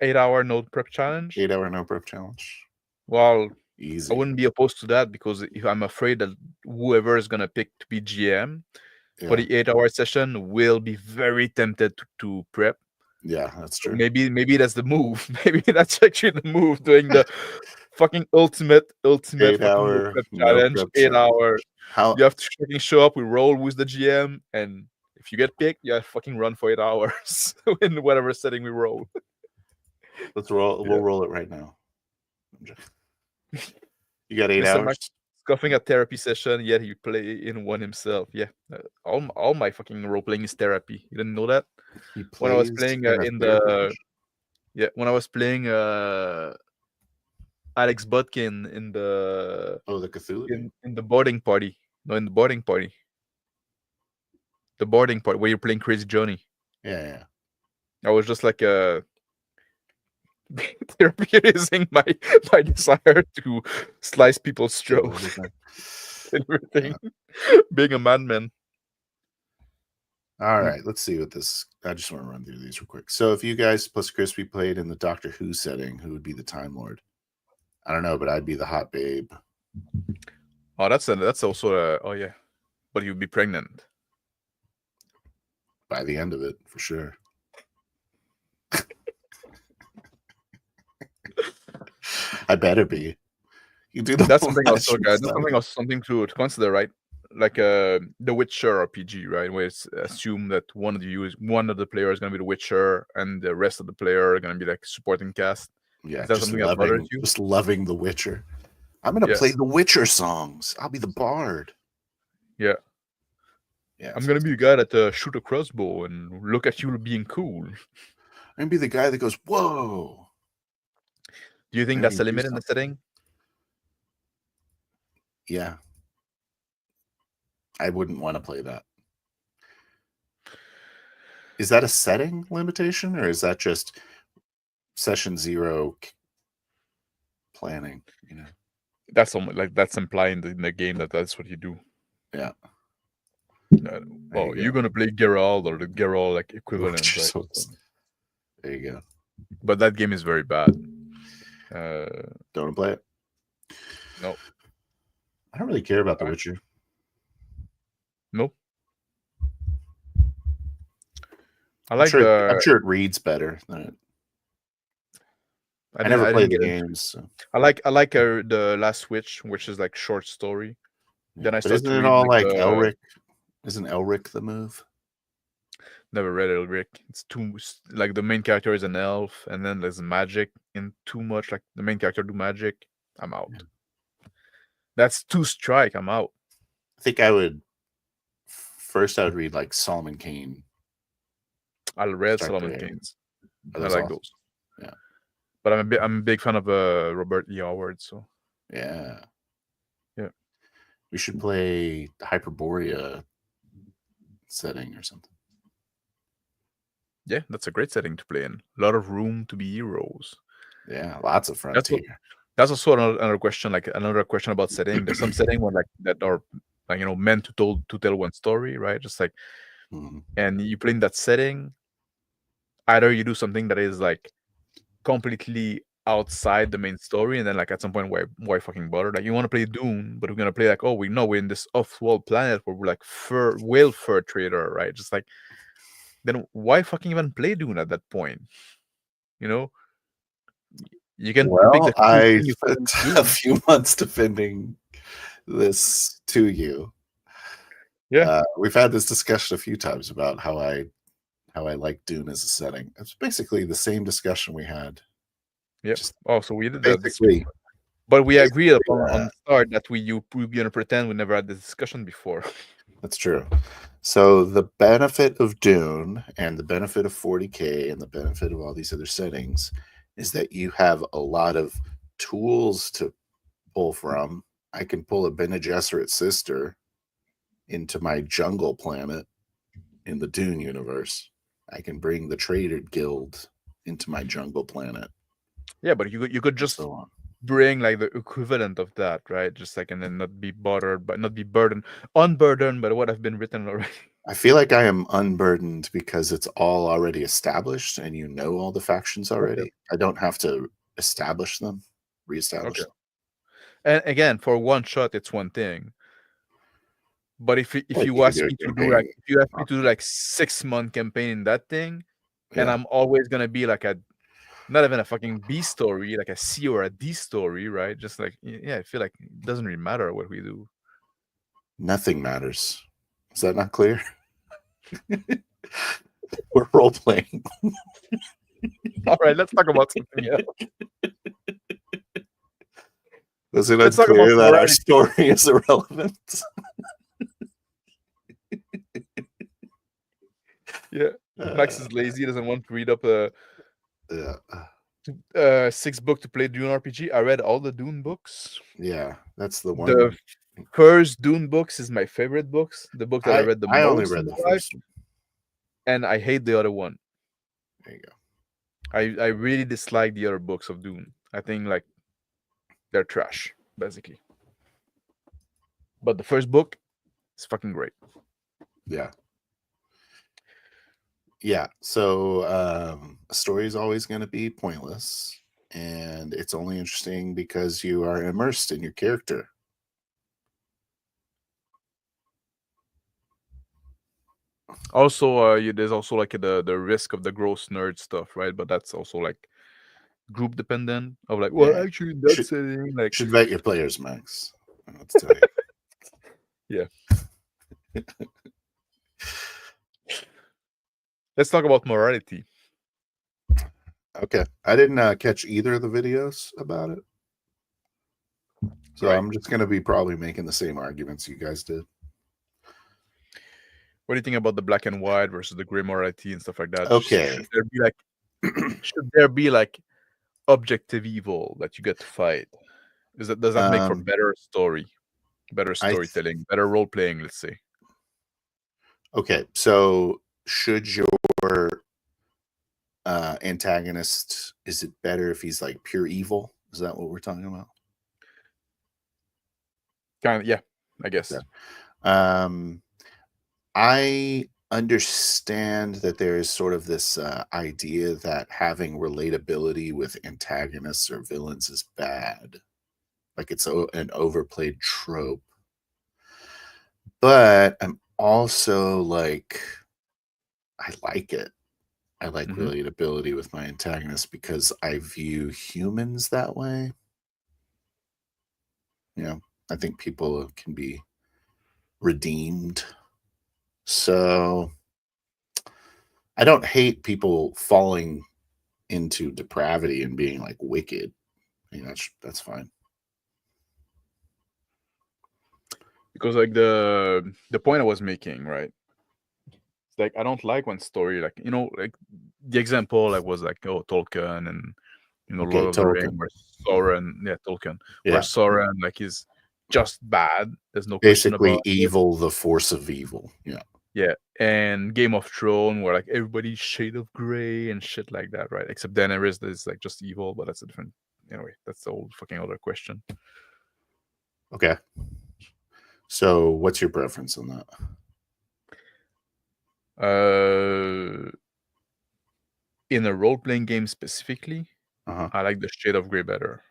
8-hour no prep challenge? 8-hour no prep challenge. Well, easy. I wouldn't be opposed to that because if I'm afraid that whoever is gonna pick to be GM for the 8-hour session will be very tempted to prep. Yeah, that's true. Maybe that's the move. Maybe that's actually the move, doing the fucking ultimate 8-hour prep challenge. 8 hours. How you have to fucking show up, we roll with the GM, and if you get picked, you have to fucking run for 8 hours in whatever setting we roll. Let's roll. We'll roll it right now. You got 8 hours. Scuffing a therapy session, yet he play in one himself. Yeah, all my fucking role playing is therapy. You didn't know that? When I was playing when I was playing Alex Butkin in the the Cthulhu in the boarding party. No, in the boarding party. The boarding party where you're playing Crazy Johnny. Yeah. I was just like therapizing my desire to slice people's throats and everything. Being a madman. All right, let's see what this. I just want to run through these real quick. So, if you guys plus Crispy played in the Doctor Who setting, who would be the Time Lord? I don't know, but I'd be the hot babe. Oh, that's also oh yeah, but you'd be pregnant by the end of it for sure. I better be. You do that's something else. Okay, that's something to consider, right? Like The Witcher RPG, right? Where it's assumed that one of the players is gonna be the Witcher, and the rest of the player are gonna be like supporting cast. Yeah, just loving The Witcher. I'm gonna play the Witcher songs. I'll be the bard. Yeah. I'm gonna be the guy that shoot a crossbow and look at you being cool. I'm gonna be the guy that goes, "Whoa." Do you think that's the limit in the setting? Yeah. I wouldn't want to play that. Is that a setting limitation, or is that just session 0 planning? You know, that's that's implying in the game that's what you do. Yeah. Well, you're gonna play Geralt or the Geralt like equivalent. Right? There you go. But that game is very bad. Don't play it. No. I don't really care about The Witcher. Nope. I'm sure it reads better than it. I never played the games. So. I like the Last Witch, which is like short story. Yeah, then isn't it all like Elric? Isn't Elric the move? Never read Elric. It's too like the main character is an elf, and then there's magic in too much. Like the main character do magic. I'm out. Yeah. That's 2 strike. I'm out. I think I would read like Solomon Kane. I read Solomon Kane's. I like awesome. those. Yeah, but I'm a big fan of Robert E. Howard. So yeah. We should play Hyperborea setting or something. Yeah, that's a great setting to play in. A lot of room to be heroes. Yeah, lots of frontier. That's also another question. Like another question about setting. There's some setting where like that are like meant to tell one story, right? Just like, and you play in that setting. Either you do something that is like completely outside the main story, and then like at some point why fucking bother? Like you want to play Dune, but we're gonna play like, oh, we know we're in this off-world planet where we're like whale fur trader, right? Just like, then why fucking even play Dune at that point? You can pick I spent a few months defending this to you. Yeah, we've had this discussion a few times about how I like Dune as a setting. It's basically the same discussion we had. Yes. Oh, so we did basically, but we agreed on the start that we're gonna pretend we never had this discussion before. That's true. So the benefit of Dune and the benefit of 40K and the benefit of all these other settings is that you have a lot of tools to pull from. I can pull a Bene Gesserit sister into my jungle planet in the Dune universe. I can bring the Trader Guild into my jungle planet. Yeah, but you could just bring like the equivalent of that, right? Just like, and then not be bothered, but not be unburdened by what have been written already. I feel like I am unburdened because it's all already established and you know all the factions already. Okay. I don't have to establish them, reestablish them. And again, for one shot, it's one thing. But if you ask me to do like 6-month campaign in that thing, and I'm always gonna be like not even a fucking B story, like a C or a D story, right? Just like, I feel like it doesn't really matter what we do. Nothing matters. Is that not clear? We're role playing. All right, let's talk about something else. Is it unclear that our story is irrelevant? Yeah, Max is lazy, doesn't want to read up 6 book to play Dune RPG. I read all the Dune books. Yeah, that's the one. The first Dune books is my favorite books. The book that I read the most. I only read the first one. And I hate the other one. There you go. I really dislike the other books of Dune. I think like they're trash, basically. But the first book is fucking great. Yeah. Yeah, so a story is always going to be pointless, and it's only interesting because you are immersed in your character. Also, there's also like the risk of the gross nerd stuff, right? But that's also like group dependent. Of like, well, actually, that's setting like should vet your players, Max. Let's tell you. Yeah. Let's talk about morality. Okay. I didn't catch either of the videos about it. So I'm just going to be probably making the same arguments you guys did. What do you think about the black and white versus the gray morality and stuff like that? Okay. Should there be like objective evil that you get to fight? Does that make for better story, better storytelling, better role playing, let's say? Okay. So should your antagonist, is it better if he's like pure evil? Is that what we're talking about? Kind of, yeah, I guess. Yeah. I understand that there is sort of this idea that having relatability with antagonists or villains is bad. Like it's an overplayed trope. But I'm also like, I like it. I like relatability with my antagonist because I view humans that way. You know, I think people can be redeemed. So I don't hate people falling into depravity and being like wicked. I mean, that's fine. Because like the point I was making, right? It's like I don't like when story, like, you know, like the example I was like, oh, Tolkien and, you know, Okay, Lord of the Tolkien. Rings, where Sauron, Tolkien, Yeah. where Sauron like is just bad. There's no Basically question about evil, the force of evil. Yeah. Yeah, and Game of Thrones, where like everybody's shade of gray and shit like that, right? Except Daenerys is like just evil, but that's a different. Anyway, that's the whole fucking other question. Okay. So, what's your preference on that? In a role-playing game specifically, Uh-huh. I like the shade of gray better.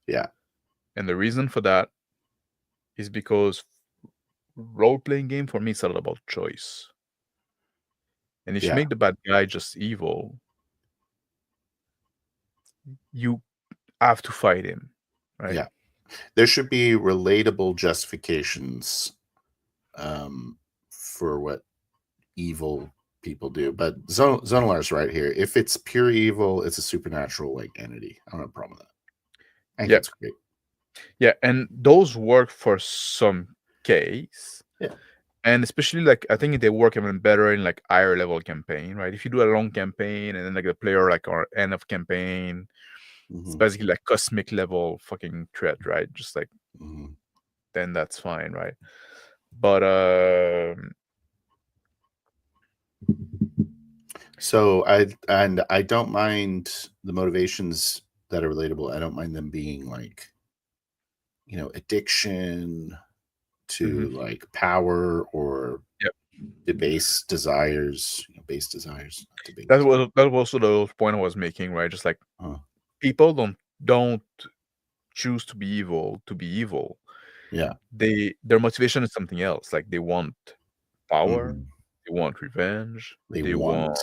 Yeah. And the reason for that is because role-playing game for me is all about choice. And if you make the bad guy just evil, you have to fight him, right? Yeah. There should be relatable justifications for what evil people do. But Zonalar's right here. If it's pure evil, it's a supernatural like entity. I don't have a problem with that. I think it's great. Yeah, and those work for some case. Yeah. And especially like I think they work even better in like higher level campaign, right? If you do a long campaign and then like the player like our end of campaign, it's basically like cosmic level fucking threat, right? Just like then that's fine, right? But so I don't mind the motivations that are relatable. I don't mind them being like, you know, addiction to like power or debase desires, base desires. That was also the point I was making, right? Just like people don't choose to be evil. Yeah. Their motivation is something else. Like they want power, they want revenge, they want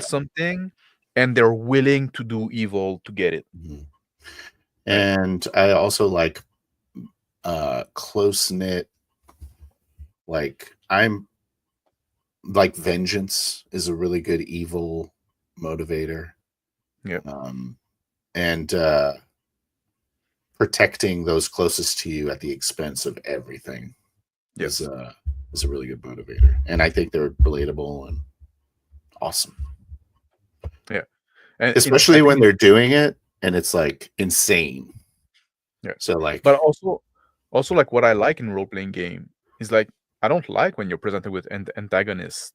something, and they're willing to do evil to get it. And I also like close-knit, like vengeance is a really good evil motivator. Yeah. And protecting those closest to you at the expense of everything is a really good motivator. And I think they're relatable and awesome. Yeah. And especially when they're doing it and it's like insane. Yeah. So like, but also like what I like in role-playing game is like I don't like when you're presented with an antagonist.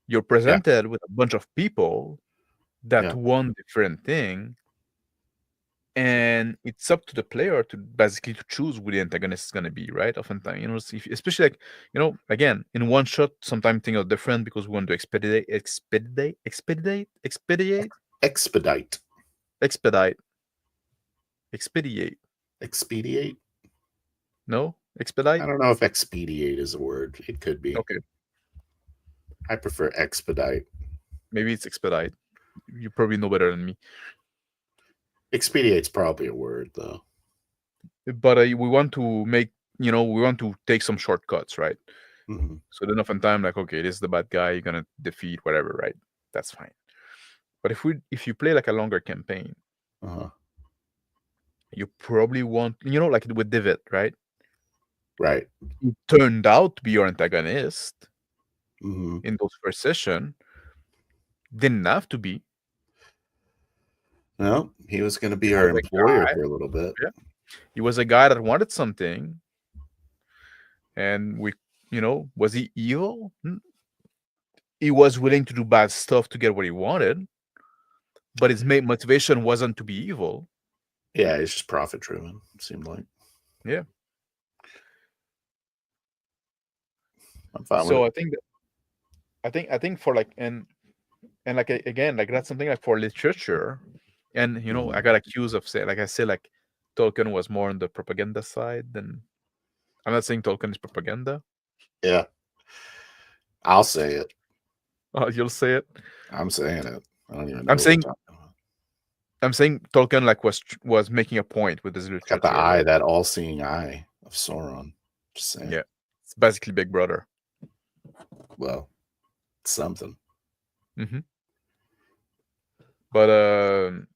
You're presented with a bunch of people that want different thing, and it's up to the player to basically to choose who the antagonist is going to be, right? Oftentimes, you know, especially like, you know, again, in one shot, sometimes things are different because we want to expedite. No, expedite. I don't know if expedite is a word. It could be. Okay. I prefer expedite. Maybe it's expedite. You probably know better than me. Expediate's probably a word though. But we want to make, you know, we want to take some shortcuts, right? So then oftentimes like, okay, this is the bad guy, you're gonna defeat whatever, right? That's fine. But if you play like a longer campaign, you probably want, you know, like with Divot, right? Right. It turned out to be your antagonist in those first session. Didn't have to be. No, he was going to be our employer for a little bit. Yeah. He was a guy that wanted something. And we, you know, was he evil? He was willing to do bad stuff to get what he wanted. But his main motivation wasn't to be evil. Yeah, it's just profit driven, it seemed like. Yeah. I'm fine so with it. I think for like and like again, like that's something like for literature. And you know, I got accused of saying, like I say, like Tolkien was more on the propaganda side than. I'm not saying Tolkien is propaganda. Yeah, I'll say it. Oh, you'll say it. I'm saying it. I don't even know. I'm saying Tolkien like was making a point with his literature. Got the eye, that all-seeing eye of Sauron. Just saying. Yeah, it's basically Big Brother. Well, something. Mm-hmm. But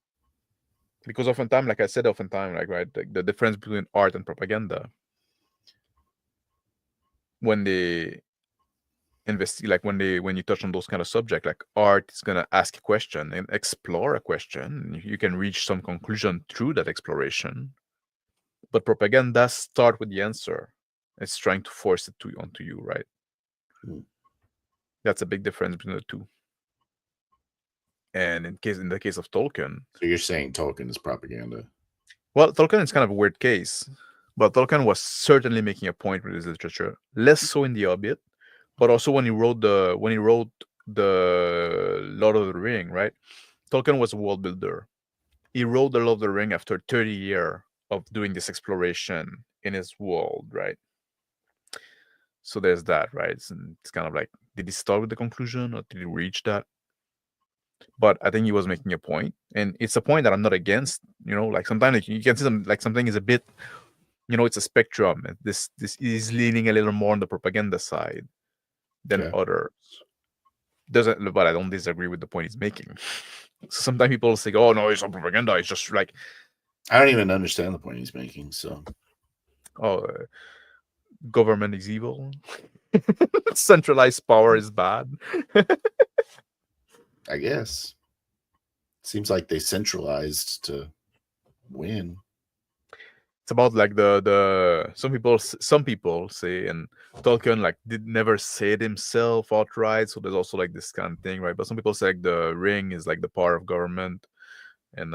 because oftentimes, like I said, like right, like the difference between art and propaganda, when they investigate, like when you touch on those kind of subject, like art is gonna ask a question and explore a question. You can reach some conclusion through that exploration, but propaganda start with the answer. It's trying to force it onto you, right? That's a big difference between the two. And in the case of Tolkien, so you're saying Tolkien is propaganda? Well, Tolkien is kind of a weird case, but Tolkien was certainly making a point with his literature. Less so in The Hobbit, but also when he wrote the Lord of the Ring, right? Tolkien was a world builder. He wrote the Lord of the Ring after 30 years of doing this exploration in his world, right? So there's that, right? It's kind of like, did he start with the conclusion or did he reach that? But I think he was making a point, and it's a point that I'm not against. Like sometimes you can see something is a bit, it's a spectrum. This is leaning a little more on the propaganda side than others. But I don't disagree with the point he's making. So sometimes people say, "Oh no, it's not propaganda. It's just like." I don't even understand the point he's making. So, government is evil. Centralized power is bad. I guess. Seems like they centralized to win. It's about like the some people say, and Tolkien like did never say it himself outright, so there's also like this kind of thing, right? But some people say like the ring is like the power of government, and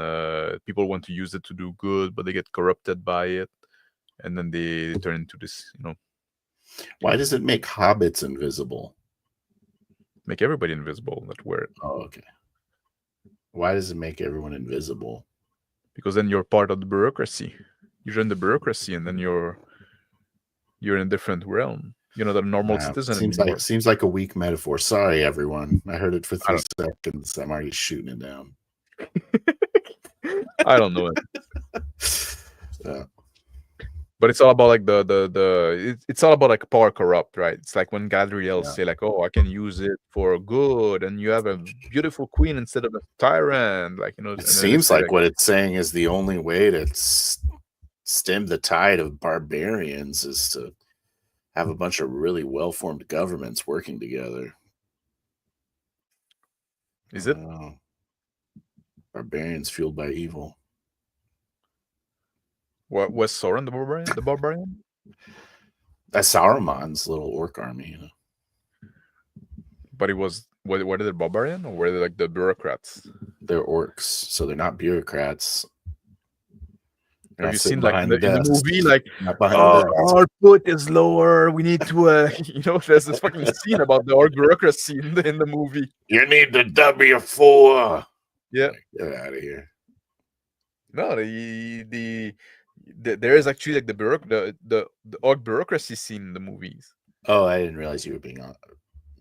people want to use it to do good, but they get corrupted by it, and then they turn into this, Why does it make hobbits invisible? Make everybody invisible. That word. Oh, okay. Why does it make everyone invisible? Because then you're part of the bureaucracy. You join the bureaucracy, and then you're in a different realm. You're not a normal citizen anymore. Seems like a weak metaphor. Sorry, everyone. I heard it for 3 seconds. I'm already shooting it down. I don't know it. But it's all about like it's all about like power corrupt, right? It's like when Galadriel say like, "Oh, I can use it for good," and you have a beautiful queen instead of a tyrant. Like, it seems like what it's saying is the only way to stem the tide of barbarians is to have a bunch of really well-formed governments working together. Is it? Barbarians fueled by evil. What was Sauron the barbarian? That's Saruman's little orc army, But were they the barbarian, or were they like the bureaucrats? They're orcs, so they're not bureaucrats. Have you seen like in the movie, like, our output is lower, we need to there's this fucking scene about the orc bureaucracy in the movie. You need the W4. Yeah, get out of here. No, there is actually like the orc bureaucracy scene in the movies. Oh, I didn't realize you were being on.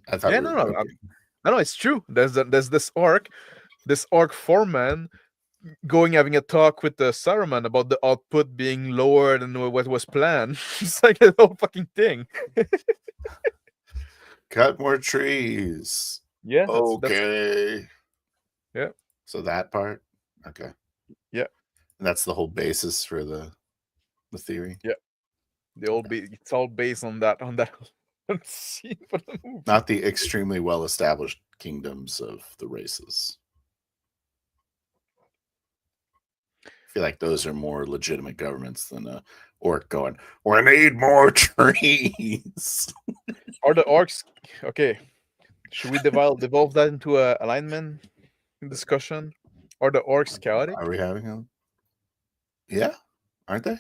I thought. Yeah, no, it's true. There's this orc foreman having a talk with the Saruman about the output being lower than what was planned. It's like a whole fucking thing. Cut more trees. Yeah. Okay. Yeah. So that part. Okay. Yeah. And that's the whole basis for the theory. Yeah. It's all based on that scene for the movie. Not the extremely well-established kingdoms of the races. I feel like those are more legitimate governments than a orc going, "We need more trees." Are the orcs okay? Should we devolve that into a alignment discussion? Are the orcs chaotic? Are we having them? Yeah, aren't they?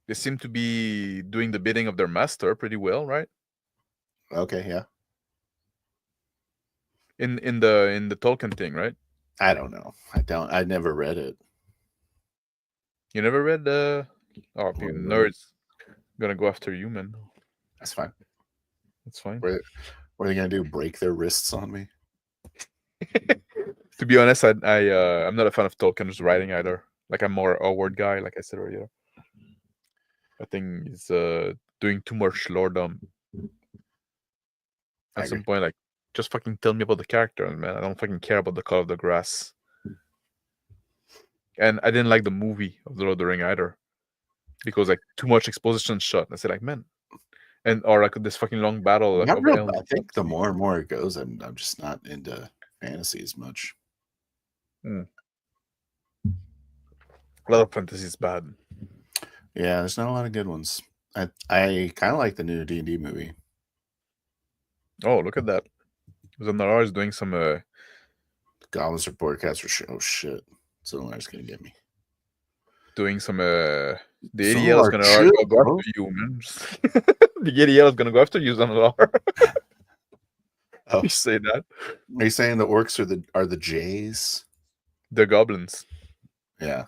They seem to be doing the bidding of their master pretty well, right? Okay, yeah. In the Tolkien thing, right? I don't know. I never read it. You never read the? Oh, nerds gonna go after you, man. That's fine. That's fine. What are they gonna do? Break their wrists on me? To be honest, I'm not a fan of Tolkien's writing either. Like, I'm more a word guy, like I said earlier. I think he's doing too much lordom. At some point, like, just fucking tell me about the character, man. I don't fucking care about the color of the grass. And I didn't like the movie of the Lord of the Ring either, because like too much exposition shot. I said like, man, or like this fucking long battle. Like, I think the more and more it goes, I'm just not into fantasy as much. A lot of fantasy is bad. Yeah, there's not a lot of good ones. I kind of like the new D&D movie. Oh, look at that! Zandalar is doing some. Goblins Report Caster show. Oh shit! Zandalar's gonna get me. Doing some. The ADL is gonna go after you, man. The ADL is gonna go after you, Zandalar. Oh, you say that? Are you saying the orcs are the Jays? The goblins. Yeah.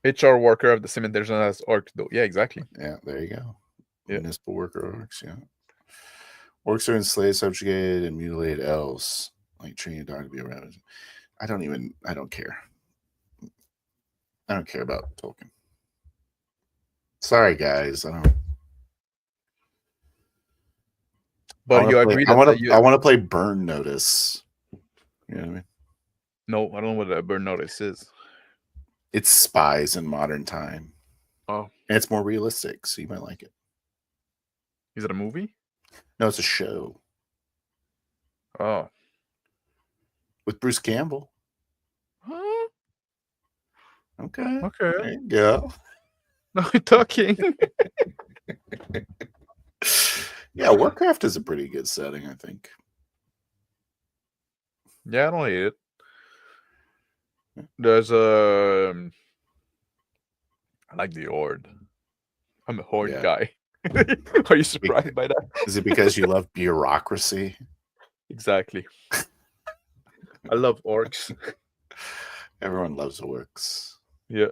HR worker of the cemetery as orc, though. Yeah, exactly. Yeah, there you go. Yeah. Municipal worker orcs. Yeah. Orcs are enslaved, subjugated, and mutilated elves, like training a dog to be a rabbit. I don't care. I don't care about Tolkien. Sorry, guys. I don't. But you agree that I want to play Burn Notice. You know what I mean? No, I don't know what a Burn Notice is. It's spies in modern time. Oh. And it's more realistic, so you might like it. Is it a movie? No, it's a show. Oh. With Bruce Campbell. Huh? Okay. There you go. Now we're talking. Yeah, Warcraft is a pretty good setting, I think. Yeah, I don't hate it. There's I like the Horde. I'm a Horde guy. Are you surprised by that? Is it because you love bureaucracy? Exactly. I love orcs. Everyone loves orcs. Yeah.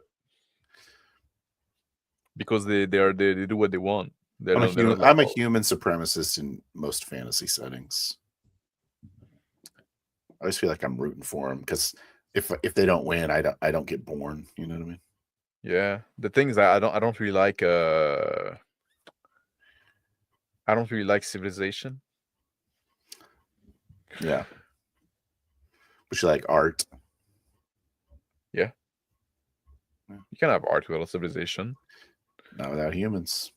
Because they do what they want. I'm a human supremacist in most fantasy settings. I always feel like I'm rooting for them because if they don't win, I don't get born. You know what I mean? Yeah. The thing is that I don't really like civilization. Yeah. But you like art. Yeah. You can have art without civilization. Not without humans.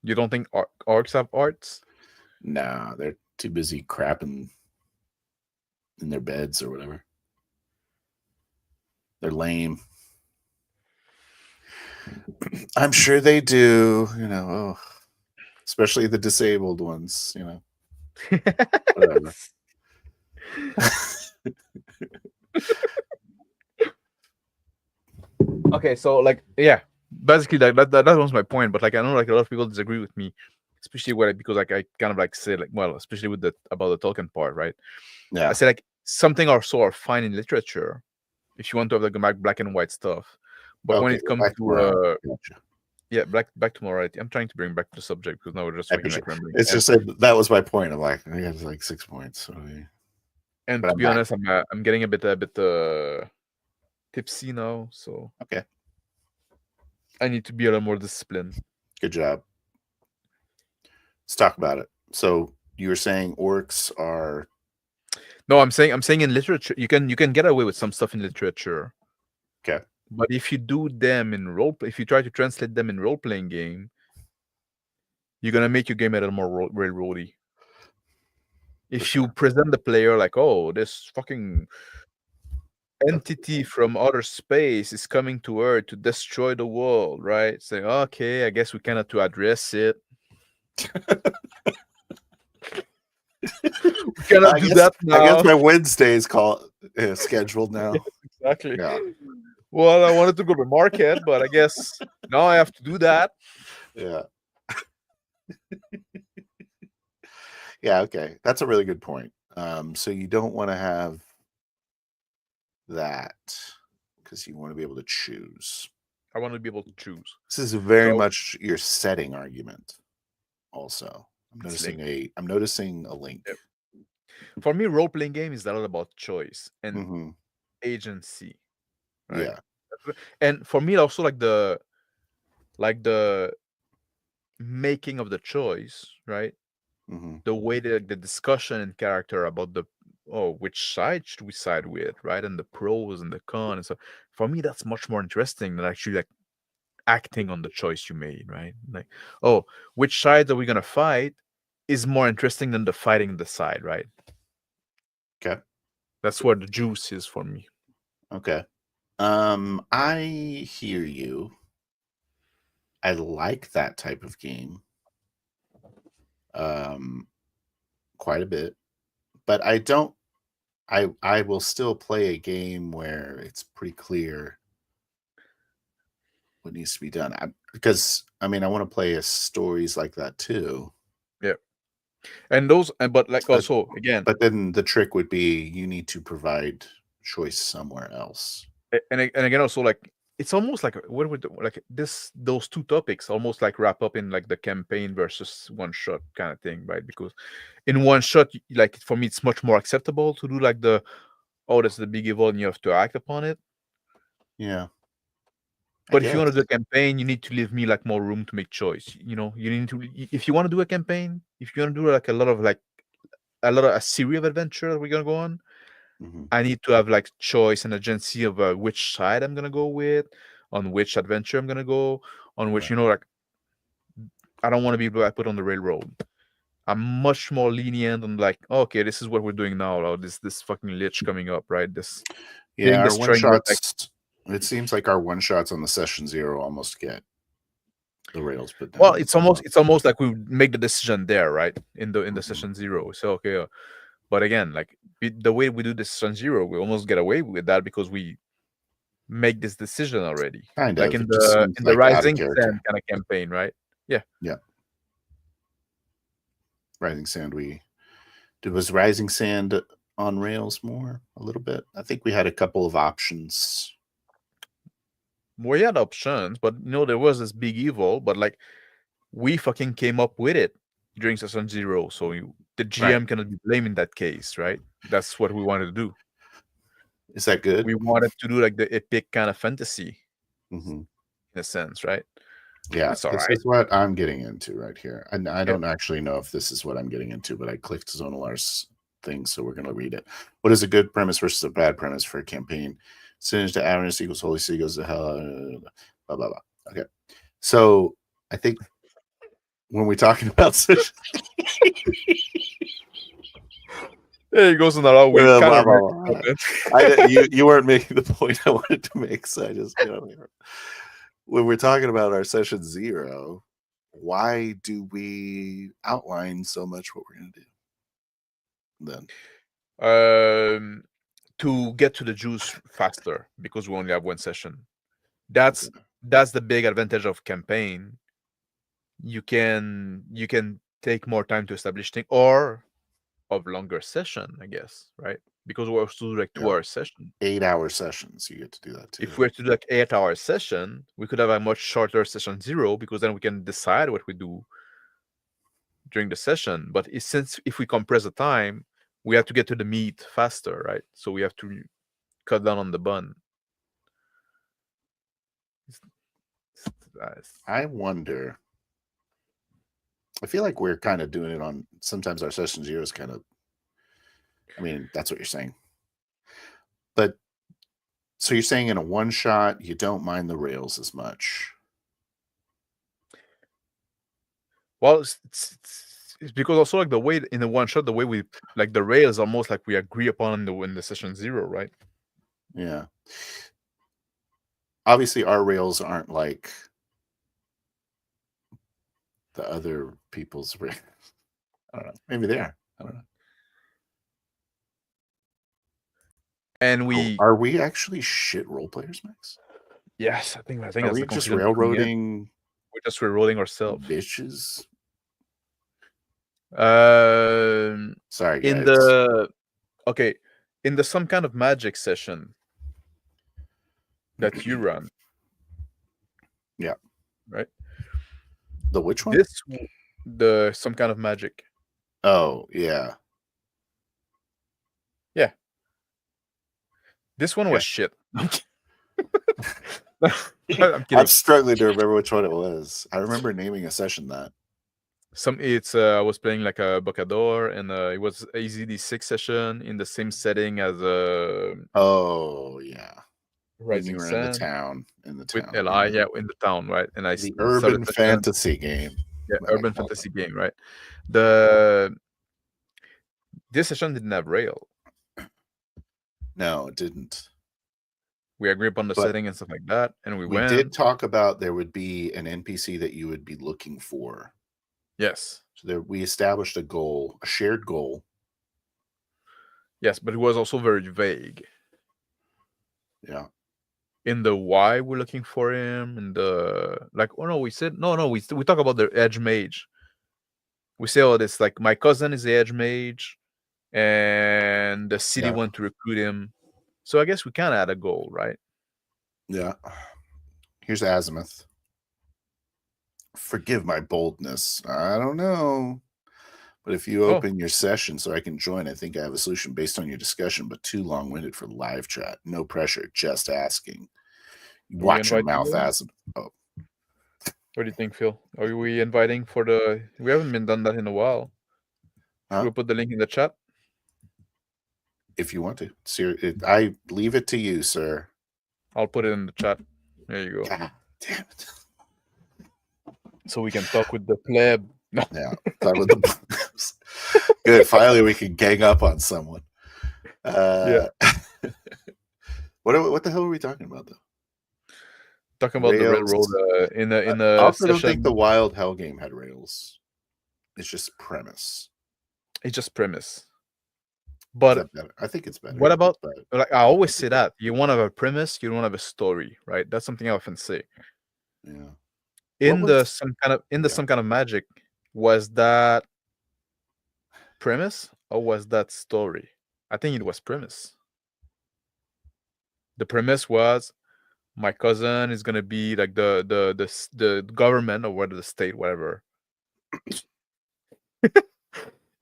You don't think orcs have arts? Nah, they're too busy crapping in their beds or whatever. They're lame. I'm sure they do, especially the disabled ones, Whatever. Okay, so basically that was my point, but I know a lot of people disagree with me, especially because I kind of say especially with about the Tolkien part, right? Yeah, I say something are fine in literature if you want to have the black and white stuff, but when it comes to back to morality, I'm trying to bring back to the subject because now we're just rambling. It's just that was my point. I'm I got 6 points. So and to be honest, I'm getting a bit tipsy now, so okay. I need to be a little more disciplined. Good job. Let's talk about it. So you were saying orcs are. No, I'm saying in literature you can get away with some stuff in literature. Okay. But if you do them in if you try to translate them in role-playing game, you're gonna make your game a little more railroady. If you present the player oh, this fucking entity from outer space is coming to Earth to destroy the world, right? Saying, okay, I guess we cannot to address it. We cannot do that now. I guess my Wednesday is scheduled now. Yes, exactly. Yeah. Well, I wanted to go to market, but I guess now I have to do that. Yeah. Yeah, okay. That's a really good point. So you don't want to have that because you want to be able to choose. I want to be able to choose. This is very much your setting argument. Also, I'm noticing a link. Yep. For me, role-playing game is a lot about choice and agency. Right? Yeah. And for me, also the making of the choice, right? the way the discussion and character about which side should we side with, right? And the pros and the cons. And so for me, that's much more interesting than actually like acting on the choice you made, right? Like, which side are we gonna fight is more interesting than the fighting the side, right? Okay. That's where the juice is for me. Okay. I hear you. I like that type of game. Quite a bit. But I don't I will still play a game where it's pretty clear what needs to be done. Because I want to play stories like that too. Yeah. And those, but like also again, but then the trick would be you need to provide choice somewhere else. And again, also like it's almost like what would like those two topics almost like wrap up in like the campaign versus one shot kind of thing, right? Because in one shot, like for me, it's much more acceptable to do like that's the big evil and you have to act upon it. Yeah. But if you want to do a campaign, you need to leave me like more room to make choice. You need to, if you want to do a campaign, if you want to do like a series of adventure that we're gonna go on, I need to have like choice and agency of which side I'm gonna go with, on which adventure I'm gonna go, on which like I don't want to be put on the railroad. I'm much more lenient on like, okay, this is what we're doing now. Or this fucking lich coming up, right? This our one shots. It seems like our one shots on the session 0 almost get the rails put down. Well, it's almost like we make the decision there, right? In the session 0. So okay, but again, like the way we do the session 0, we almost get away with that because we make this decision already. Kind like of. in the Rising Sand kind of campaign, right? Yeah. Yeah. Rising Sand, was Rising Sand on rails more a little bit? I think we had a couple of options. We had options, but there was this big evil, but like we fucking came up with it during session 0. So the GM cannot be blamed in that case, right? That's what we wanted to do. Is that good? We wanted to do like the epic kind of fantasy, in a sense, right? Yeah, this is what I'm getting into right here. And I don't actually know if this is what I'm getting into, but I clicked Zonalar's thing, so we're going to read it. What is a good premise versus a bad premise for a campaign? Singe to Avernus equals Holy See goes to hell, blah, blah, blah. Okay. So I think when we're talking about such... There he goes on that all week. You weren't making the point I wanted to make, so I just when we're talking about our session 0, why do we outline so much what we're going to do then? To get to the juice faster because we only have one session. That's the big advantage of campaign. You can take more time to establish things, or of longer session, I guess, right? Because we're to do like 2-hour session, 8-hour sessions. You get to do that too. If we're to do like 8-hour session, we could have a much shorter session 0 because then we can decide what we do during the session. But since if we compress the time, we have to get to the meat faster, right? So we have to cut down on the bun. I wonder. I feel like we're kind of doing it on sometimes our session 0 is kind of. That's what you're saying. But so you're saying in a one shot, you don't mind the rails as much. Well, it's because also like the way in the one shot, the way we like the rails almost like we agree upon in the session 0, right? Yeah. Obviously, our rails aren't like the other people's rails. I don't know. Maybe they are. I don't know. And are we actually shit role players, Max? Yes, I think are we just railroading? We're just railroading ourselves. Bitches. Sorry, guys. In the some kind of magic session that you run. Yeah. Right. The which one? The some kind of magic. Oh yeah. Yeah. This one was shit. I'm kidding. I'm struggling to remember which one it was. I remember naming a session that. I was playing like a Bocador, and it was AZD6 session in the same setting as Oh yeah. Rising when you were Sun in the town. with LI, yeah, in the town, right? And I the started urban session, fantasy game. yeah, that I urban call fantasy it. game, right? This session didn't have rail. No, it didn't. We agreed upon the But setting and stuff like that, and we went. did talk about there would be an NPC that you would be looking for. Yes. So there, we established a goal, a shared goal. Yes, but it was also very vague. Yeah. In the why we're looking for him, and the like. Oh no, we said no. We talk about the edge mage. We say, oh, this like my cousin is the edge mage, and the city want to recruit him. So I guess we kind of had a goal, right? Yeah. Here's Azimuth. Forgive my boldness. I don't know. But if you open your session so I can join, I think I have a solution based on your discussion, but too long-winded for live chat. No pressure, just asking. Watch your mouth, Azimuth. Oh. What do you think, Phil? Are we inviting for the... We haven't been done that in a while. Huh? We'll put the link in the chat. If you want to. I leave it to you, sir. I'll put it in the chat. There you go. God damn it. So we can talk with the pleb. No. Yeah, talk with the plebs. Good. Finally, we can gang up on someone. Yeah. What the hell are we talking about, though? Talking about the railroad in the I also don't session. think the Wild Hell game had rails. It's just premise. It's just premise. But I think it's better. What about, like I always say that you want to have a premise, you don't have a story, right? That's something I often say. Yeah. Some kind of magic, was that premise or was that story? I think it was premise. The premise was my cousin is gonna be like the government or whether the state, whatever,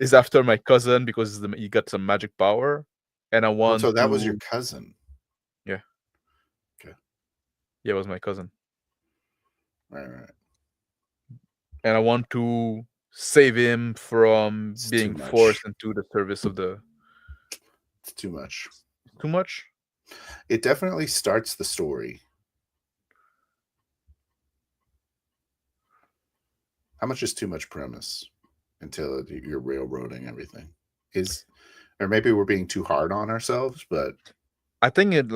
is after my cousin because he got some magic power, and I want. So that was your cousin. Yeah. Okay. Yeah, it was my cousin. Right. And I want to save him from being forced into the service of the. It's too much. Too much? It definitely starts the story. How much is too much premise until you're railroading everything? Or maybe we're being too hard on ourselves, but I think it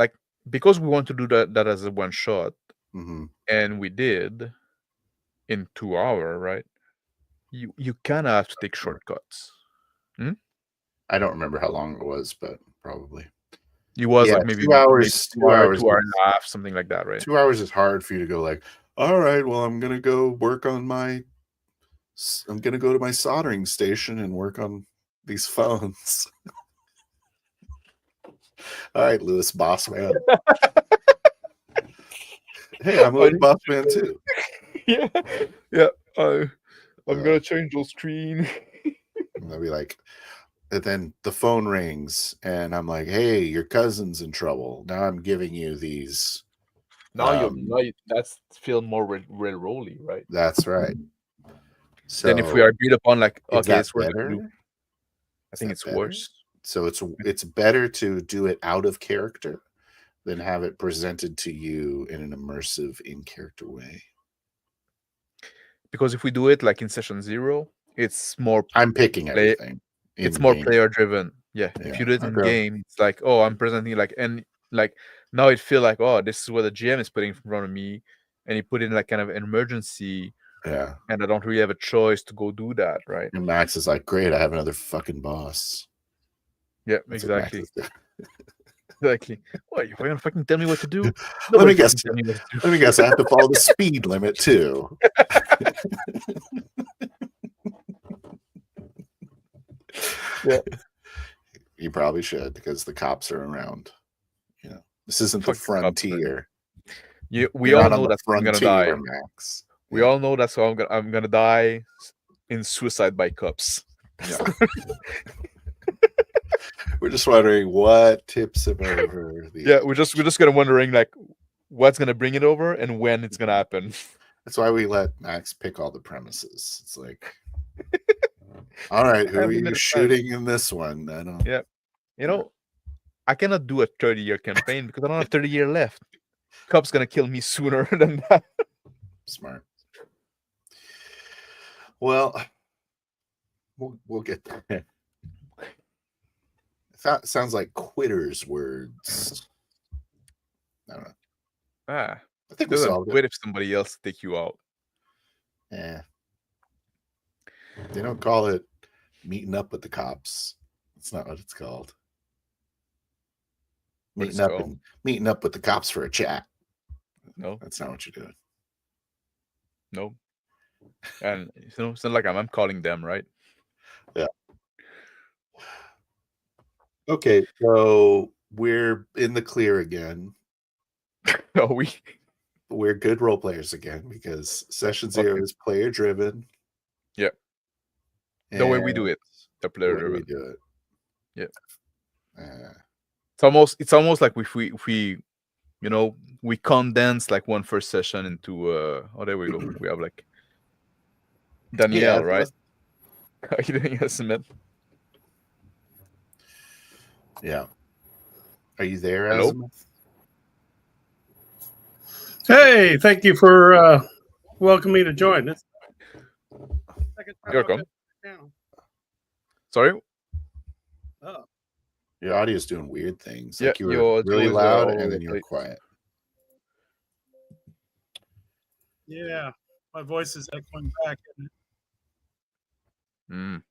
because we want to do that as a one shot, and we did in 2 hours, right? You kind of have to take shortcuts. I don't remember how long it was, but probably. It was like maybe 2 hours, 2 hours, 2 hours and a half, something like that, right? 2 hours is hard for you to go like, all right, well, I'm going to go to my soldering station and work on these phones. All right, Lewis Bossman. Hey, I'm Lewis Bossman too. Yeah. I'm gonna change the screen. And they'll be like, and then the phone rings, and I'm like, "Hey, your cousin's in trouble." Now I'm giving you these. Now that's feel more railroady, right? That's right. So then if we agreed upon okay, it's better. I think it's worse. So it's better to do it out of character than have it presented to you in an immersive in-character way. Because if we do it like in session 0, it's more. I'm picking everything. It's more player driven. Yeah. If you do it in game, it's like, oh, I'm presenting now it feel like, oh, this is what the GM is putting in front of me, and he put in like kind of an emergency. Yeah. And I don't really have a choice to go do that, right? And Max is like, great, I have another fucking boss. Yeah, exactly. Exactly. What, you're gonna fucking tell me what to do? Let me guess. I have to follow the speed limit too. Yeah. You probably should, because the cops are around. You know, this isn't the frontier. We all know that's how I'm gonna die, Max. We all know that's how I'm gonna die in suicide by cops. Yeah. We're just wondering what tips him over. Yeah, we're just kind of wondering like what's gonna bring it over and when it's gonna happen. That's why we let Max pick all the premises. It's like, All right, who are you shooting in this one? I don't. Yeah, I cannot do a 30-year campaign because I don't have 30 years left. Cup's gonna kill me sooner than that. Smart. Well, we'll get there. That sounds like quitters' words. I don't know. I think we solved quit if somebody else take you out. Yeah. They don't call it meeting up with the cops. That's not what it's called. Meeting up with the cops for a chat. No, that's not what you're doing. No. And it's not like I'm calling them, right? Yeah. Okay, so we're in the clear again. We're good role players again because session 0 is player driven. Yeah. The way we do it, the player driven. We do it. Yeah. It's almost like if we we condense like one first session into there we go. We have like Danielle, right? How are you doing, Smith? Yeah. Are you there, Hello? Azimuth? Hey, thank you for welcoming me to join. You're welcome. Sorry? Oh. Your audio is doing weird things. Yeah, like you were really loud and then you were quiet. Yeah, my voice is echoing back. Mm.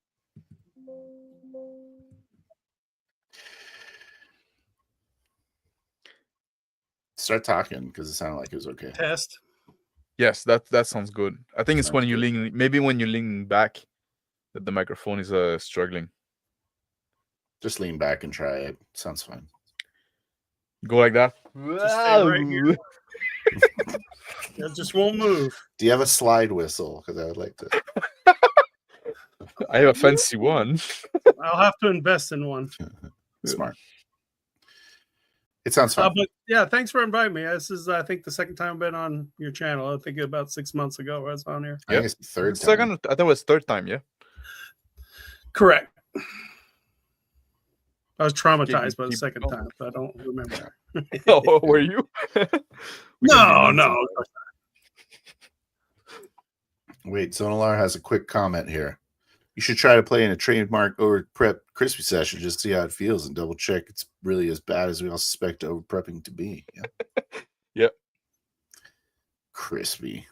Start talking because it sounded like it was okay. Test. Yes, that sounds good. I think it's when you lean, maybe when you lean back, that the microphone is struggling. Just lean back and try it. Sounds fine. Go like that. Just stay right here. It just won't move. Do you have a slide whistle? Because I would like to. I have a fancy one. I'll have to invest in one. Smart. It sounds fun. But yeah, thanks for inviting me. This is, I think, the second time I've been on your channel. I think about 6 months ago I was on here. I think it's the third time. Second, I thought it was third time. Yeah. Correct. I was traumatized by the second time, so I don't remember. Oh, were you? No. Wait, Zonalar has a quick comment here. You should try to play in a trademark over prep crispy session, just see how it feels and double check it's really as bad as we all suspect over prepping to be. Yeah. Yep. Crispy.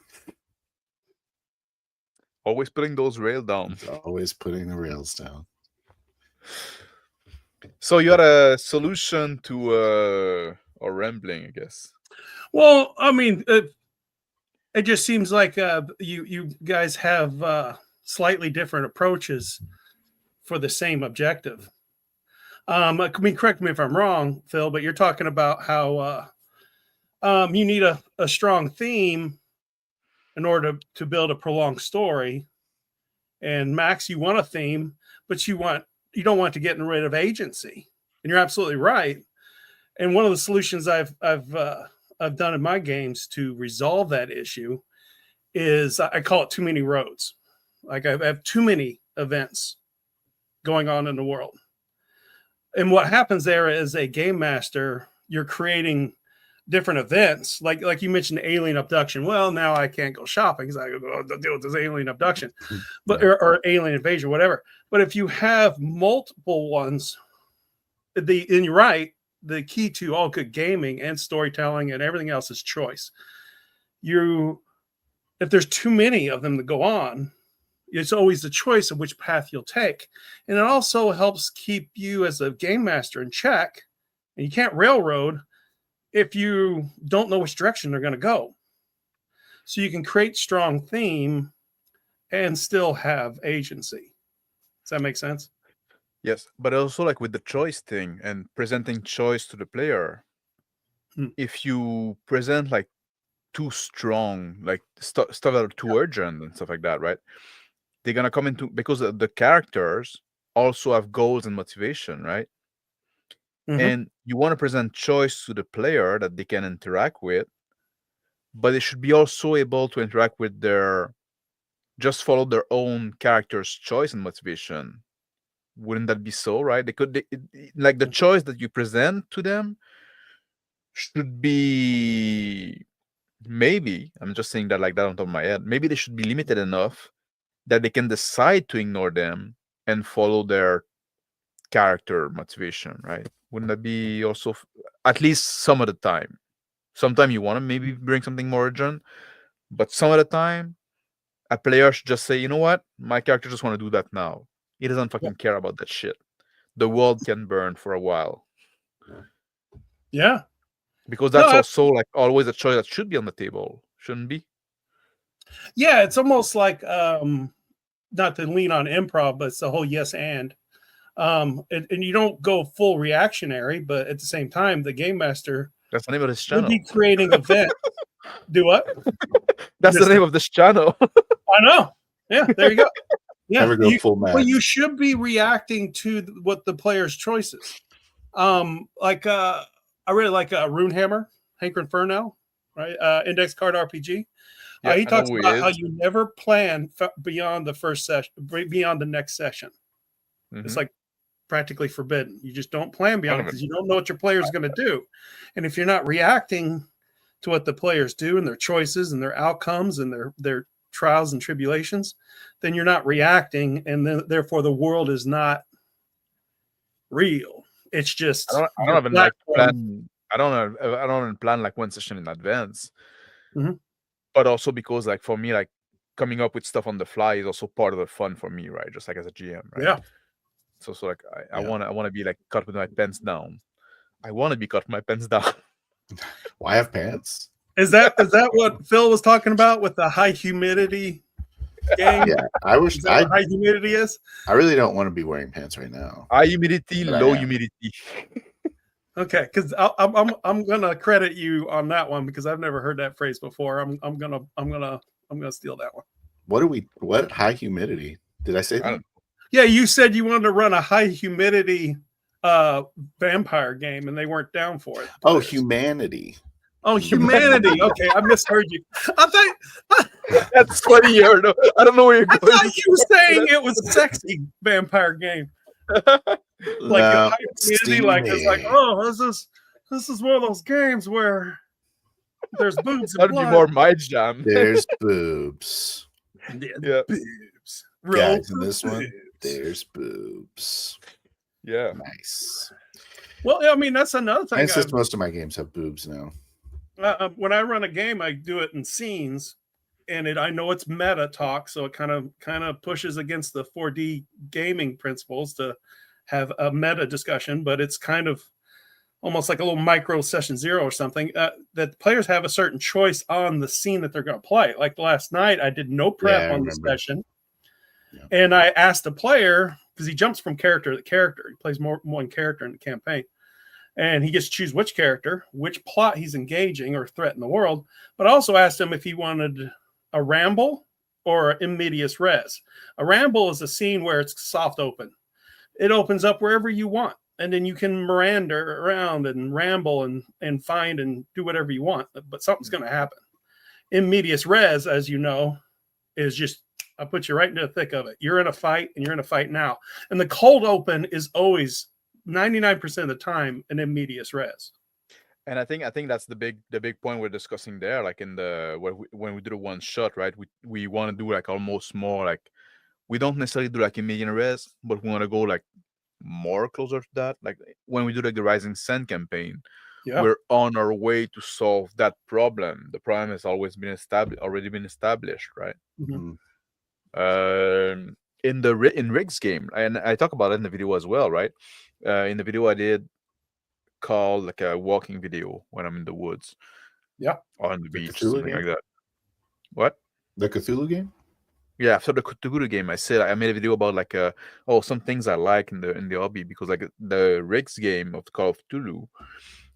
Always putting those rails down. It's always putting the rails down. So you had a solution to our rambling, I guess. Well, I mean, it just seems like you guys have slightly different approaches for the same objective. I mean, correct me if I'm wrong, Phil, but you're talking about how you need a strong theme in order to build a prolonged story. And Max, you want a theme, but you don't want to get rid of agency. And you're absolutely right. And one of the solutions I've done in my games to resolve that issue is I call it too many roads. Like I have too many events going on in the world. And what happens there is a game master, you're creating different events. Like you mentioned alien abduction. Well, now I can't go shopping because I go deal with this alien abduction, or alien invasion, whatever. But if you have multiple ones, and you're right, the key to all good gaming and storytelling and everything else is choice. If there's too many of them to go on, it's always the choice of which path you'll take. And it also helps keep you as a game master in check. And you can't railroad if you don't know which direction they're going to go. So you can create strong theme and still have agency. Does that make sense? Yes, but also like with the choice thing and presenting choice to the player, if you present like too strong, like stuff that are too urgent and stuff like that, right? They're gonna come into, because the characters also have goals and motivation, right? And you want to present choice to the player that they can interact with, but they should be also able to interact with their just follow their own character's choice and motivation, wouldn't that be so, right? Like the choice that you present to them should be, maybe, I'm just saying that like that on top of my head, maybe they should be limited enough that they can decide to ignore them and follow their character motivation, right? Wouldn't that be also, at least some of the time? Sometimes you want to maybe bring something more urgent, but some of the time, a player should just say, you know what? My character just want to do that now. He doesn't fucking care about that shit. The world can burn for a while. Yeah. Because that's also like always a choice that should be on the table, shouldn't be? Yeah, it's almost like not to lean on improv, but it's the whole yes and you don't go full reactionary, but at the same time, the game master, that's the name of this channel, be creating event. Do what? That's the name of this channel. I know. Yeah, there you go. Yeah, never go full match. Well, you should be reacting to what the player's choices. Like I really like Runehammer, Hank Inferno, right? Index card RPG. Yeah, he talks about how you never plan beyond the first session, beyond the next session. Mm-hmm. It's like practically forbidden. You just don't plan beyond it because you don't know what your player is going to do. And if you're not reacting to what the players do and their choices and their outcomes and their trials and tribulations, then you're not reacting, and then therefore the world is not real. It's just I don't even like plan. I don't plan like one session in advance. Mm-hmm. But also because like for me, like coming up with stuff on the fly is also part of the fun for me, right? Just like as a GM, right? Yeah. So like I want to be like cut with my pants down. I want to be cut with my pants down. Why have pants? Is that what Phil was talking about with the high humidity game? Yeah, I wish what high humidity is. I really don't want to be wearing pants right now. High humidity, low humidity. Okay, because I'm gonna credit you on that one because I've never heard that phrase before. I'm gonna steal that one. What high humidity? Did I say that? Yeah, you said you wanted to run a high humidity vampire game and they weren't down for it. Oh, humanity. Oh, humanity. Okay, I misheard you. I thought that's funny. I don't know where you're going. I thought you were saying it was a sexy vampire game. Like a high humidity, like it's like, oh, this is one of those games where there's boobs. That'd be more my jam. There's boobs. Yeah, boobs. Guys, in this one, there's boobs. Yeah, nice. Well, I mean, that's another thing. Since most of my games have boobs now. When I run a game, I do it in scenes, and I know it's meta talk, so it kind of pushes against the 4D gaming principles to have a meta discussion, but it's kind of almost like a little micro session zero or something, that players have a certain choice on the scene that they're going to play. Like last night, I did no prep on the session, and I asked the player, because he jumps from character to character. He plays one character in the campaign, and he gets to choose which character, which plot he's engaging or threat in the world, but I also asked him if he wanted a ramble or in medias res. A ramble is a scene where it's soft open. It opens up wherever you want, and then you can Miranda around and ramble and find and do whatever you want, but something's going to happen. In medias res, as you know, is just, I put you right into the thick of it. You're in a fight, and you're in a fight now. And the cold open is always 99% of the time an in medias res. And I think that's the big point we're discussing there. Like in when we do the one shot, right? We want to do like almost more like, we don't necessarily do like in medias res, but we want to go like more closer to that. Like when we do like the Rising Sun campaign, we're on our way to solve that problem. The problem has already been established, right? Mm-hmm. In Rick's game, and I talk about it in the video as well, right? In the video I did called like a walking video when I'm in the woods, or on the beach, something like that. What? The Cthulhu game? Yeah, so the Cthulhu game, I made a video about like some things I like in the hobby, because like the Rick's game of Call of Cthulhu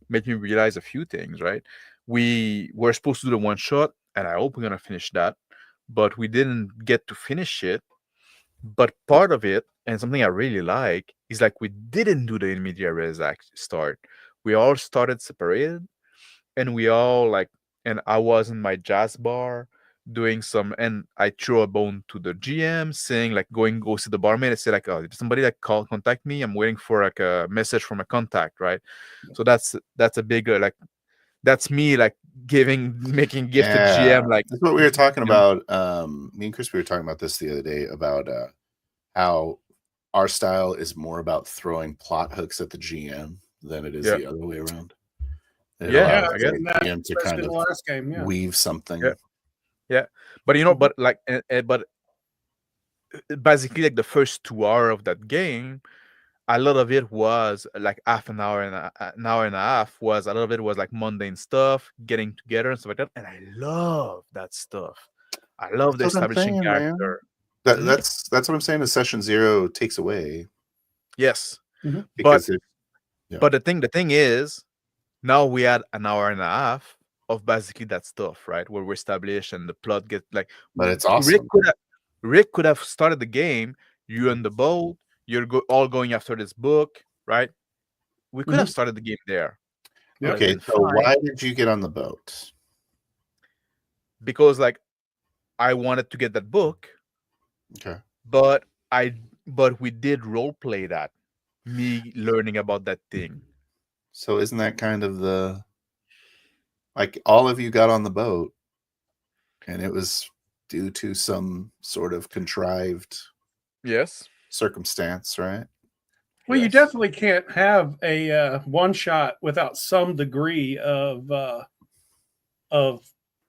made me realize a few things, right? We were supposed to do the one shot, and I hope we're gonna finish that, but we didn't get to finish it. But part of it, and something I really like, is like we didn't do the in media res start. We all started separated, and we all like, and I was in my jazz bar doing some, and I throw a bone to the GM saying like go see the barmaid and say like, oh, did somebody like contact me? I'm waiting for like a message from a contact, right? So that's a big like that's me like making gift to GM. Like that's what we were talking about. Me and Chris, we were talking about this the other day about how our style is more about throwing plot hooks at the GM than it is the other way around. I get the GM to kind of last game, weave something. Yeah, but but like, but basically, like the first 2 hours of that game, a lot of it was like half an hour and a half. A lot of it was like mundane stuff, getting together and stuff like that. And I love that stuff. I love the establishing character. That's what I'm saying. The session 0 takes away. Yes, because but the thing is, now we had an hour and a half of basically that stuff, right? Where we establish and the plot gets like. But it's awesome. Rick could have started the game. You on the boat. You're all going after this book, right? We could have started the game there. Okay, so why did you get on the boat? Because like I wanted to get that book. Okay. But we did role play that. Me learning about that thing. So isn't that kind of the like all of you got on the boat and it was due to some sort of contrived circumstance, right? Well, you definitely can't have a one shot without some degree of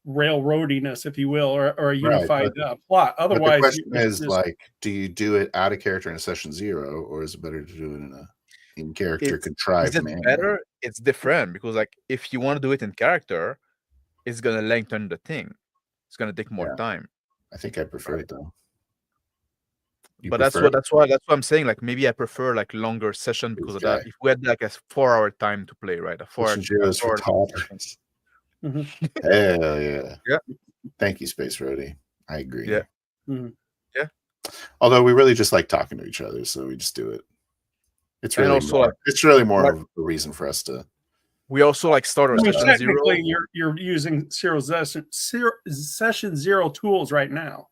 railroadiness, if you will, or a unified plot. Otherwise, the question is like, do you do it out of character in a session 0, or is it better to do it in a in-character contrived manner? Better? It's different because like if you want to do it in character, it's gonna lengthen the thing. It's gonna take more time. I think I prefer it though. But that's why I'm saying like maybe I prefer like longer session because of that. If we had like a 4-hour time to play, right? A 4-hour for toddlers. Hell yeah. Thank you, Space Roadie. I agree. Yeah. Although we really just like talking to each other, so we just do it. It's really more of a reason for us to. We also like start our session technically 0. You're using session 0 tools right now,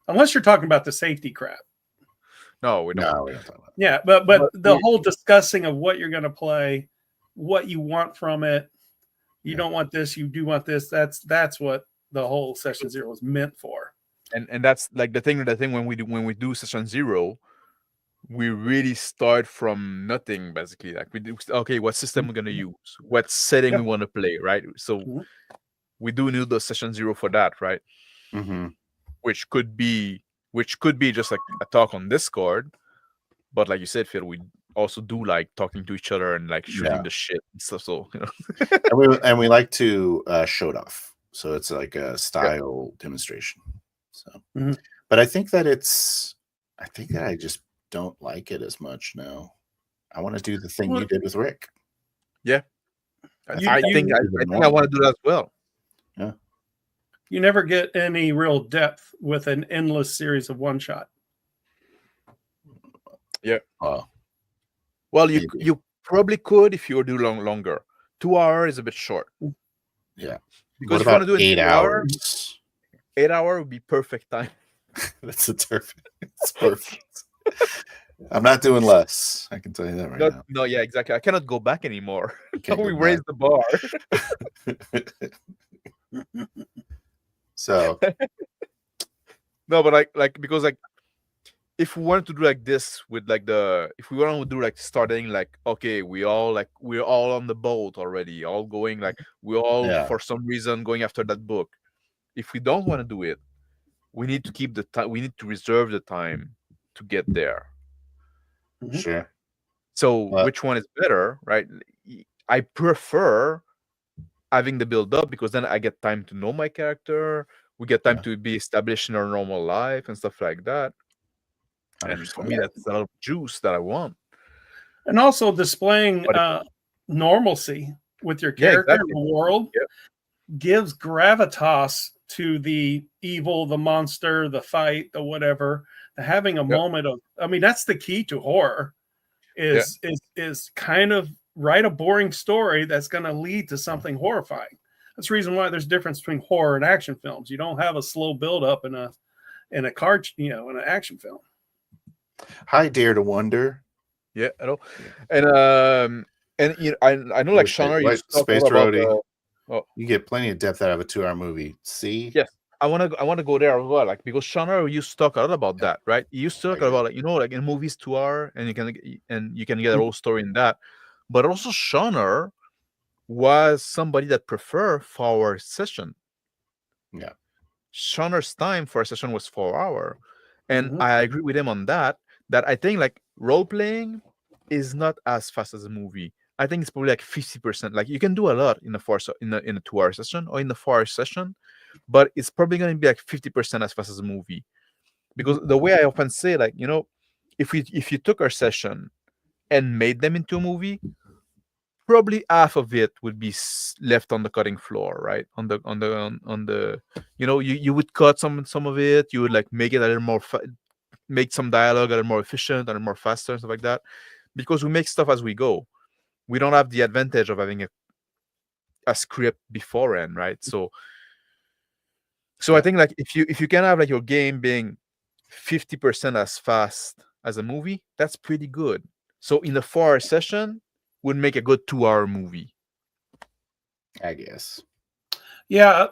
unless you're talking about the safety crap. No, we don't. No, we don't talk about it. Yeah, but the whole discussing of what you're going to play, what you want from it. You don't want this. You do want this. That's what the whole session 0 is meant for. And that's like the thing when we do session 0. We really start from nothing, basically. Like we do, okay, what system we're gonna use, what setting we want to play, right? So we do need the session 0 for that, right? Which could be just like a talk on Discord, but like you said, Phil, we also do like talking to each other and like shooting the shit and stuff. So and we like to show it off. So it's like a style demonstration. So, but I think that I just don't like it as much now. I want to do the thing you did with Rick. Yeah, I think I want to do that as well. Yeah, you never get any real depth with an endless series of one shot. Yeah. Well, you probably could if you were do longer. 2 hours is a bit short. Yeah. Because what about if you want to do it 8 hours? 8 hours would be perfect time. It's perfect. I'm not doing less. I can tell you that now. No, yeah, exactly. I cannot go back anymore. We raised the bar. So no, but like because like if we wanted to do like this with like if we want to do like starting like okay, we're all on the boat already, all going like we're all for some reason going after that book. If we don't want to do it, we need to keep the time. We need to reserve the time to get there. Sure. So which one is better, right? I prefer having the build up because then I get time to know my character. We get time to be established in our normal life and stuff like that. And for me, that's a lot of juice that I want. And also displaying normalcy with your character in the world gives gravitas to the evil, the monster, the fight, the whatever. Having a moment of, I mean, that's the key to horror is kind of write a boring story that's going to lead to something horrifying. That's the reason why there's a difference between horror and action films. You don't have a slow build up in a in an action film. Hi, Dare to Wonder. Yeah, I know. And you know, I know like Shauner used to talk Space about Roadie. You get plenty of depth out of a 2-hour movie. See? Yes. I wanna go there as well, like because Shauner used to talk a lot about that, right? He used to talk about like, you know, like in movies 2 hour and you can get a whole story in that. But also Shauner was somebody that preferred 4-hour session. Yeah. Shauner's time for a session was 4 hour. And I agree with him on that I think like role playing is not as fast as a movie. I think it's probably like 50%. Like you can do a lot in a 2-hour session or in the 4-hour session, but it's probably going to be like 50% as fast as a movie. Because the way I often say, like, you know, if you took our session and made them into a movie, probably half of it would be left on the cutting floor, right? On the you know, you would cut some of it. You would like make it a little more make some dialogue a little more efficient, a little more faster, and stuff like that. Because we make stuff as we go. We don't have the advantage of having a script beforehand, right? So I think like if you can have like your game being 50% as fast as a movie, that's pretty good. So in the 4-hour session would make a good 2-hour movie, I guess. Yeah,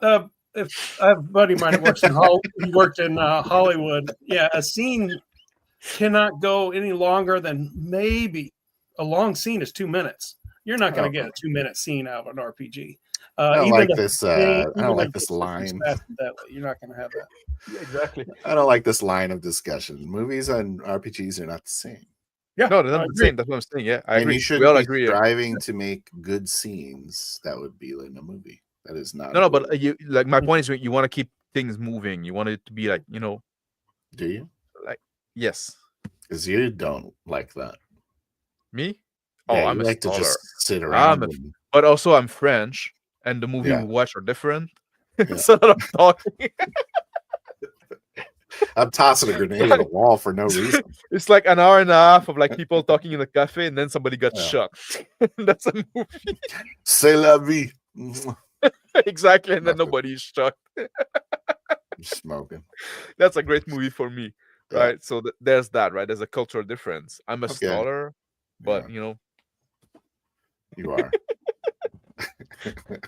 if I have a buddy of mine that works he worked in Hollywood. Yeah, a scene cannot go any longer than maybe a long scene is 2 minutes. You're not going to get a 2-minute scene out of an RPG. I don't like this. I don't like this line. You're not going to have that. Yeah, exactly. I don't like this line of discussion. Movies and RPGs are not the same. Yeah, no, they're not the same. That's what I'm saying. Yeah, I agree. You should we all be agree. Striving to make good scenes that would be in a movie. That is not. No, but you like my point is you want to keep things moving. You want it to be like, you know. Do you? Like, yes. Because you don't like that. Me? Yeah, I'm like to just sit around. But also I'm French, and the movie we watch are different. Yeah. So I'm talking. I'm tossing a grenade at a wall for no reason. It's like an hour and a half of like people talking in a cafe, and then somebody got shot. That's a movie. C'est la vie. Exactly, and then nobody's shot. Smoking. That's a great movie for me, right? So there's that, right? There's a cultural difference. I'm a scholar, but you know, you are.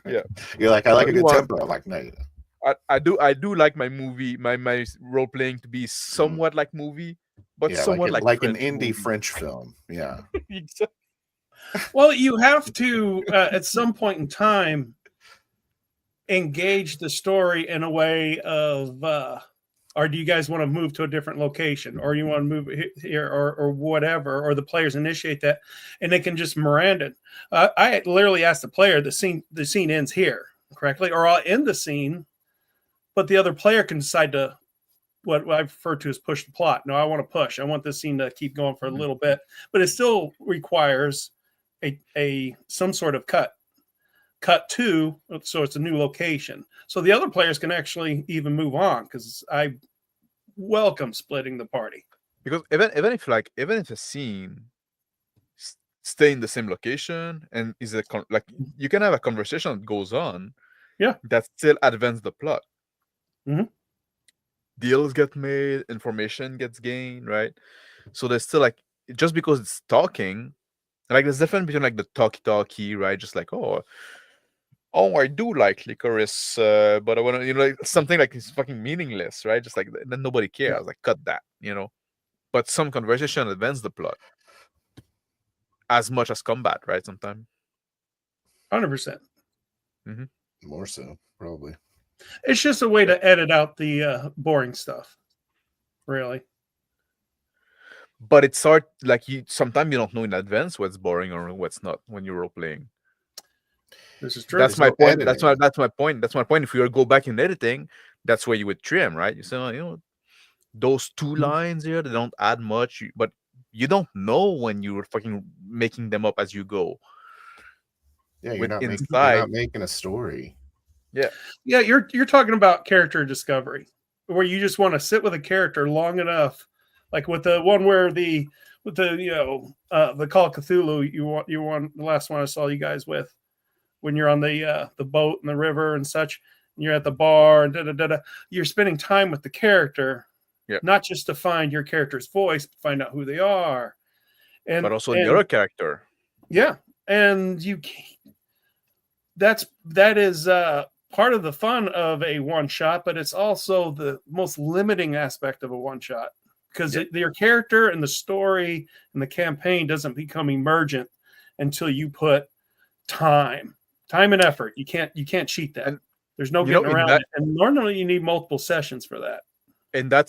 Yeah, you're like, I like a good tempo. I'm like, no. I do like my movie, my role playing to be somewhat like movie, but somewhat like an indie French film. Yeah. Exactly. Well, you have to at some point in time engage the story in a way of or do you guys want to move to a different location, or you want to move here, or whatever, or the players initiate that and they can just Miranda. I literally asked the player, the scene ends here, correctly, or I'll end the scene, but the other player can decide to what I refer to as push the plot. No, I want to push. I want this scene to keep going for a little bit, but it still requires a some sort of cut to, so it's a new location. So the other players can actually even move on, because I welcome splitting the party. Because even if a scene stay in the same location and is like you can have a conversation that goes on, that still advance the plot. Deals get made, information gets gained, right? So there's still like, just because it's talking, like there's difference between like the talkie, right? Just like, oh, I do like licorice, but I want to, like something like it's fucking meaningless, right? Just like then nobody cares. Like cut that, But some conversation advance the plot as much as combat, right? Sometimes 100%. More so, probably. It's just a way to edit out the boring stuff, really. But it's hard. Like sometimes you don't know in advance what's boring or what's not when you're role playing. This is true. That's my point. That's my point. That's my point. If you go back in editing, that's where you would trim, right? You say, those 2 lines here, they don't add much, but you don't know when you're fucking making them up as you go. Yeah, you're not making a story. Yeah, you're talking about character discovery, where you just want to sit with a character long enough, like with the one where the Call of Cthulhu, you want the last one I saw you guys with. when you're on the boat and the river and such, and you're at the bar and you're spending time with the character, not just to find your character's voice, but find out who they are, but also the other character. Yeah, and that is part of the fun of a one shot, but it's also the most limiting aspect of a one shot, because your character and the story and the campaign doesn't become emergent until you put time and effort. You can't cheat that. And there's no getting around it. And normally you need multiple sessions for that. In that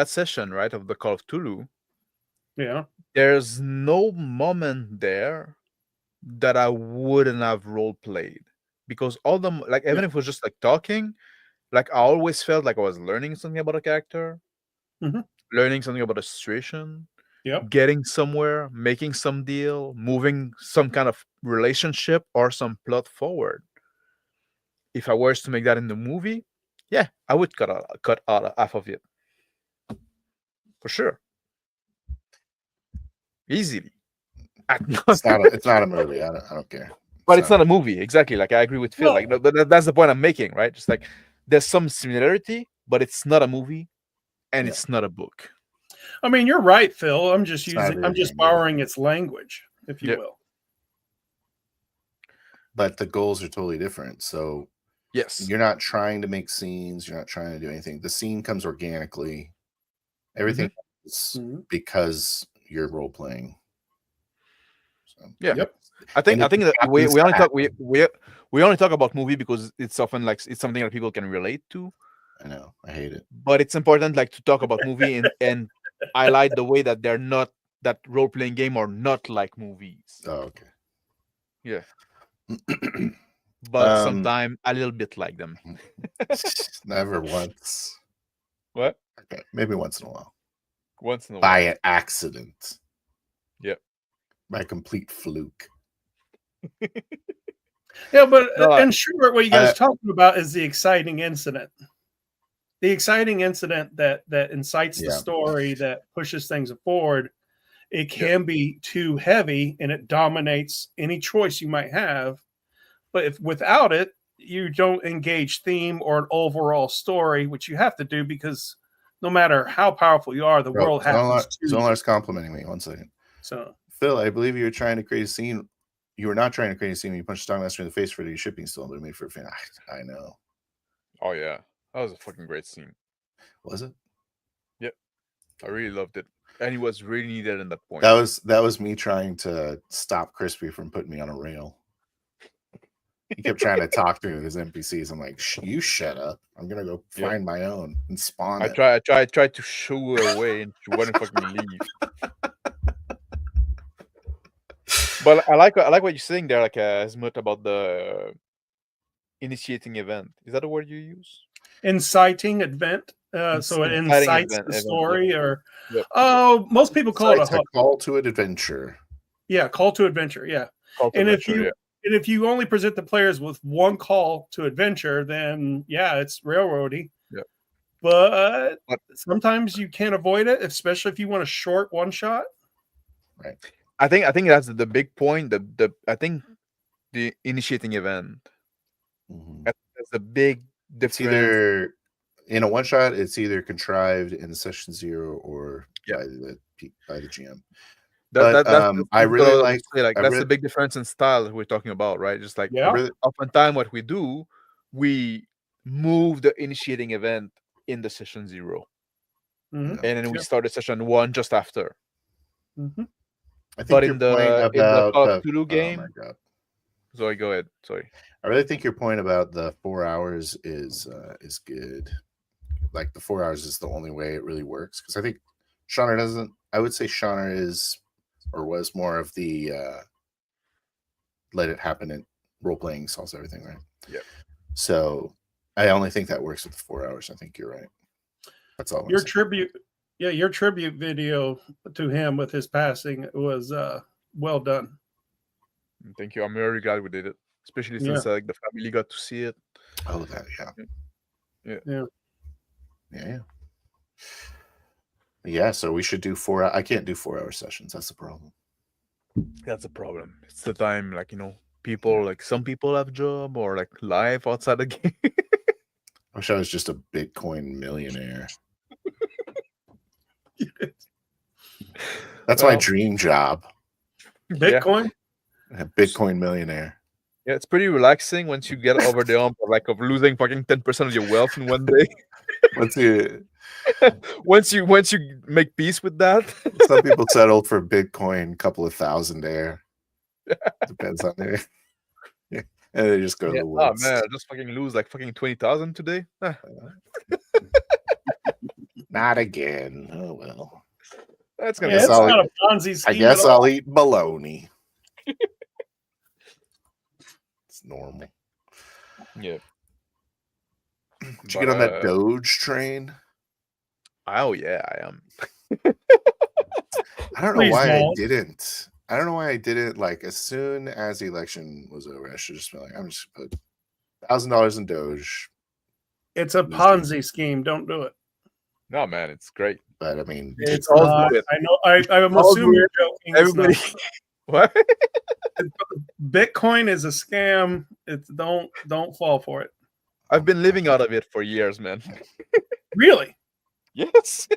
session, right, of the Call of Cthulhu, there's no moment there that I wouldn't have role played, because all them, like, even if it was just like talking, like I always felt like I was learning something about a character, learning something about a situation, getting somewhere, making some deal, moving some kind of relationship or some plot forward. If I was to make that in the movie, I would cut out half of it for sure, easily. It's not a movie. I don't care. But it's not a movie, exactly. Like, I agree with Phil. Like, that's the point I'm making, right? Just like there's some similarity, but it's not a movie, and it's not a book. I mean, you're right, Phil. I'm just borrowing its language, if you will. But the goals are totally different. So yes, you're not trying to make scenes. You're not trying to do anything. The scene comes organically. Everything is because you're role playing. So, I think that we only talk about movie because it's often like it's something that people can relate to. I know, I hate it, but it's important like to talk about movie and highlight the way that they're not, that role playing game are not like movies. Oh, okay. Yeah. But sometimes a little bit like them. Never once. What? Okay, maybe once in a while. Once in a while. By an accident. Yep. By complete fluke. Yeah, but in short, what you guys are talking about is the exciting incident. The exciting incident that incites the story, that pushes things forward. It can be too heavy and it dominates any choice you might have. But if without it, you don't engage theme or an overall story, which you have to do, because no matter how powerful you are, the world happens to you. Zolar's complimenting me. 1 second. So, Phil, I believe you were trying to create a scene. You were not trying to create a scene when you punched Stockmaster in the face for the shipping still, but it made for a fan. I know. Oh yeah, that was a fucking great scene. Was it? Yep, I really loved it, and he was really needed in that point. That was me trying to stop Crispy from putting me on a rail. He kept trying to talk to me with his NPCs. I'm like, you shut up. I'm gonna go find my own and spawn. I tried to shoo her away, and she wouldn't fucking leave. But I like what you're saying there, like Asmut, about the initiating event. Is that a word you use? Inciting event. So it incites the story, or most people call it a hook. Call to an adventure. Yeah, call to adventure. Yeah, if you only present the players with one call to adventure, then it's railroady. Yeah, but sometimes you can't avoid it, especially if you want a short one shot. Right. I think that's the big point. I think the initiating event. That's a big difference. It's either in a one shot, it's either contrived in session 0 or by the GM. I really like that's the big difference in style that we're talking about, right? Just like oftentimes what we do, we move the initiating event in the session 0, and then we start the session 1 just after. I think in the Call of Cthulhu game. Oh my God. Sorry, go ahead. Sorry. I really think your point about the 4 hours is good. Like, the 4 hours is the only way it really works, because I think Shauner doesn't. I would say Shauner is or was more of the let it happen and role playing solves everything, right? Yeah. So I only think that works with the 4 hours. I think you're right. That's all. Your tribute video to him with his passing was well done. Thank you. I'm very glad we did it, especially since the family got to see it. Oh, that yeah. So we should do 4. I can't do 4 hour sessions. That's the problem. That's a problem. It's the time, people like some people have job or like life outside the game. I wish I was just a Bitcoin millionaire. That's my dream job. Bitcoin? A Bitcoin millionaire. Yeah, it's pretty relaxing once you get over the hump of losing fucking 10% of your wealth in one day. Once you make peace with that. Some people settle for Bitcoin, couple of thousand there. Depends on their. And they just go to the woods. Oh man, I just fucking lose like fucking 20,000 today. Not again. Oh well. That's gonna. It's not a Ponzi scheme. I guess I'll eat bologna. It's normal. Yeah. Did you get on that Doge train? Oh yeah, I am. I don't know why I didn't. I don't know why I didn't. Like as soon as the election was over, I should just be like, I'm just put $1,000 in Doge. It's a Ponzi scheme. Don't do it. No man, it's great. But I mean, it's all good. I know. I'm assuming you're joking. Everybody, what? Bitcoin is a scam. It's don't fall for it. I've been living out of it for years, man. Really? Yes.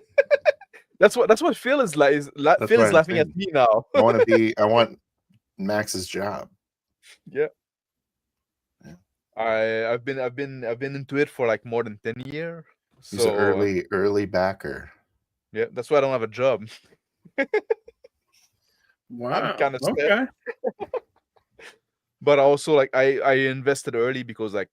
That's what Phil is like. Phil is laughing at me now. I want Max's job. Yeah. I've been into it for like more than 10 years. He's an early backer. Yeah, that's why I don't have a job. Wow. I'm kind of okay. But also like I invested early because like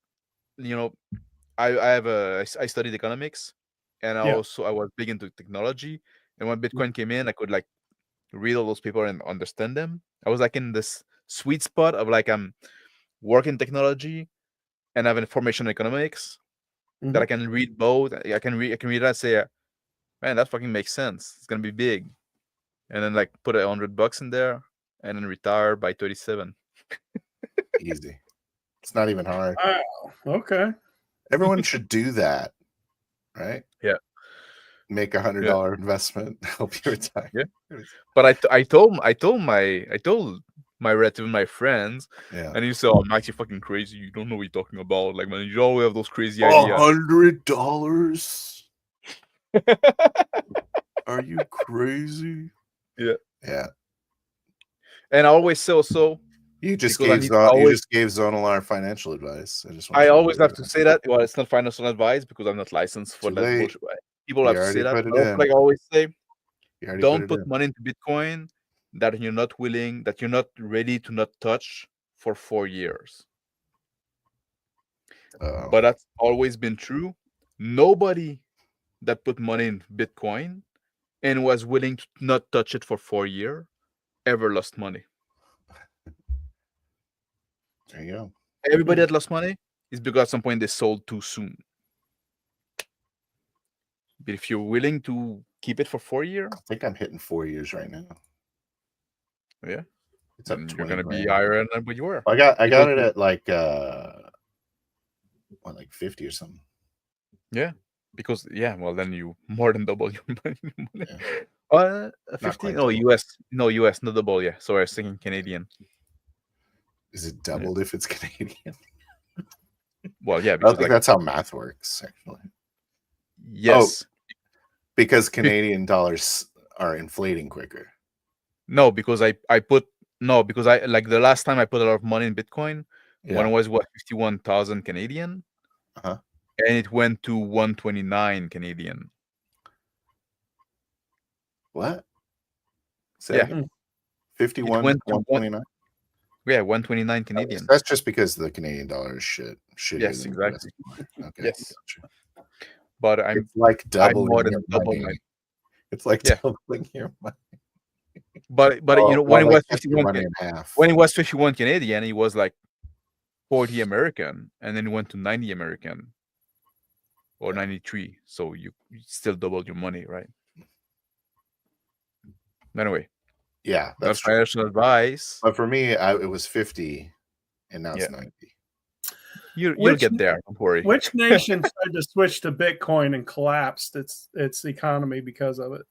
I studied economics, and I was big into technology. And when Bitcoin came in, I could like read all those papers and understand them. I was like in this sweet spot of like I'm working technology and I have information economics that I can read both. I can read that and say, man, that fucking makes sense. It's gonna be big. And then like put $100 in there and then retire by 37. Easy. It's not even hard. Wow. Okay. Everyone should do that, right? Yeah. Make $100 investment, help you retire. Yeah. But I told my relative, my friends, and you say, "Oh, Max, you're fucking crazy. You don't know what you're talking about. Like, man, you always have those crazy ideas." $100? Are you crazy? Yeah. Yeah. And I always say also, you just gave Zonalar financial advice. I always have to say that. Well, it's not financial advice because I'm not licensed for that bullshit. People have to say that. Like I always say, don't put money into Bitcoin that you're not ready to not touch for 4 years. But that's always been true. Nobody that put money in Bitcoin and was willing to not touch it for 4 years ever lost money. There you go. Everybody that lost money is because at some point they sold too soon. But if you're willing to keep it for 4 years, I think I'm hitting 4 years right now. Yeah, it's up. You're gonna be higher than what you were. I got it at like 50 or something. Yeah, because well then you more than double your money. 50? No, US, not double. Yeah, sorry, I was thinking Canadian. Is it doubled if it's Canadian? Well, yeah, I don't think that's how math works, actually. Yes, because Canadian dollars are inflating quicker. No, because I like the last time I put a lot of money in Bitcoin, when it was 51,000 Canadian, and it went to 129 Canadian. What? Yeah, 51, 129. Yeah, 129 Canadian. That's just because the Canadian dollar is shit. Yes, exactly. Okay. Yes, but it's like doubling more than double money. It's like doubling your money. But when it was 51 Canadian, it was like 40 American, and then it went to 90 American or 93. So you still doubled your money, right? Anyway, yeah, that's financial advice. But for me, it was 50, and now it's 90. You'll get there. Don't worry. Which nation tried to switch to Bitcoin and collapsed its economy because of it?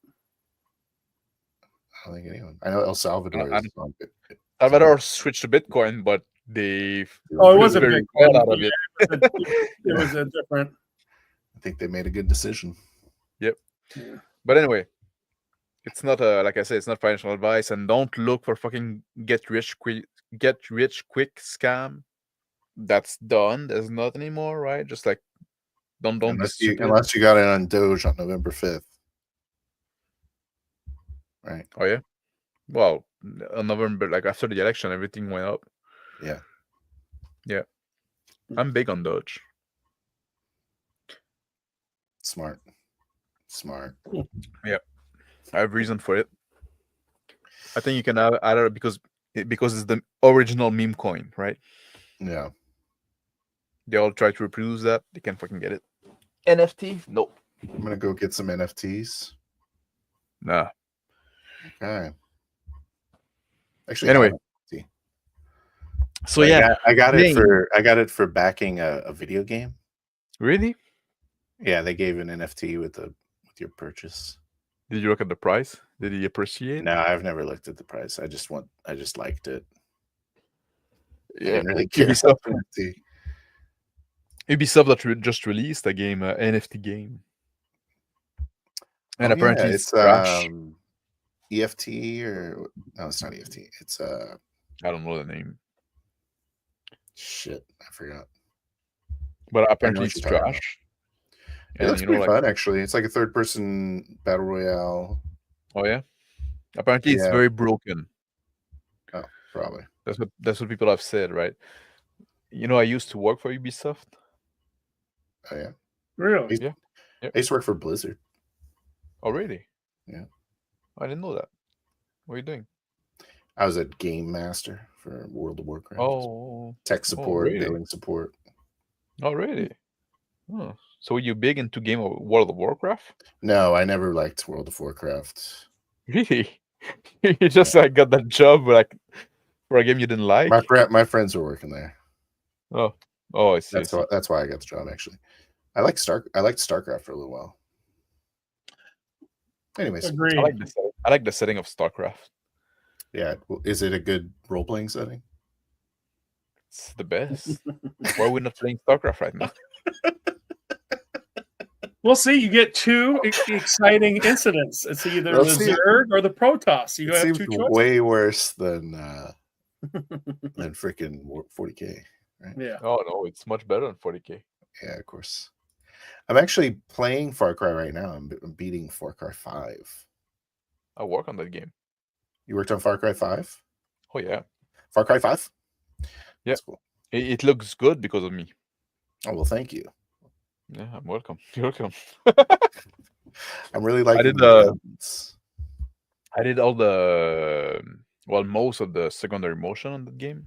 I don't think anyone. I know El Salvador. Salvador switched to Bitcoin, but they Oh, it was a very big well one. out of Yeah, it. it was a different. I think they made a good decision. Yep. Yeah. But anyway, it's not like I said, it's not financial advice, and don't look for fucking get rich quick scam. That's done. There's not anymore, right? Just like don't be stupid. Unless you got it on Doge on November 5th. Right. Oh yeah. Well, on November, like after the election, everything went up. Yeah. Yeah. I'm big on Doge. Smart. Yeah. I have reason for it. I think you can add it because it's the original meme coin, right? Yeah. They all try to reproduce that. They can't fucking get it. NFT? Nope. I'm gonna go get some NFTs. Nah. Okay. Actually, anyway. So yeah, I got it for backing a video game. Really? Yeah, they gave an NFT with your purchase. Did you look at the price? Did he appreciate? No, I've never looked at the price. I just liked it. Yeah, I didn't really care. Ubisoft that just released a game, NFT game, and apparently it's trash. EFT or no, it's not EFT. It's I don't know the name. Shit, I forgot. But apparently it's trash. Yeah, that's pretty fun, actually. It's like a third-person battle royale. Oh yeah. Apparently it's very broken. Oh, probably. That's what people have said, right? You know, I used to work for Ubisoft. Oh yeah. Really? Yeah. I used to work for Blizzard. Oh really? Yeah. I didn't know that. What are you doing? I was a game master for World of Warcraft. Oh. Tech support, really? billing support. Oh really? Oh. So were you big into game of World of Warcraft? No, I never liked World of Warcraft. Really? You just like got that job like for a game you didn't like? My friends were working there. Oh, I see. That's why I got the job. Actually, I liked StarCraft for a little while. Anyways, agreed. I like the setting of StarCraft. Yeah, is it a good role-playing setting? It's the best. Why are we not playing StarCraft right now? We'll see. You get two exciting incidents. It's either the Zerg or the Protoss. You have two choices. Way worse than freaking 40K, right? Yeah. Oh no, it's much better than 40K. Yeah, of course. I'm actually playing Far Cry right now. I'm beating Far Cry 5. I work on that game. You worked on Far Cry 5? Oh yeah. Far Cry 5? Yeah. That's cool. It looks good because of me. Oh well, thank you. Yeah, I'm welcome. You're welcome. I'm really liking I did all the most of the secondary motion on that game.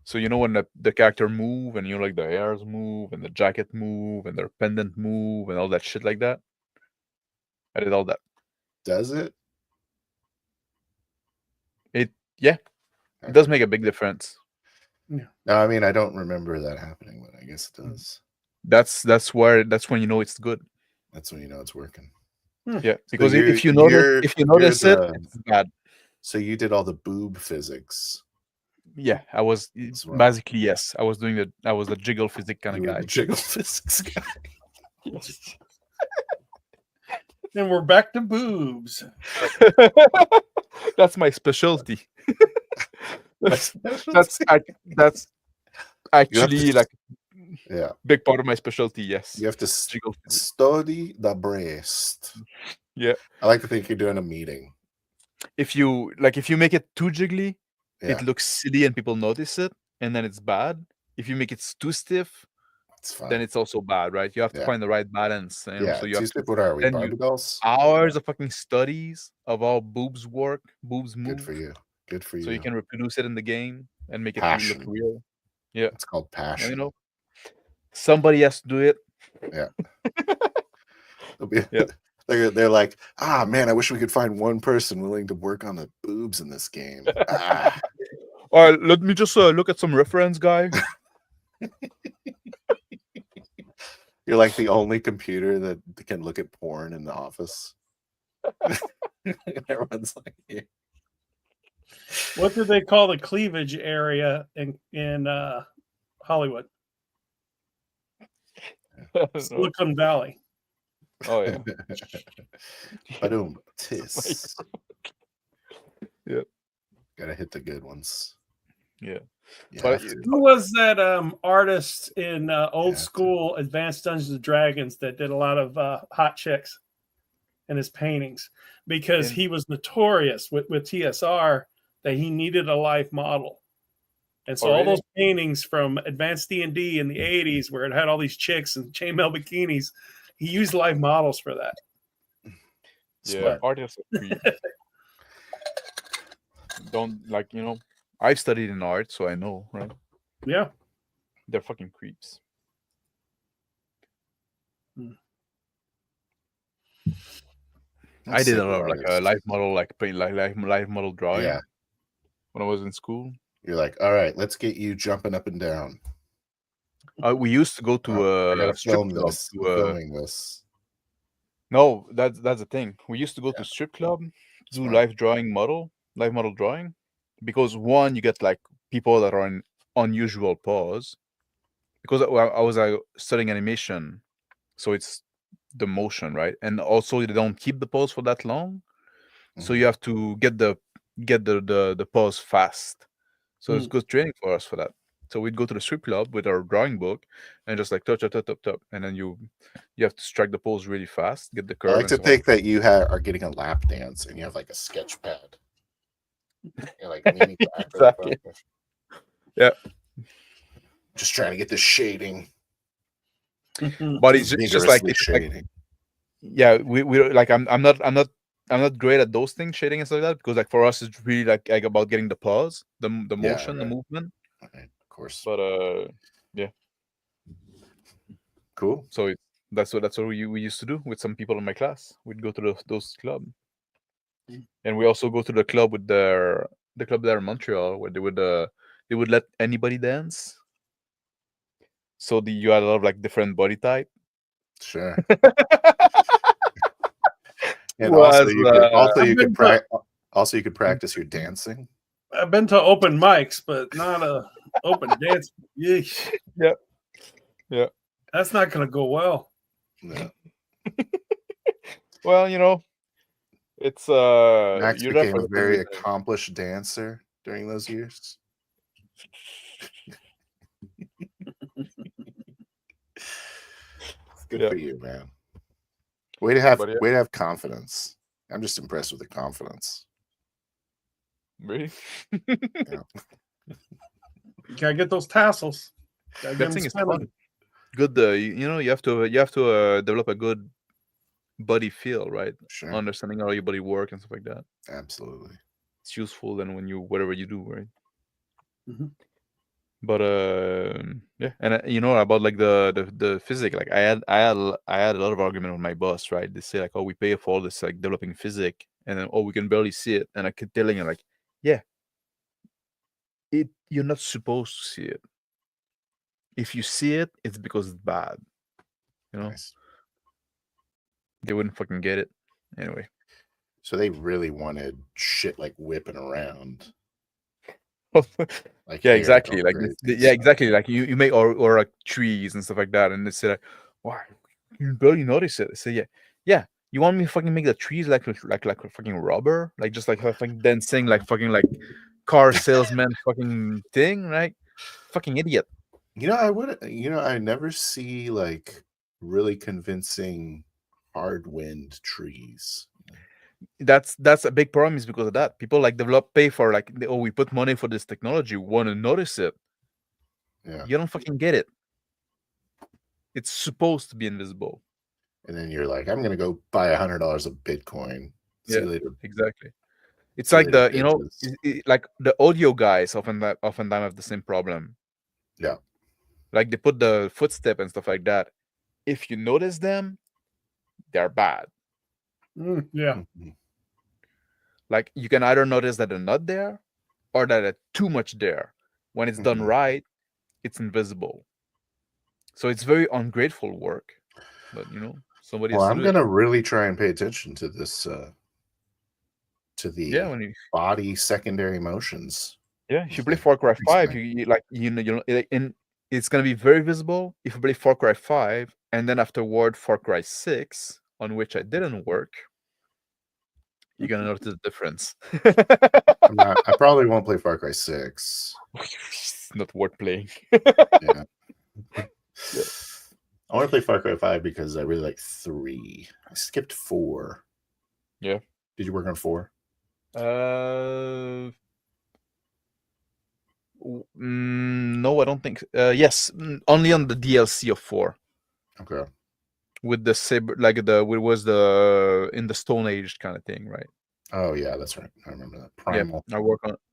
So you know when the character move and like the hairs move and the jacket move and their pendant move and all that shit like that. I did all that. Does it? Yeah. It does make a big difference. Yeah. No, I mean I don't remember that happening, but I guess it does. That's when you know it's good. That's when you know it's working. Yeah, because if you notice it, it's bad. So you did all the boob physics. Yeah, I was basically yes. I was the jiggle physics kind of guy. Jiggle physics guy. Yes. And we're back to boobs. That's my specialty. that's actually like big part of my specialty. Yes, you have to study the breast. Yeah, I like to think you're doing a meeting. If you make it too jiggly, it looks silly and people notice it, and then it's bad. If you make it too stiff, then it's also bad, right? You have to find the right balance. And yeah. So you have to, what are we? Barbie dolls? Hours of fucking studies of how boobs work, boobs move. Good for you. Good for you. So you can reproduce it in the game and make it look real. Yeah, it's called passion. And, somebody has to do it. Yeah. They're like, man, I wish we could find one person willing to work on the boobs in this game. All right, let me just look at some reference, guy. You're like the only computer that can look at porn in the office. Everyone's like, yeah. What did they call the cleavage area in Hollywood? Silicon Valley. Oh yeah. Ba-doom. Tis. Yeah. Gotta hit the good ones. Yeah. But who was that artist in old school Advanced Dungeons and Dragons that did a lot of hot chicks in his paintings? Because he was notorious with TSR that he needed a life model. And so all those paintings from Advanced D&D in the 80s where it had all these chicks in chainmail bikinis, he used life models for that. Yeah, artists are creep. Don't, like, you know, I've studied in art, so I know, right? Yeah. They're fucking creeps. I did a lot of like a life model, like paint, like life model drawing. Yeah. When I was in school. You're like, all right, let's get you jumping up and down. We used to go to I gotta strip film club. this. Filming this. No, that's the thing. We used to go to strip club to do life model drawing, because one, you get like people that are in unusual pose. Because I was studying animation, so it's the motion, right? And also they don't keep the pose for that long, so you have to get the pose fast. So it's good training for us for that. So we'd go to the strip club with our drawing book and just like top, and then you have to strike the pose really fast, get the curve. I like to think that you are getting a lap dance and you have like a sketch pad. You're like leaning back. Exactly. Yeah. Just trying to get the shading. But it's just like shading. Yeah, we like I'm not great at those things, shading and stuff like that, because like for us it's really like about getting the pause, the motion, the movement. Right, of course. But yeah. Cool. So that's what we used to do with some people in my class. We'd go to those club. And we also go to the club with the club there in Montreal where they would let anybody dance. So you had a lot of like different body type. Sure. And also you could practice your dancing. I've been to open mics, but not a open dance. Yeesh. Yep. Yeah. That's not going to go well. No. Well, you know, it's Max became a very accomplished dancer during those years. It's good for you, man. Way to have confidence. I'm just impressed with the confidence. Really? You gotta get those tassels. That thing is fun. Good. You know, you have to develop a good body feel, right? Sure. Understanding how your body works and stuff like that. Absolutely. It's useful then when whatever you do, right? Mm-hmm. But yeah, and you know about like the physics. Like I had a lot of argument with my boss, right? They say like, oh, we pay for all this like developing physics, and then we can barely see it. And I keep telling him like, yeah, you're not supposed to see it. If you see it, it's because it's bad. You know, nice. They wouldn't fucking get it anyway. So they really wanted shit like whipping around. Like, yeah, exactly. Like exactly. Like you make or like trees and stuff like that, and they say like, "Why you barely notice it?" I say, yeah. You want me to fucking make the trees like fucking rubber, like just like fucking dancing, like fucking like car salesman fucking thing, right? Fucking idiot. You know, I never see like really convincing hard wind trees. That's a big problem, is because of that. People like pay for like, oh, we put money for this technology, want to notice it. Yeah. You don't fucking get it. It's supposed to be invisible. And then you're like, I'm gonna go buy $100 of Bitcoin. See you later. Exactly. It's like like the audio guys oftentimes have the same problem. Yeah. Like they put the footstep and stuff like that. If you notice them, they're bad. Yeah. Like you can either notice that they're not there or that they're too much there. When it's done right, it's invisible. So it's very ungrateful work. But you know, somebody. Well, I'm gonna really try and pay attention to this to the body secondary motions. Yeah, if you play Far Cry 5, and it's gonna be very visible if you play Far Cry 5, and then afterward Far Cry 6, on which I didn't work. You're gonna notice the difference. I probably won't play Far Cry 6. It's not worth playing. Yeah. I want to play Far Cry 5 because I really like 3. I skipped 4. Yeah. Did you work on 4? No, I don't think. Yes, only on the DLC of 4. Okay. With the saber, like it was the in the Stone Age kind of thing, right? Oh yeah, that's right. I remember that. Primal.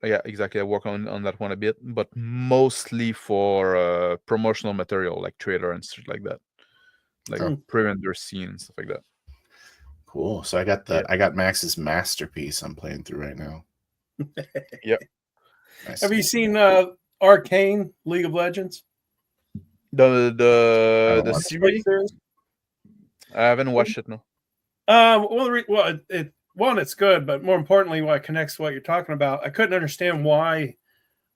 Yeah, I work on that one a bit, but mostly for promotional material like trailer and stuff like that, like pre-render scene and stuff like that. Cool. So I got I got Max's masterpiece I'm playing through right now. Yep. Nice. Have you seen Arcane League of Legends? The series? I haven't watched it, no. It's good, but more importantly, why it connects to what you're talking about. I couldn't understand why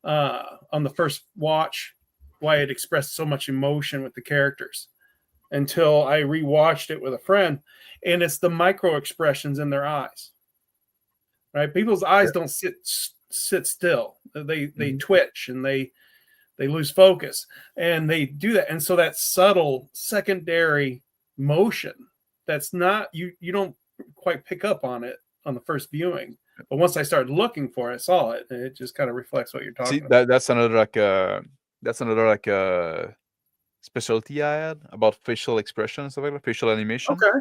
on the first watch why it expressed so much emotion with the characters until I rewatched it with a friend, and it's the micro expressions in their eyes. Right, people's eyes don't sit still; they twitch and they lose focus, and they do that, and so that subtle secondary motion that's not you don't quite pick up on it on the first viewing, but once I started looking for it, I saw it, and it just kind of reflects what you're talking about. That's another specialty I had about facial expression and stuff like that, facial animation. Okay.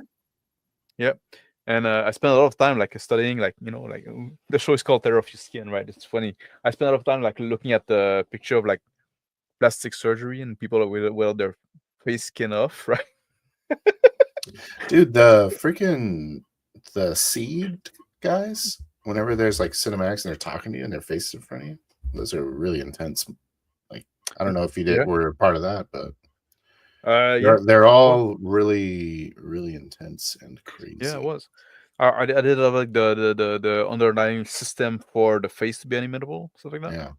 Yep. And I spent a lot of time like studying, like the show is called Terror of Your Skin, right? It's funny. I spent a lot of time like looking at the picture of like plastic surgery and people with their face skin off, right? Dude, the Seed guys, whenever there's like cinematics and they're talking to you and their faces in front of you, those are really intense. Like, I don't know if you were a part of that, but they're all really, really intense and crazy. Yeah, it was. I did like the underlying system for the face to be animatable, stuff like that. Yeah.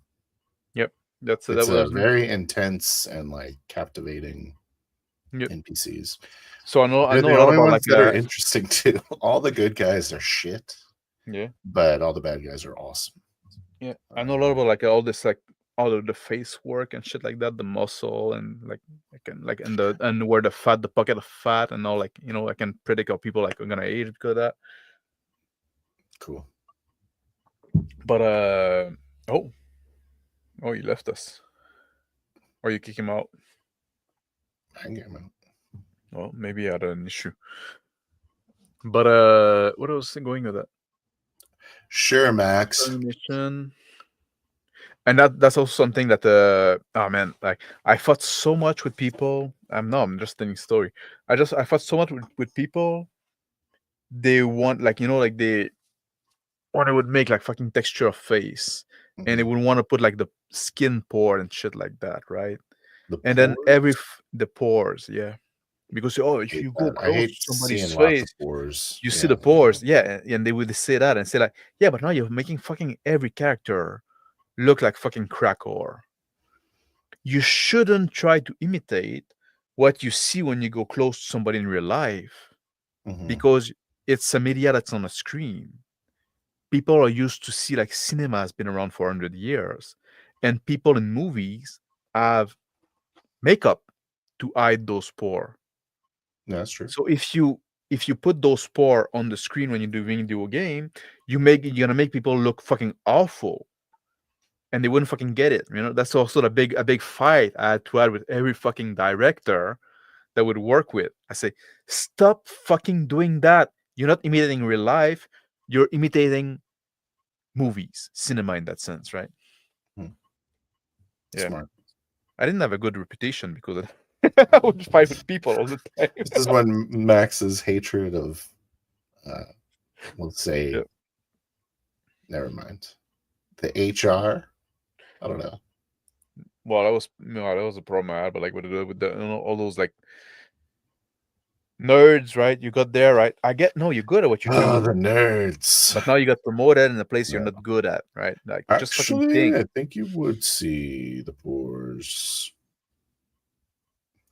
Yep. It's a very intense and like captivating NPCs. So I know the a lot only about ones like that are interesting too. All the good guys are shit. Yeah. But all the bad guys are awesome. Yeah. I know a lot about like all this like all of the face work and shit like that, the muscle and and where the pocket of fat and all, like I can predict how people like are gonna age because of that. Cool. But oh, you left us. Or you kick him out. I can get him out. Well, maybe I had an issue. But what else going with that? Sure, Max. Animation. And that's also something that oh man, like I fought so much with people. I'm just telling story. I fought so much with people. They want they want to would make like fucking texture of face, and they would want to put like the skin pore and shit like that, right? And then the pores, yeah. Because if you go close to somebody's face, you see the pores, and they would say that and say like, yeah, but now you're making fucking every character look like fucking Krakow. You shouldn't try to imitate what you see when you go close to somebody in real life, because it's a media that's on a screen. People are used to see like cinema has been around for 100 years, and people in movies have makeup to hide those pores. Yeah, that's true. So if you put those pores on the screen when you're doing a video game, you're gonna make people look fucking awful. And they wouldn't fucking get it. That's also a big fight I had to have with every fucking director that would work with. I say, stop fucking doing that. You're not imitating real life. You're imitating movies, cinema in that sense, right? Yeah. Smart. I didn't have a good reputation because I would fight with people all the time. This is when Max's hatred of, let's say, never mind, the HR. I don't know. Well, that was a problem I had, but like with the all those like nerds, right? You got there, right? I get you're good at what you do. Oh, the nerds. But now you got promoted in a place you're not good at, right? Like just fucking think. I think you would see the pores.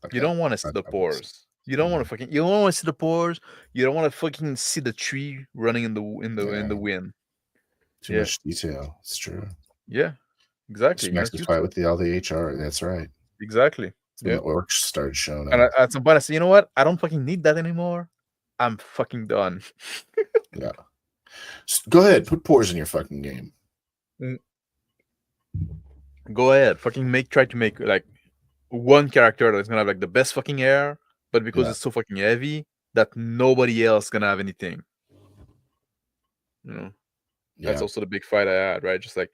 Okay. You don't want to see the pores. You don't want to fucking. You don't want to see the pores. You don't want to fucking see the tree running in the wind. Too much detail. It's true. Yeah, exactly. Just fight with all the HR. That's right. Exactly. The orcs started showing up. And at some point, I said, you know what? I don't fucking need that anymore. I'm fucking done. Yeah. Go ahead. Put pores in your fucking game. Go ahead. Fucking try to make like one character that's gonna have like the best fucking hair, but because it's so fucking heavy that nobody else gonna have anything. You know? That's also the big fight I had, right? Just like,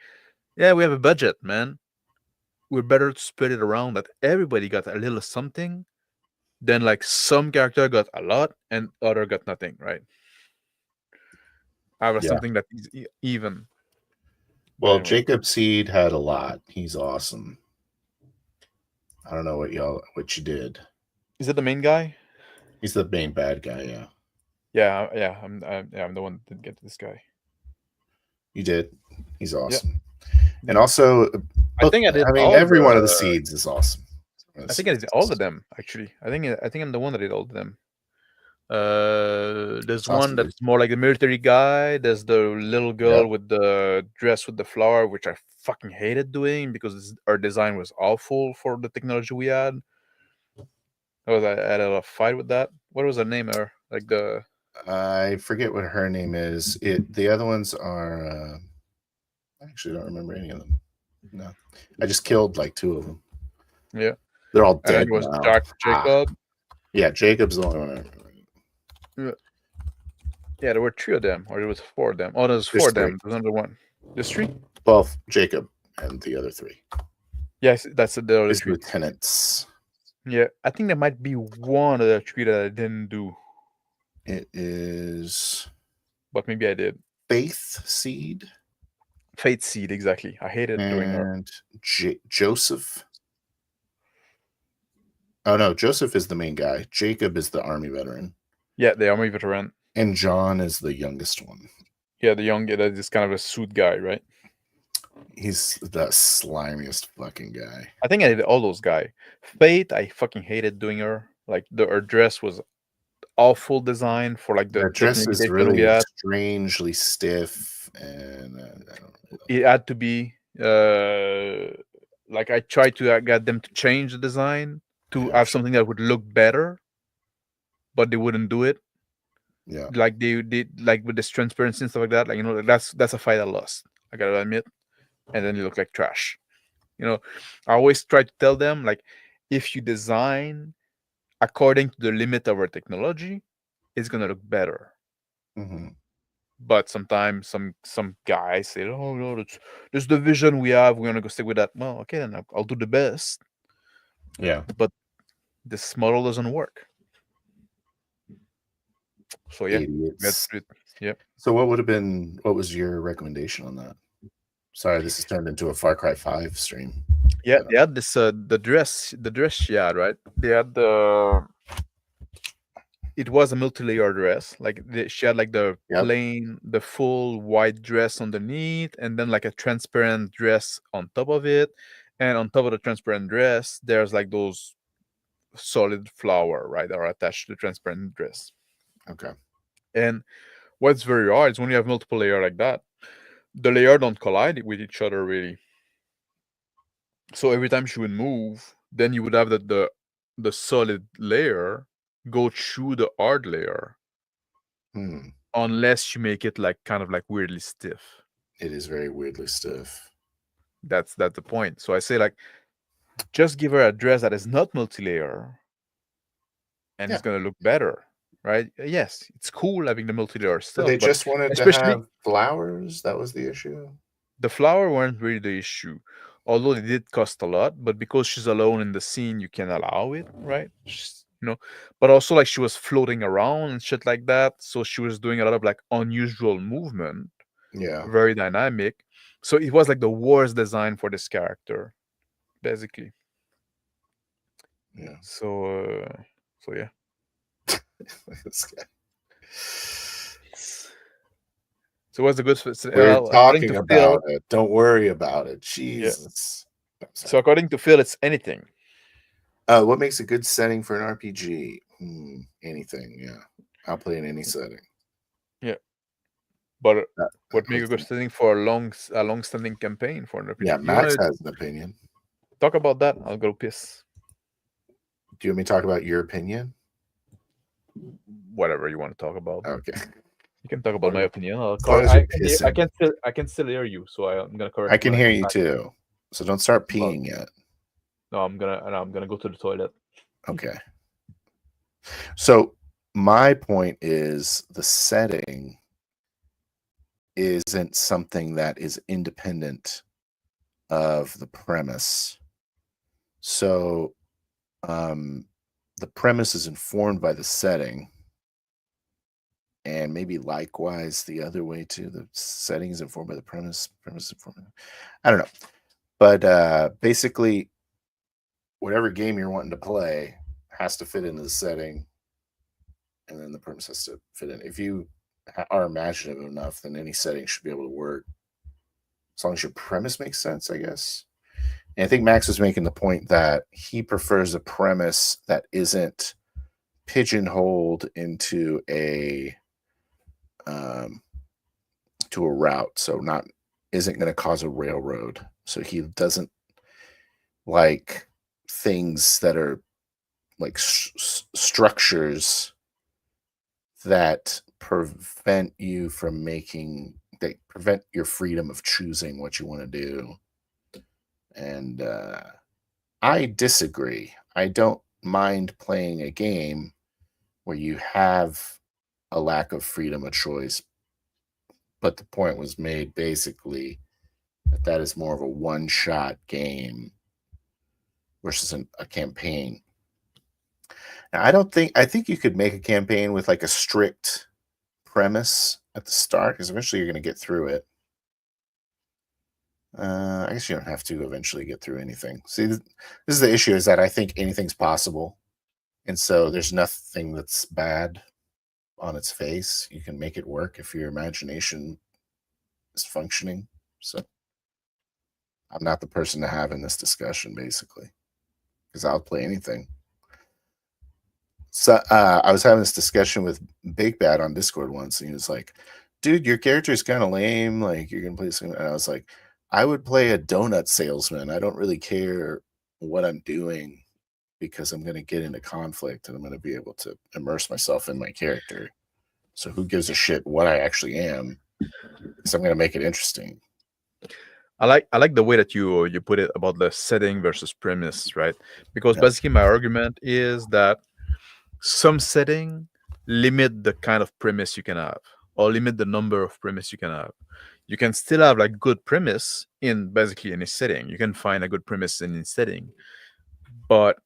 yeah, we have a budget, man. We're better to spread it around that everybody got a little something than like some character got a lot and other got nothing, right? I have something that is even. Well, anyway. Jacob Seed had a lot. He's awesome. I don't know what you did. Is it the main guy? He's the main bad guy, yeah. I'm the one that didn't get this guy. You did. He's awesome. Yeah. And also, I think I did. I mean, every one of the seeds is awesome. I think I did all of them, actually. I think I'm the one that did all of them. There's one that's more like the military guy. There's the little girl with the dress with the flower, which I fucking hated doing because our design was awful for the technology we had. I had a fight with that. What was her name? I forget what her name is. The other ones are. I actually don't remember any of them. No, I just killed like 2 of them. Yeah, they're all dead. It was Jacob. Yeah, Jacob's the only one I remember. Yeah, there were 3 of them, or there was 4 of them. Oh, there's 4 of them. There's another one. There's 3. Well, Jacob and the other 3. Yes, that's the other 3 lieutenants. Yeah, I think there might be one of the 3 that I didn't do. It is, but maybe I did. Faith Seed. Fate Seed, exactly. I hated doing her. And Joseph. Oh no, Joseph is the main guy. Jacob is the army veteran. Yeah, the army veteran. And John is the youngest one. Yeah, that is kind of a suit guy, right? He's the slimiest fucking guy. I think I did all those guys. Fate, I fucking hated doing her. Like her dress was awful design for like the dress is really strangely stiff, and it had to be like I tried to get them to change the design to have something that would look better, but they wouldn't do it. Yeah, like they did, like with this transparency and stuff like that. Like, you know, that's a fight I lost, I gotta admit. And then you look like trash. You know, I always try to tell them, like, if you design according to the limit of our technology, it's gonna look better. Mm-hmm. But sometimes some guys say, "Oh no, this is the vision we have. We're gonna go stick with that." Well, okay, then I'll do the best. Yeah, but this model doesn't work. So yeah, that's it. Yep. So what was your recommendation on that? Sorry, this has turned into a Far Cry 5 stream. Yeah, they had this the dress she had, right? They had it was a multi-layer dress. Like she had like the plain, the full white dress underneath, and then like a transparent dress on top of it. And on top of the transparent dress, there's like those solid flower, right, that are attached to the transparent dress. Okay. And what's very hard is when you have multiple layers like that, the layer don't collide with each other really. So every time she would move, then you would have the solid layer go through the hard layer. Unless you make it like kind of like weirdly stiff. It is very weirdly stiff. That's the point. So I say, like, just give her a dress that is not multi-layer, and it's gonna look better, right? Yes, it's cool having the multi-layer stuff. So they just wanted to have flowers. That was the issue. The flower weren't really the issue, although they did cost a lot. But because she's alone in the scene, you can allow it, right? You know, but also like she was floating around and shit like that, so she was doing a lot of like unusual movement. Yeah, very dynamic. So it was like the worst design for this character, basically. Yeah. So yeah. This guy. So what's the good? We're talking about it. Don't worry about it. Jesus. Yeah. So according to Phil, it's anything. What makes a good setting for an RPG? Anything. Yeah, I'll play in any setting. Yeah, but what makes a good setting for a long-standing campaign for an RPG? Yeah, Max has an opinion. Talk about that. I'll go piss. Do you want me to talk about your opinion? Whatever you want to talk about. Okay. You can talk about my opinion. I can still hear you, so I'm gonna correct. I can hear you too. So don't start peeing yet. No, I'm gonna go to the toilet. Okay. So my point is the setting isn't something that is independent of the premise. So the premise is informed by the setting. And maybe likewise the other way too. The setting is informed by the premise. Premise informed. I don't know. But basically, whatever game you're wanting to play has to fit into the setting, and then the premise has to fit in. If you are imaginative enough, then any setting should be able to work, as long as your premise makes sense, I guess. And I think Max was making the point that he prefers a premise that isn't pigeonholed into a route, so isn't going to cause a railroad. So he doesn't like things that are like structures that prevent you from prevent your freedom of choosing what you want to do. And I disagree. I don't mind playing a game where you have a lack of freedom of choice, but the point was made basically that is more of a one-shot game versus a campaign. Now, I think you could make a campaign with like a strict premise at the start, because eventually you're going to get through it. I guess you don't have to eventually get through anything. See, this is the issue, is that I think anything's possible. And so there's nothing that's bad on its face. You can make it work if your imagination is functioning. So I'm not the person to have in this discussion, basically, because I'll play anything. So I was having this discussion with Big Bad on Discord once, and he was like, dude, your character is kind of lame. Like, you're going to play something. And I was like, I would play a donut salesman. I don't really care what I'm doing, because I'm going to get into conflict and I'm going to be able to immerse myself in my character. So who gives a shit what I actually am? Because I'm going to make it interesting. I like the way that you put it about the setting versus premise, right? Because basically my argument is that some setting limit the kind of premise you can have, or limit the number of premise you can have. You can still have like good premise in basically any setting. You can find a good premise in any setting, but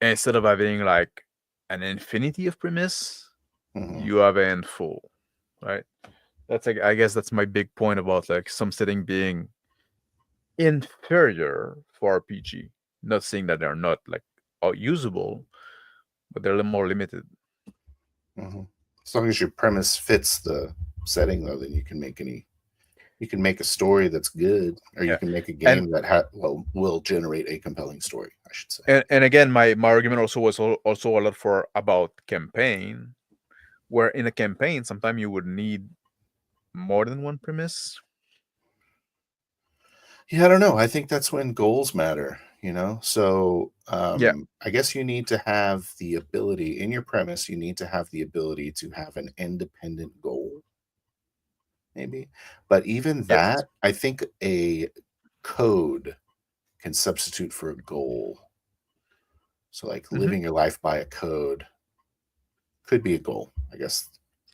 instead of having like an infinity of premise, you have a handful, right? That's like, I guess that's my big point about like some setting being inferior for RPG. Not saying that they're not like usable, but they're a little more limited. As long as your premise fits the setting, though, then you can make a story that's good, or you can make a game that will generate a compelling story, I should say. And again, my argument also was also a lot about campaign, where in a campaign sometimes you would need more than one premise. Yeah, I don't know. I think that's when goals matter, So I guess you need to have the ability in your premise. You need to have the ability to have an independent goal, maybe. But even that, I think a code can substitute for a goal. So like living your life by a code could be a goal. I guess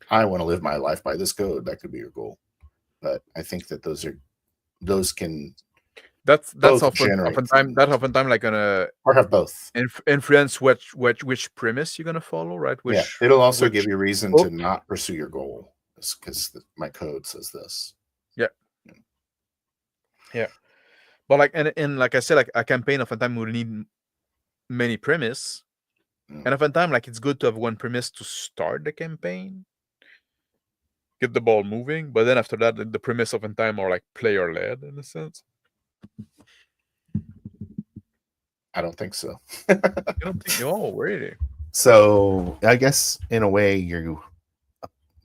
I want to live my life by this code. That could be your goal. But I think that those can that's oftentimes like gonna or have both influence which premise you're gonna follow, right? It'll also give you reason to not pursue your goal, because my code says this. Yeah. But like and like I said, like a campaign oftentimes will need many premise, And oftentimes, like, it's good to have one premise to start the campaign, get the ball moving, but then after that, the premise oftentimes are like player led in a sense. I don't think so. You don't think? Oh, really? So I guess in a way,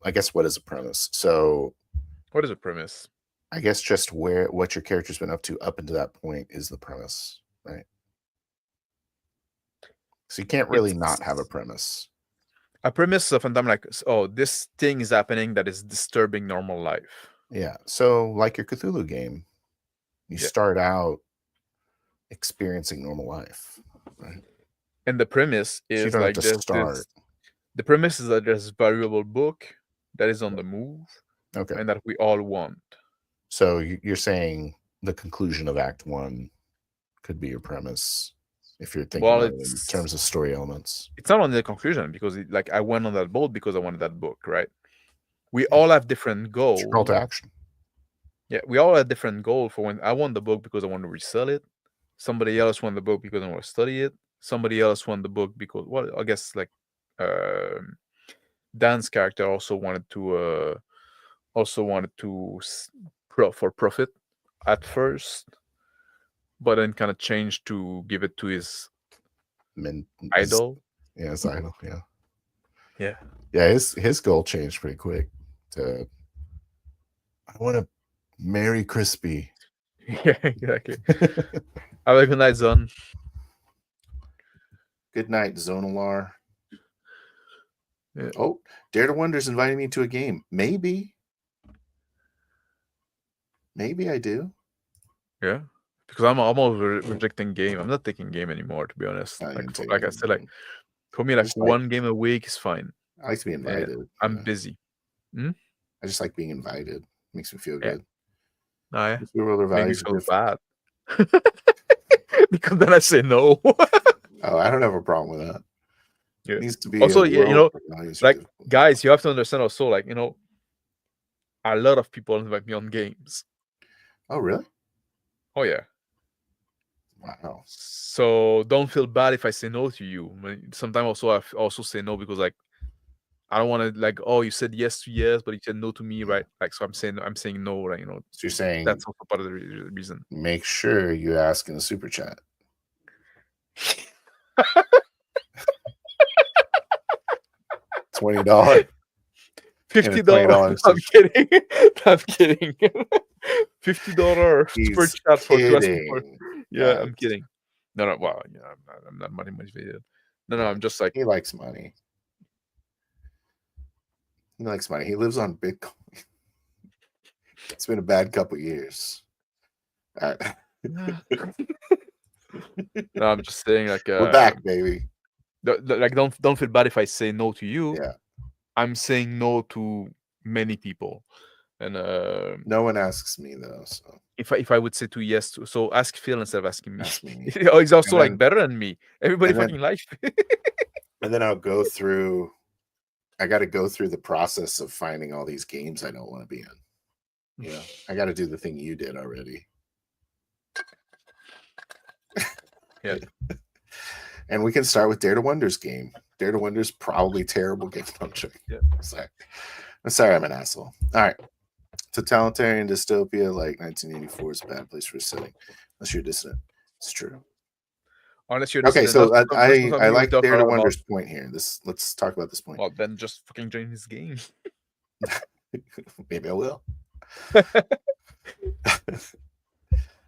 I guess what is a premise? So what is a premise? I guess just what your character's been up to up until that point is the premise, right? So you can't really not have a premise. A premise of sometimes like, oh, this thing is happening that is disturbing normal life. Yeah. So like your Cthulhu game, you start out experiencing normal life, right? And the premise is so like this. The premise is that there's a valuable book that is on the move, okay, and that we all want. So you're saying the conclusion of Act 1 could be your premise if you're thinking in terms of story elements. It's not only the conclusion because like I went on that boat because I wanted that book, right? We all have different goals. It's call to action. Yeah, we all have different goals for when I want the book because I want to resell it. Somebody else want the book because I want to study it. Somebody else want the book because, well, I guess like Dan's character also wanted to for profit at first, but then kind of changed to give it to his idol. Yeah, his idol. Yeah. Yeah. Yeah. His goal changed pretty quick. I want to marry Crispy. Yeah, exactly. Have a good night, Zon. Good night, Zonalar. Yeah. Oh, Dare to Wonder's inviting me to a game. Maybe I do. Yeah, because I'm almost rejecting game. I'm not taking game anymore, to be honest. Like I said, like for me, like one game a week is fine. I like to be invited. I'm busy. I just like being invited. Makes me feel good. Oh, yeah. Makes me feel bad. Because then I say no. Oh, I don't have a problem with that. Yeah. It needs to be also, like guys, you have to understand also, like, a lot of people invite me on games. Oh, really? Oh, yeah. Wow. So don't feel bad if I say no to you. Sometimes also I also say no because like I don't want to like, oh, you said yes to yes, but you said no to me, right? Like, so I'm saying no, like, So you're saying that's also part of the reason. Make sure you ask in the super chat. $20. $50. I'm kidding. I'm kidding. $50 super chat for support. Yeah, I'm kidding. No. Well, yeah, I'm not money motivated. No. I'm just like, he likes money. He likes money. He lives on Bitcoin. It's been a bad couple years. No, I'm just saying, like, we're back, baby. Like, don't feel bad if I say no to you. Yeah, I'm saying no to many people, and no one asks me though. So if I would say to yes, so ask Phil instead of asking me. Ask me. Oh, he's also like better than me. Everybody fucking likes. And then I'll go through. I got to go through the process of finding all these games I don't want to be in. Yeah, I got to do the thing you did already. Yeah. And we can start with Dare to Wonder's game. Dare to Wonder's probably terrible game. Yeah. I'm sorry, I'm an asshole. All right. Totalitarian dystopia like 1984 is a bad place for a setting. Unless you're dissident. It's true. Unless you're okay, so I like Dare to Wonder's point here. Let's talk about this point. Well, then just fucking join his game. Maybe I will.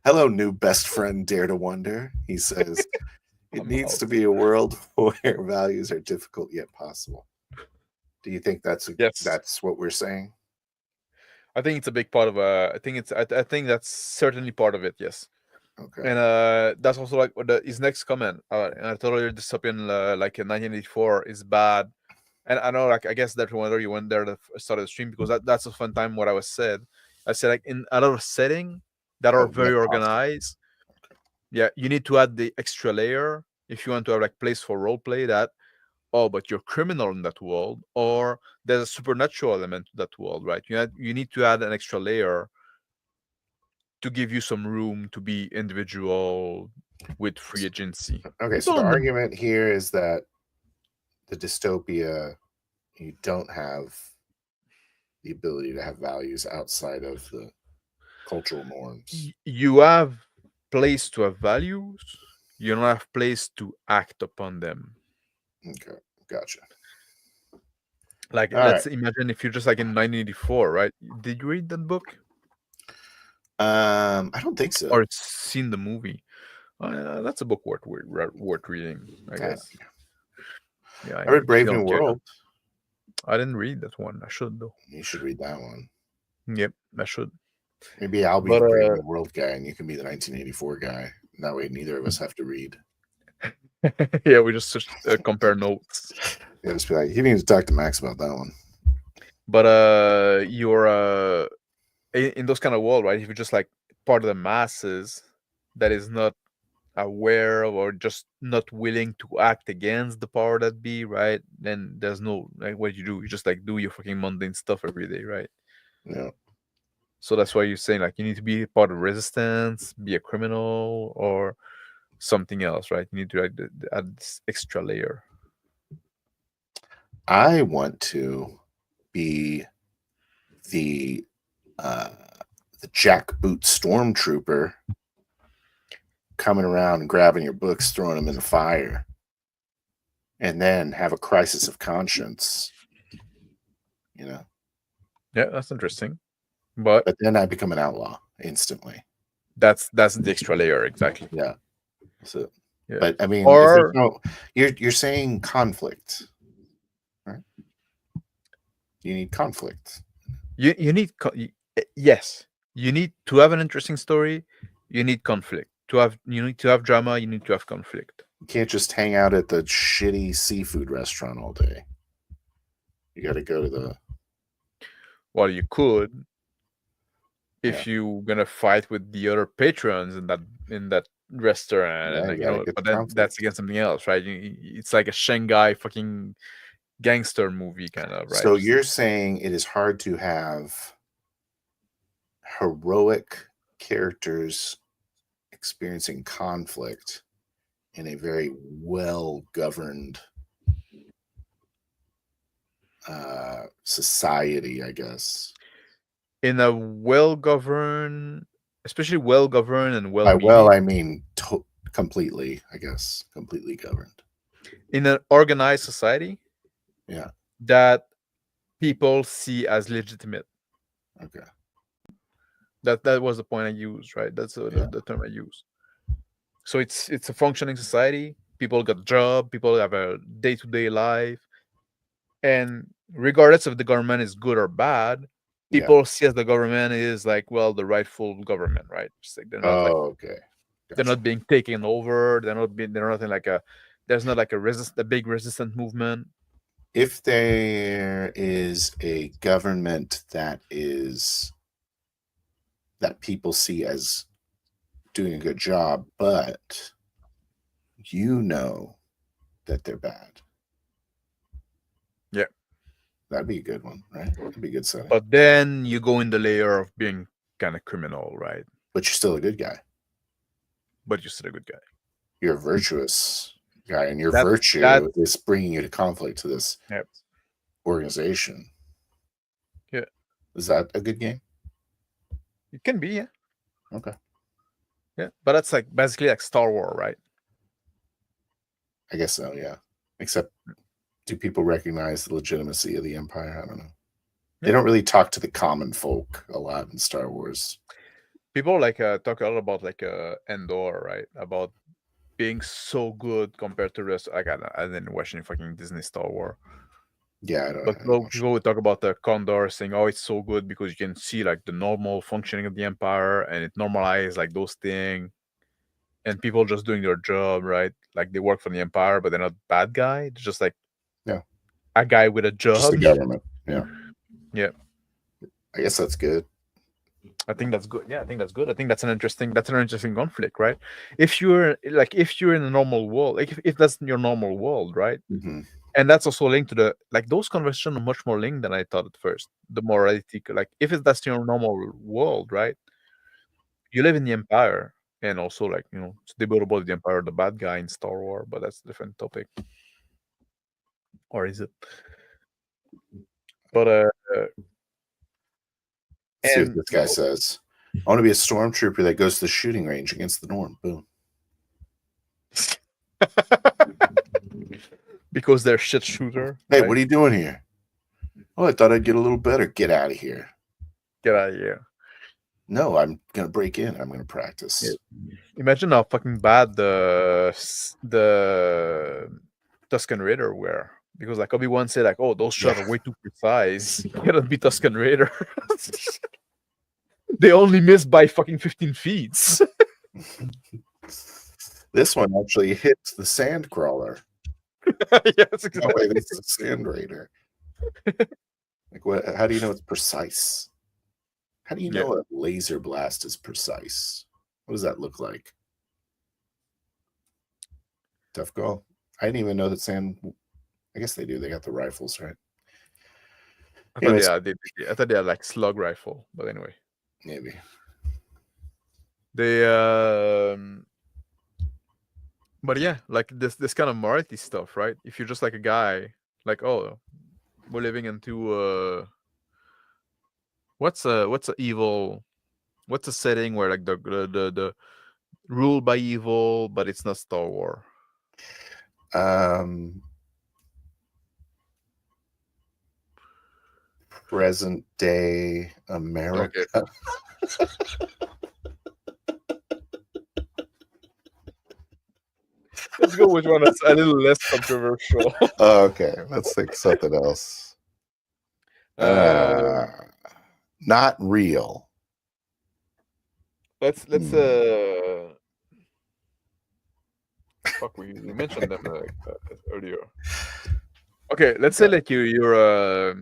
Hello, new best friend Dare to Wonder. He says it needs to be a world where values are difficult yet possible. Do you think that's what we're saying? I think it's a big part of I think that's certainly part of it, yes. Okay. And that's also like his next comment. And I told you dystopian like in 1984 is bad. And I know, like, I guess that whenever you went there to start the stream, because that's a fun time what I said, like, in a lot of setting that are very organized. Okay. Yeah, you need to add the extra layer if you want to have like place for role play that, oh, but you're criminal in that world, or there's a supernatural element to that world, right? You need to add an extra layer to give you some room to be individual with free agency. Okay, so the argument here is that the dystopia, you don't have the ability to have values outside of the cultural norms. You have place to have values. You don't have place to act upon them. Okay, gotcha. Like, let's imagine if you're just like in 1984, right? Did you read that book? I don't think so. Or seen the movie? That's a book worth reading, I guess. Yeah, I read Brave New World. I didn't read that one. I should though. You should read that one. Yep, I should. Maybe I'll be the Brave New World guy, and you can be the 1984 guy. That way, neither of us have to read. Yeah, we just compare notes. Yeah, just be like, you need to talk to Max about that one. But you're in those kind of world, right? If you're just like part of the masses that is not aware of or just not willing to act against the power that be, right? Then there's no like what you do. You just like do your fucking mundane stuff every day, right? Yeah. So that's why you're saying like you need to be part of resistance, be a criminal, or something else, right? You need to add this extra layer. I want to be the jackboot stormtrooper coming around and grabbing your books, throwing them in the fire, and then have a crisis of conscience. You know? Yeah, that's interesting. But then I become an outlaw instantly. That's the extra layer, exactly. Yeah. So, yeah. But I mean, or you're saying conflict, right? You need conflict. You need yes. You need to have an interesting story. You need conflict. You need to have drama. You need to have conflict. You can't just hang out at the shitty seafood restaurant all day. You got to go to the. Well, you could, if you're gonna fight with the other patrons in that restaurant, but then that's against something else, right? It's like a Shanghai fucking gangster movie kind of, right? So you're saying it is hard to have heroic characters experiencing conflict in a very well-governed society, I guess. In a well-governed, especially well-governed and by well, I mean completely, I guess, completely governed. In an organized society, yeah, that people see as legitimate. Okay. That was the point I used, right? That's the term I used. So it's a functioning society. People got a job. People have a day-to-day life, and regardless if the government is good or bad, people see as the government is like, well, the rightful government, right? Just like they're not okay. Gotcha. They're not being taken over. They're not in like there's not like a big resistance movement. If there is a government that people see as doing a good job, but you know that they're bad. Yeah. That'd be a good one, right? That'd be a good setting. But then you go in the layer of being kind of criminal, right? But you're still a good guy. But you're still a good guy. You're a virtuous guy, and your virtue is bringing you to conflict to this organization. Yeah. Is that a good game? It can be, yeah. Okay. Yeah, but that's like basically like Star Wars, right? I guess so, yeah. Except, do people recognize the legitimacy of the Empire? I don't know. Yeah. They don't really talk to the common folk a lot in Star Wars. People like talk a lot about like Endor, right? About being so good compared to the rest. Like I didn't watch any fucking Disney Star Wars. Yeah, I don't. But people would talk about the Condor, saying, "Oh, it's so good because you can see like the normal functioning of the Empire, and it normalizes like those things, and people just doing their job, right? Like they work for the Empire, but they're not bad guy. It's just like a guy with a job, just the government. Yeah, yeah. I guess that's good. I think that's good. Yeah, I think that's good. I think that's an interesting conflict, right? If you're in a normal world, like if that's your normal world, right? Mm-hmm. And that's also linked to the those conversations are much more linked than I thought at first. The morality, like if that's your normal world, right? You live in the Empire, and also it's debatable if the Empire the bad guy in Star Wars, but that's a different topic. or is it? But see what this guy says. I want to be a stormtrooper that goes to the shooting range against the norm. Boom. Because they're shit shooter. Hey, right? what are you doing here? Oh, I thought I'd get a little better. Get out of here. Get out of here. No, I'm gonna break in. I'm gonna practice. Yeah. Imagine how fucking bad the Tusken Raider were. Because like Obi-Wan said, like, oh, those shots are way too precise. You cannot be Tusken Raider. They only missed by fucking 15 feet. This one actually hits the sand crawler. Yes, exactly. No way, this is a sand raider. Like, what? How do you know it's precise? How do you know a laser blast is precise? What does that look like? Tough call. I didn't even know that sand. I guess they do. They got the rifles, right? I thought they had like slug rifle, but anyway. Maybe. They but yeah, like this kind of morality stuff, right? If you're just like a guy, like, oh, we're living into what's a evil, what's a setting where like the ruled by evil, but it's not Star Wars. Present day America. Okay. Let's go with one that's a little less controversial. Okay, let's think something else. Not real. Let's fuck, we mentioned them earlier. Okay, let's say like you're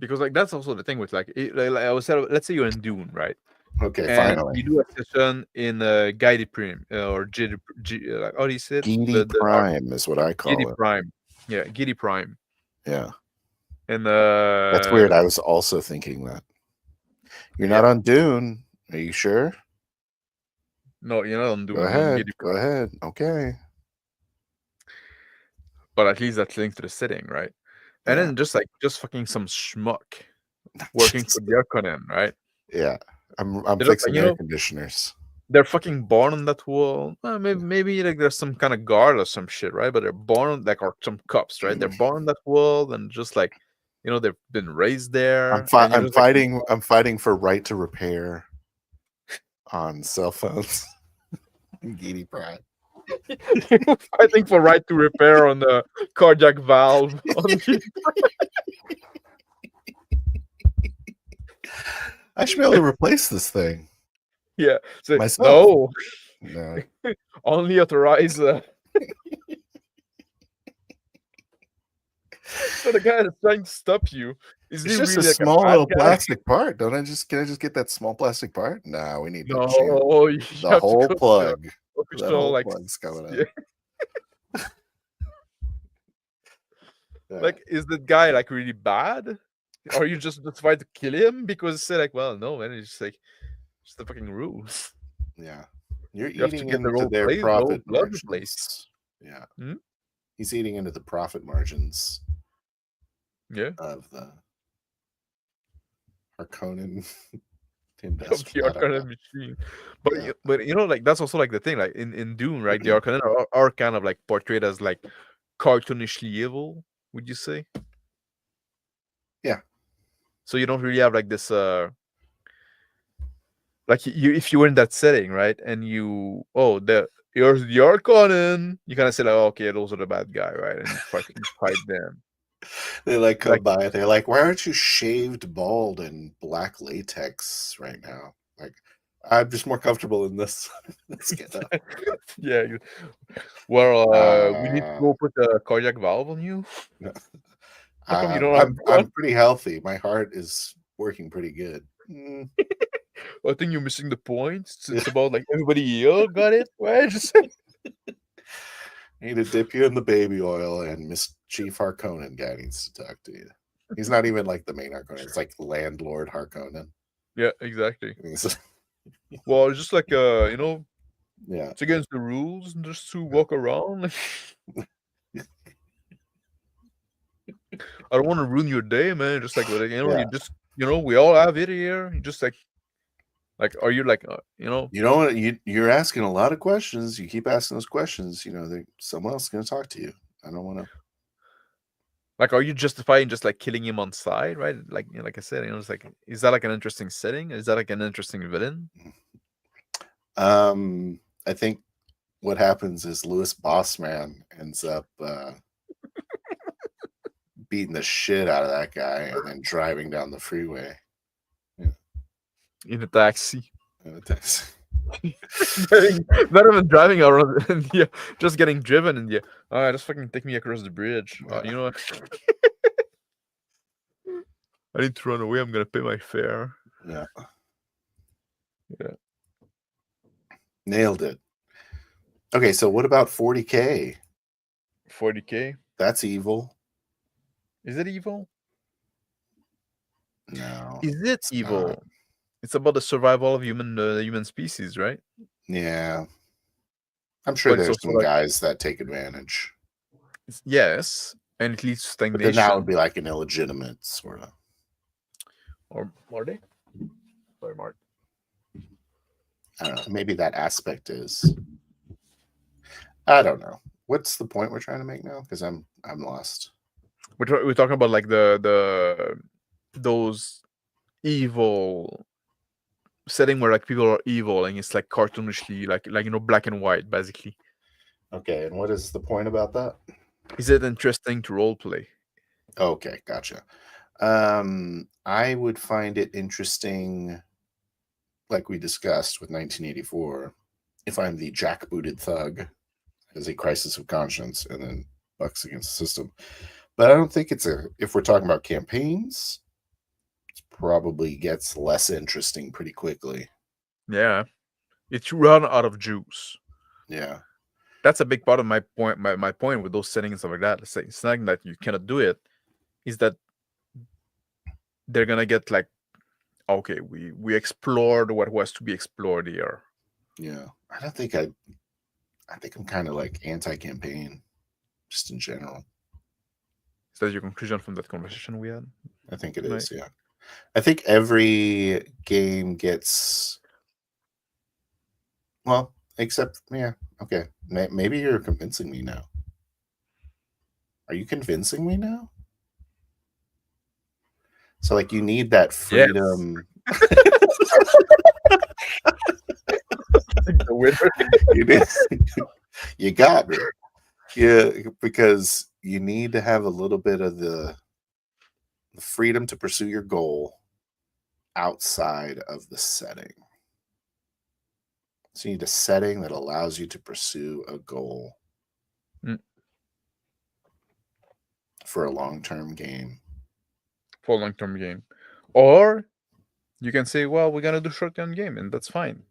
because like that's also the thing with like I was saying, let's say you're in Dune, right? Okay, and finally. You do a session in Gidi Prime or like, how do you say it? Gidi Prime is what I call Gidi it. Prime. Yeah, Gidi Prime. Yeah. And that's weird. I was also thinking that. You're not on Dune. Are you sure? No, you're not on Dune. Go ahead. Go ahead. Okay. But at least that's linked to the setting, right? And then just fucking some schmuck working for the Harkonnen, right? Yeah. I'm fixing air conditioners. They're fucking born on that world. Maybe like there's some kind of guard or some shit, right? But they're born like, or some cops, right? They're born on that world and just like, you know, they've been raised there. I'm fighting for right to repair on cell phones. Gidi Prime. Fighting for right to repair on the cardiac valve. I should be able to replace this thing. Yeah. So, myself. No. Only authorize. So the guy that's trying to stop you is it's just really a small little plastic part. Can I just get that small plastic part? No, we need the whole plug. The whole like, plug's coming yeah. Like, is that guy like really bad? Or you just try to kill him because say like, well, no, man, it's just like the fucking rules. Yeah, you're eating into their profit margins. Yeah, he's eating into the profit margins. Yeah, of the Harkonnen Harkonnen machine. But you know, like that's also like the thing, like in Dune, right? The Harkonnen are kind of like portrayed as like cartoonishly evil. Would you say? Yeah. So you don't really have like this like you if you were in that setting, right? And you're the Harkonnen, you kind of say like, oh, okay, those are the bad guy, right? And you fight them. They like come by. They're like, why aren't you shaved bald in black latex right now? Like, I'm just more comfortable in this. Yeah. Well, we need to go put a cardiac valve on you. No. I'm pretty healthy. My heart is working pretty good. I think you're missing the point. It's about like everybody here got it. Right? Just I need to dip you in the baby oil, and Miss Chief Harkonnen guy needs to talk to you. He's not even like the main Harkonnen. It's like Landlord Harkonnen. Yeah, exactly. Well, just like you know, Yeah. It's against the rules just to walk around. I don't want to ruin your day, man. Just like, you just, we all have it here. You just like, are you like, You know what? You're asking a lot of questions. You keep asking those questions. Someone else is going to talk to you. I don't want to. Like, are you justifying just like killing him on side, right? Like, like I said, it's like, is that like an interesting setting? Is that like an interesting villain? I think what happens is Louis Bossman ends up beating the shit out of that guy and then driving down the freeway. In a taxi. Taxi. Better than driving around India, just getting driven in India. All right, just fucking take me across the bridge. You know what? I need to run away. I'm gonna pay my fare. Yeah. Yeah. Nailed it. Okay, so what about 40K? 40K? That's evil. Is it evil? No. Is it evil? Not. It's about the survival of human species, right? Yeah. I'm sure there's some guys that take advantage. Yes, and it leads to stagnation. But then that would be like an illegitimate sort of. Or are they? Sorry, Mark. I don't know. Maybe that aspect is. I don't know. What's the point we're trying to make now? Because I'm lost. We're talking about like those evil setting where like people are evil and it's like cartoonishly like black and white basically. Okay, and what is the point about that? Is it interesting to role play? Okay, gotcha. I would find it interesting, like we discussed with 1984, if I'm the jackbooted thug as a crisis of conscience and then bucks against the system. But I don't think if we're talking about campaigns, it probably gets less interesting pretty quickly. Yeah. It's run out of juice. Yeah. That's a big part of my point. My point with those settings and stuff like that. It's not that you cannot do it, is that they're gonna get like, okay, we explored what was to be explored here. Yeah. I think I'm kind of like anti-campaign, just in general. Is that your conclusion from that conversation we had? I think it is, yeah. I think every game gets, well, except, yeah, okay. Maybe you're convincing me now. Are you convincing me now? So, like, you need that freedom. Yes. You got me. Yeah, because you need to have a little bit of the freedom to pursue your goal outside of the setting. So you need a setting that allows you to pursue a goal for a long-term game. For a long-term game. Or you can say, well, we're going to do short-term game, and that's fine.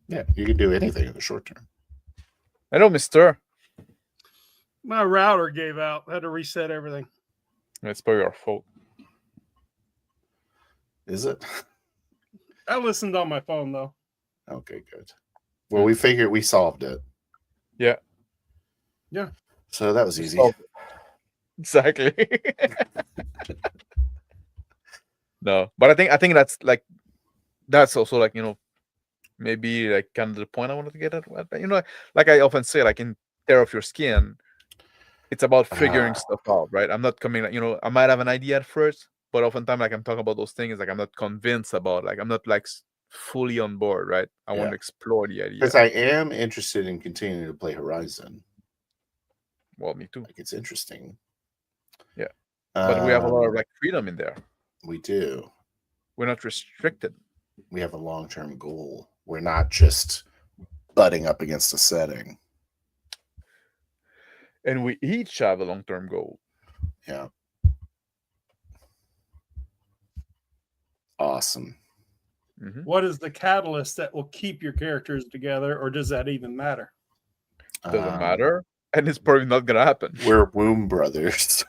Yeah, you can do anything in the short term. I know, mister. My router gave out. I had to reset everything. It's probably our fault. Is it? I listened on my phone, though. Okay, good. Well, we figured we solved it. Yeah. Yeah. So that was easy. Exactly. No, but I think that's also like, maybe like kind of the point I wanted to get at. Like I often say, like in Tear Off Your Skin, it's about figuring stuff out, right? I'm not coming, I might have an idea at first, but oftentimes like I'm talking about those things, like I'm not convinced about, like I'm not like fully on board, right? I want to explore the idea. Because I am interested in continuing to play Horizon. Well, me too. Like it's interesting. Yeah. But we have a lot of like freedom in there. We do. We're not restricted. We have a long-term goal. We're not just butting up against a setting. And we each have a long-term goal. Yeah. Awesome. Mm-hmm. What is the catalyst that will keep your characters together, or does that even matter? Doesn't matter. And it's probably not going to happen. We're womb brothers.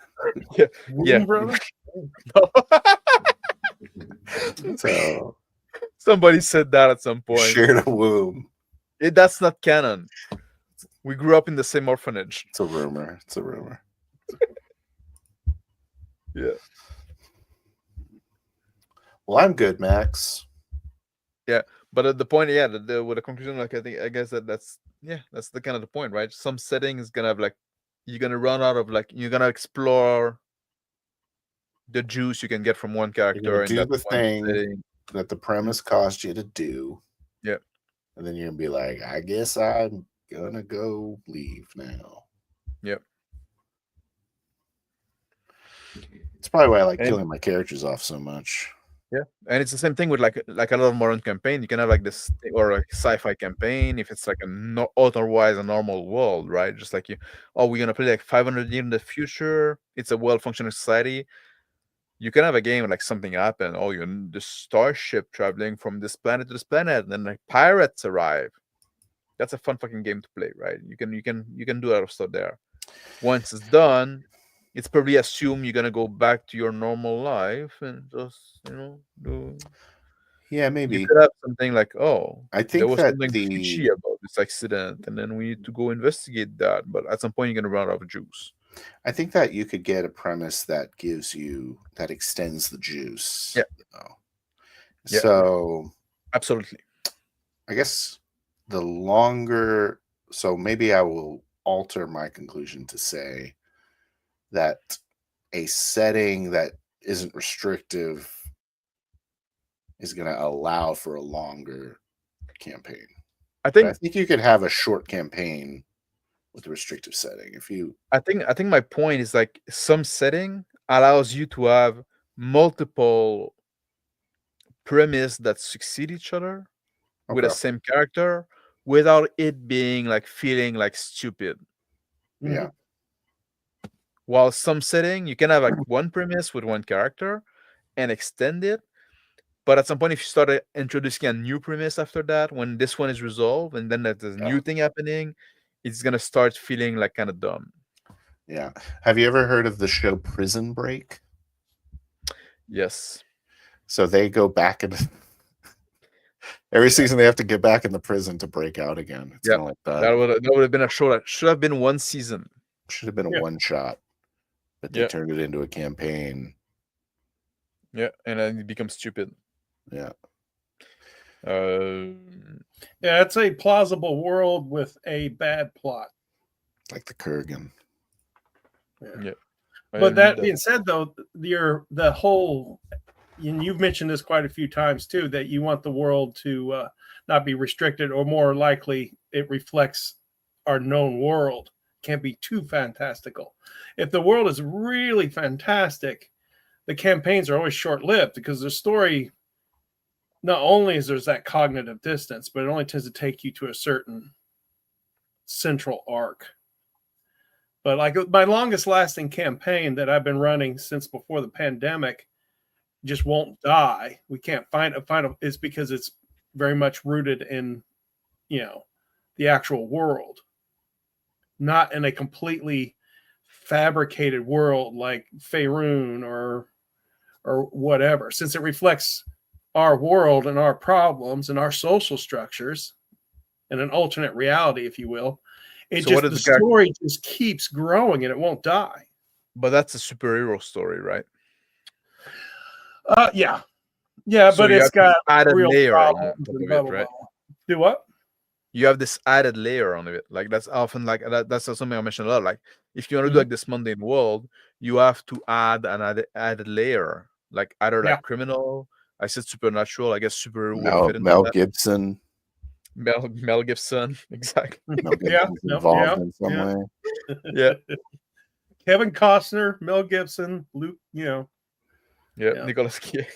Yeah. Womb brother? No. So somebody said that at some point. Shared a womb. That's not canon. We grew up in the same orphanage. It's a rumor. It's a rumor. Yeah. Well, I'm good, Max. Yeah, but the point, yeah, with the conclusion, like I guess that's the kind of the point, right? Some setting is gonna have like you're gonna run out of like you're gonna explore the juice you can get from one character and do that the one thing setting. that the premise caused you to do. Yeah. And then you're gonna be like, I guess I'm gonna go leave now. Yep. It's probably why I like killing my characters off so much. Yeah, and it's the same thing with like a lot of modern campaign. You can have like this or a sci-fi campaign if it's like otherwise a normal world, right? Just like we're gonna play like 500 years in the future. It's a well-functioning society. You can have a game like something happen. Oh, you're in the starship traveling from this planet to this planet, and then like pirates arrive. That's a fun fucking game to play, right? You can do a lot of stuff there. Once it's done, it's probably assume you're gonna go back to your normal life and just do. Yeah, maybe you could have something like, I think there was that something fishy about this accident, and then we need to go investigate that. But at some point, you're gonna run out of juice. I think that you could get a premise that extends the juice. Yeah. Yeah. So absolutely. I guess the longer, so maybe I will alter my conclusion to say that a setting that isn't restrictive is going to allow for a longer campaign. I think you could have a short campaign with a restrictive setting. I think my point is like some setting allows you to have multiple premise that succeed each other with the same character without it being like feeling like stupid. Yeah. While some setting you can have like one premise with one character and extend it, but at some point if you start introducing a new premise after that, when this one is resolved and then there's a new thing happening, it's gonna start feeling like kind of dumb. Yeah. Have you ever heard of the show Prison Break? Yes. So they go back and every season they have to get back in the prison to break out again. It's kind of like that. That would have been a show that should have been one season. Should have been a one shot, but they turned it into a campaign. Yeah, and then it becomes stupid. Yeah. Yeah, it's a plausible world with a bad plot. Like the Kurgan. Yeah. But that being said, though, the whole, and you've mentioned this quite a few times too, that you want the world to not be restricted, or more likely it reflects our known world. Can't be too fantastical. If the world is really fantastic, the campaigns are always short-lived because the story, not only is there's that cognitive distance, but it only tends to take you to a certain central arc. But like my longest lasting campaign that I've been running since before the pandemic, Just Won't Die. We can't find a is because it's very much rooted in, the actual world, not in a completely fabricated world like Faerun or whatever. Since it reflects our world and our problems and our social structures and an alternate reality, if you will, the story just keeps growing and it won't die. But that's a superhero story, right? Yeah, so but it's got added layer on top of it, right? Do what? You have this added layer on it. Like that's often like that's something I mentioned a lot. Like if you want to do like this mundane world, you have to add an added layer, like either like criminal. I said supernatural. I guess superhero. Mel Gibson. Mel Gibson, exactly. Mel Gibson's involved in some way. Yeah. Kevin Costner, Mel Gibson, Luke. Nicolas Cage,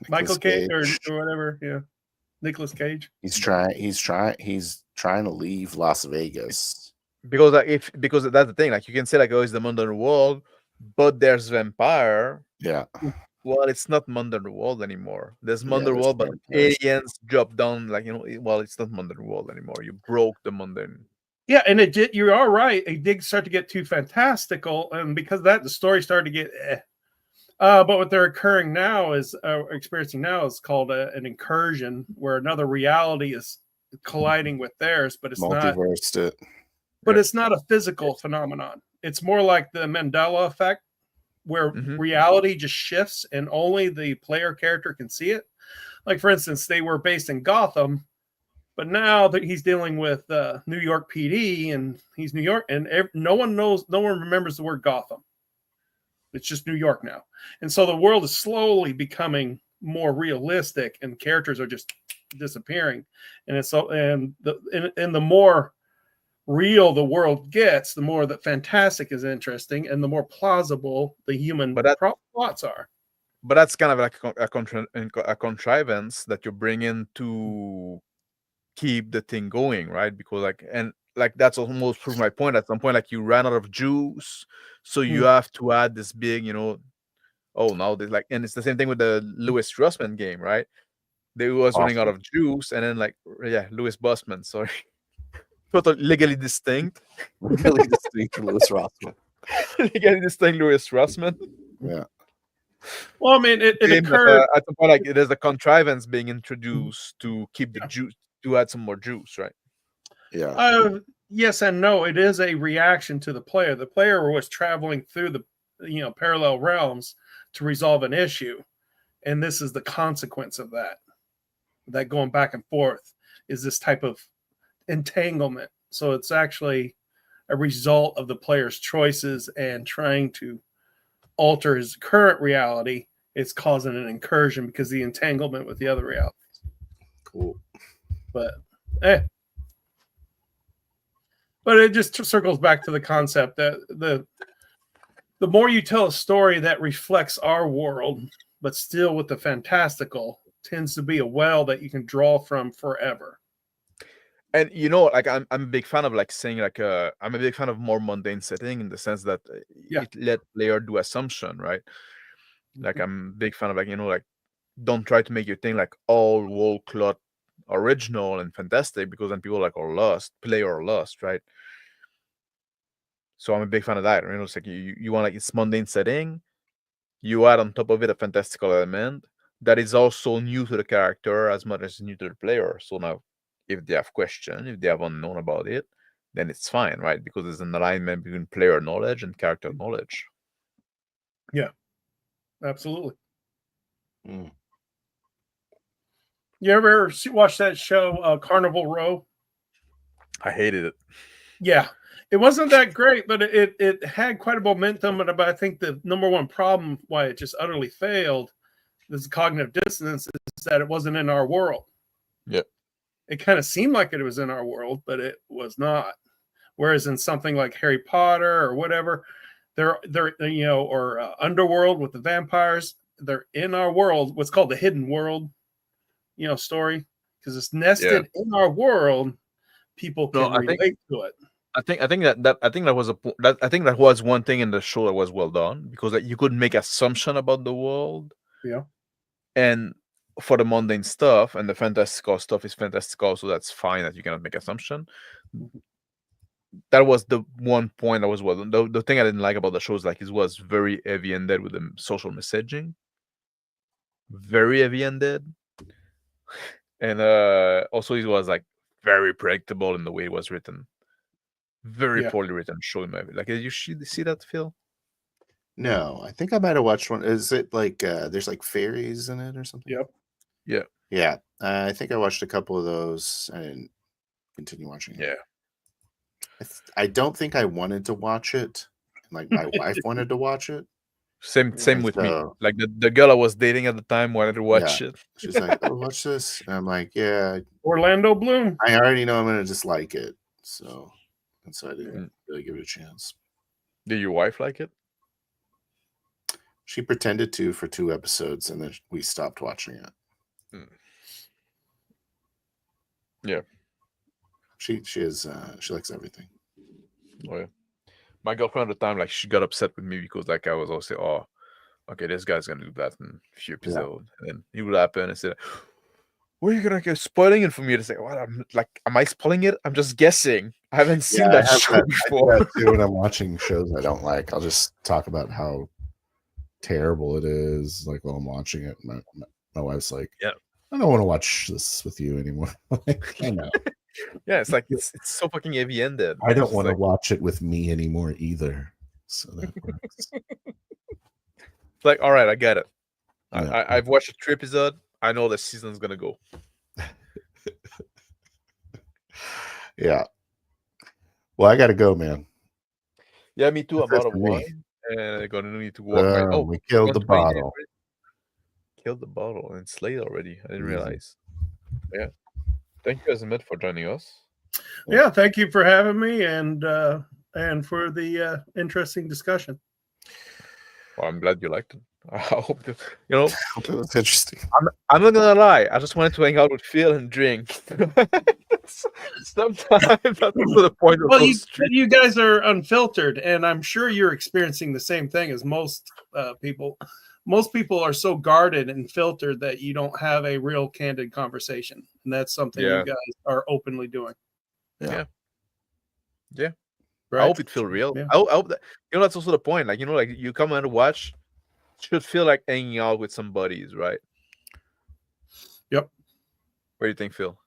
Michael Cage or whatever. Yeah. Nicolas Cage. He's trying to leave Las Vegas. Because that's the thing. Like you can say like, oh, it's the modern world, but there's vampire. Yeah. Well, it's not modern world anymore. There's modern world, but aliens drop down. Like it's not modern world anymore. You broke the modern. Yeah, and it did. You are right. It did start to get too fantastical, and because of that, the story started to get. But what they're experiencing now is called an incursion, where another reality is colliding with theirs, but it's multiversed not. But it's not a physical phenomenon. It's more like the Mandela effect, where reality just shifts and only the player character can see it. Like, for instance, they were based in Gotham, but now that he's dealing with New York PD and he's New York, and no one remembers the word Gotham. It's just New York now. And so the world is slowly becoming more realistic and characters are just disappearing. And it's so, and the more real the world gets, the more that fantastic is interesting and the more plausible the human plots are. But that's kind of like a contrivance that you bring in to keep the thing going, right? Because that's almost proved my point. At some point, like, you ran out of juice, so you have to add this big, now there's like, and it's the same thing with the Louis Rossmann game, right? They was running out of juice, and then Louis Bossman, sorry. Totally legally distinct. Really distinct from Louis Rossmann. Legally distinct Louis Rossmann. Yeah. Well, I mean, it occurred at the point, like, there's a contrivance being introduced to keep the juice, to add some more juice, right? Yeah. Yes and no. It is a reaction to the player. The player was traveling through the parallel realms to resolve an issue, and this is the consequence of that. That going back and forth is this type of entanglement. So it's actually a result of the player's choices and trying to alter his current reality. It's causing an incursion because the entanglement with the other realities. Cool. But it just circles back to the concept that the more you tell a story that reflects our world, but still with the fantastical, tends to be a well that you can draw from forever. And like, I'm a big fan of, like, saying, like, I'm a big fan of more mundane setting, in the sense that it let player do assumption, right? Like, I'm a big fan of, like, like, don't try to make your thing like all whole cloth original and fantastic, because then people like are lost, right? So I'm a big fan of that. It's like you want, like, it's mundane setting, you add on top of it a fantastical element that is also new to the character as much as new to the player. So now, if they have question, if they have unknown about it, then it's fine, right? Because there's an alignment between player knowledge and character knowledge. Yeah, absolutely. You ever watch that show, Carnival Row? I hated it. Yeah, it wasn't that great, but it had quite a momentum. But I think the number one problem why it just utterly failed, this cognitive dissonance, is that it wasn't in our world. Yep. It kind of seemed like it was in our world, but it was not. Whereas in something like Harry Potter or whatever, they're or Underworld with the vampires, they're in our world. What's called the hidden world, story, because it's nested in our world. People can relate to it. I think that was one thing in the show that was well done, because you could make assumption about the world. Yeah. And for the mundane stuff and the fantastical stuff is fantastical, so that's fine that you cannot make assumption. That was the one point that was well done. The thing I didn't like about the show is, like, it was very heavy-handed with the social messaging. Very heavy-handed. And also it was, like, very predictable in the way it was written. Very poorly written show, maybe. Like, did you see that, Phil? No, I think I might have watched one. Is it like there's like fairies in it or something? Yep. Yeah. I think I watched a couple of those. I didn't continue watching it. Yeah. I don't think I wanted to watch it. Like, my wife wanted to watch it. Same with me. Like, the girl I was dating at the time wanted to watch it. She's like, "Oh, watch this," and I'm like, "Yeah." Orlando Bloom. I already know I'm gonna dislike it, so I didn't really give it a chance. Did your wife like it? She pretended to for 2 episodes, and then we stopped watching it. Yeah, she likes everything. Oh yeah, my girlfriend at the time, like, she got upset with me because, like, I was also, oh, okay, this guy's gonna do that in a few episodes, and then it would happen and said, "What are you gonna go spoiling it for me?" To say, "What? Am I spoiling it? I'm just guessing. I haven't seen that show before." I do that too when I'm watching shows I don't like. I'll just talk about how terrible it is, like, while I'm watching it. My wife's like, I don't want to watch this with you anymore. I know. Yeah, it's like it's so fucking heavy-ended. I don't It's want to like, watch it with me anymore either. So that works. it's like, all right, I get it. Yeah. I've watched 3 episodes. I know the season's gonna go. Yeah. Well, I gotta go, man. Yeah, me too. I'm That's out of for me. wine, and I'm gonna need to walk my. We killed the 1:20 bottle. already. Killed the bottle, and it's late already. I didn't Easy. realize. Yeah. Thank you, Azimut, for joining us. Yeah, thank you for having me and for the interesting discussion. Well, I'm glad you liked it. I hope that, you know. That's interesting. I'm not gonna lie. I just wanted to hang out with Phil and drink. Sometimes that's also the point of Well, those streams. you guys are unfiltered, and I'm sure you're experiencing the same thing as most people. Most people are so guarded and filtered that you don't have a real candid conversation, and that's something you guys are openly doing. Yeah. Right? I hope it feels real. Yeah. I hope that, that's also the point. Like, like you come and watch, should feel like hanging out with some buddies, right? Yep. What do you think, Phil?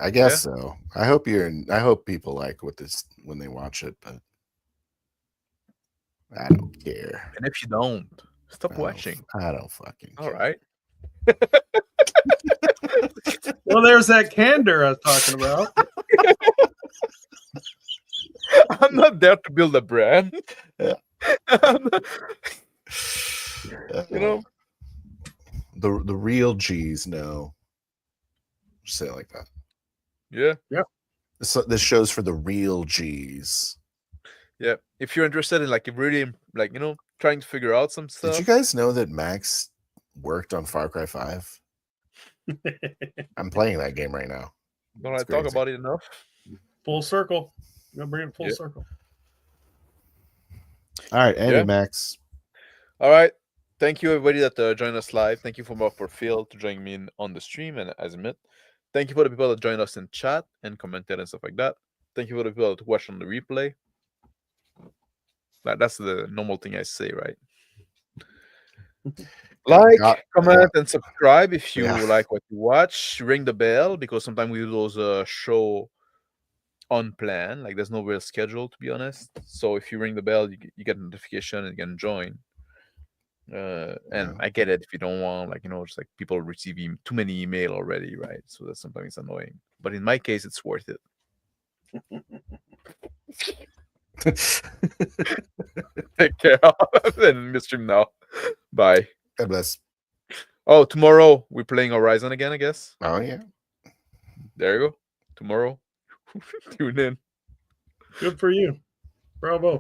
I guess so. I hope people like when they watch it, but I don't care. And if you don't, stop watching. I don't fucking care. All right. Well, there's that candor I was talking about. I'm not there to build a brand. Yeah. The real G's know. Say it like that. Yeah. Yep. This show's for the real G's. Yeah. If you're interested in really trying to figure out some stuff. Did you guys know that Max worked on Far Cry 5? I'm playing that game right now. Don't I talk about it enough? Full circle. I'm gonna bring it full circle. All right, Andy, Max. All right. Thank you, everybody that joined us live. Thank you for Phil to join me on the stream and Azimut. Thank you for the people that joined us in chat and commented and stuff like that. Thank you for the people that watched on the replay. That's the normal thing I say, right? Like, comment, and subscribe if you like what you watch. Ring the bell, because sometimes we do those show unplanned. Like, there's no real schedule, to be honest. So if you ring the bell, you get a notification and you can join. And I get it if you don't want, just like people receive too many email already, right? So that sometimes it's annoying. But in my case, it's worth it. Take care. And miss him now. Bye. God bless. Oh, tomorrow we're playing Horizon again, I guess. Oh yeah. There you go. Tomorrow. Tune in. Good for you. Bravo.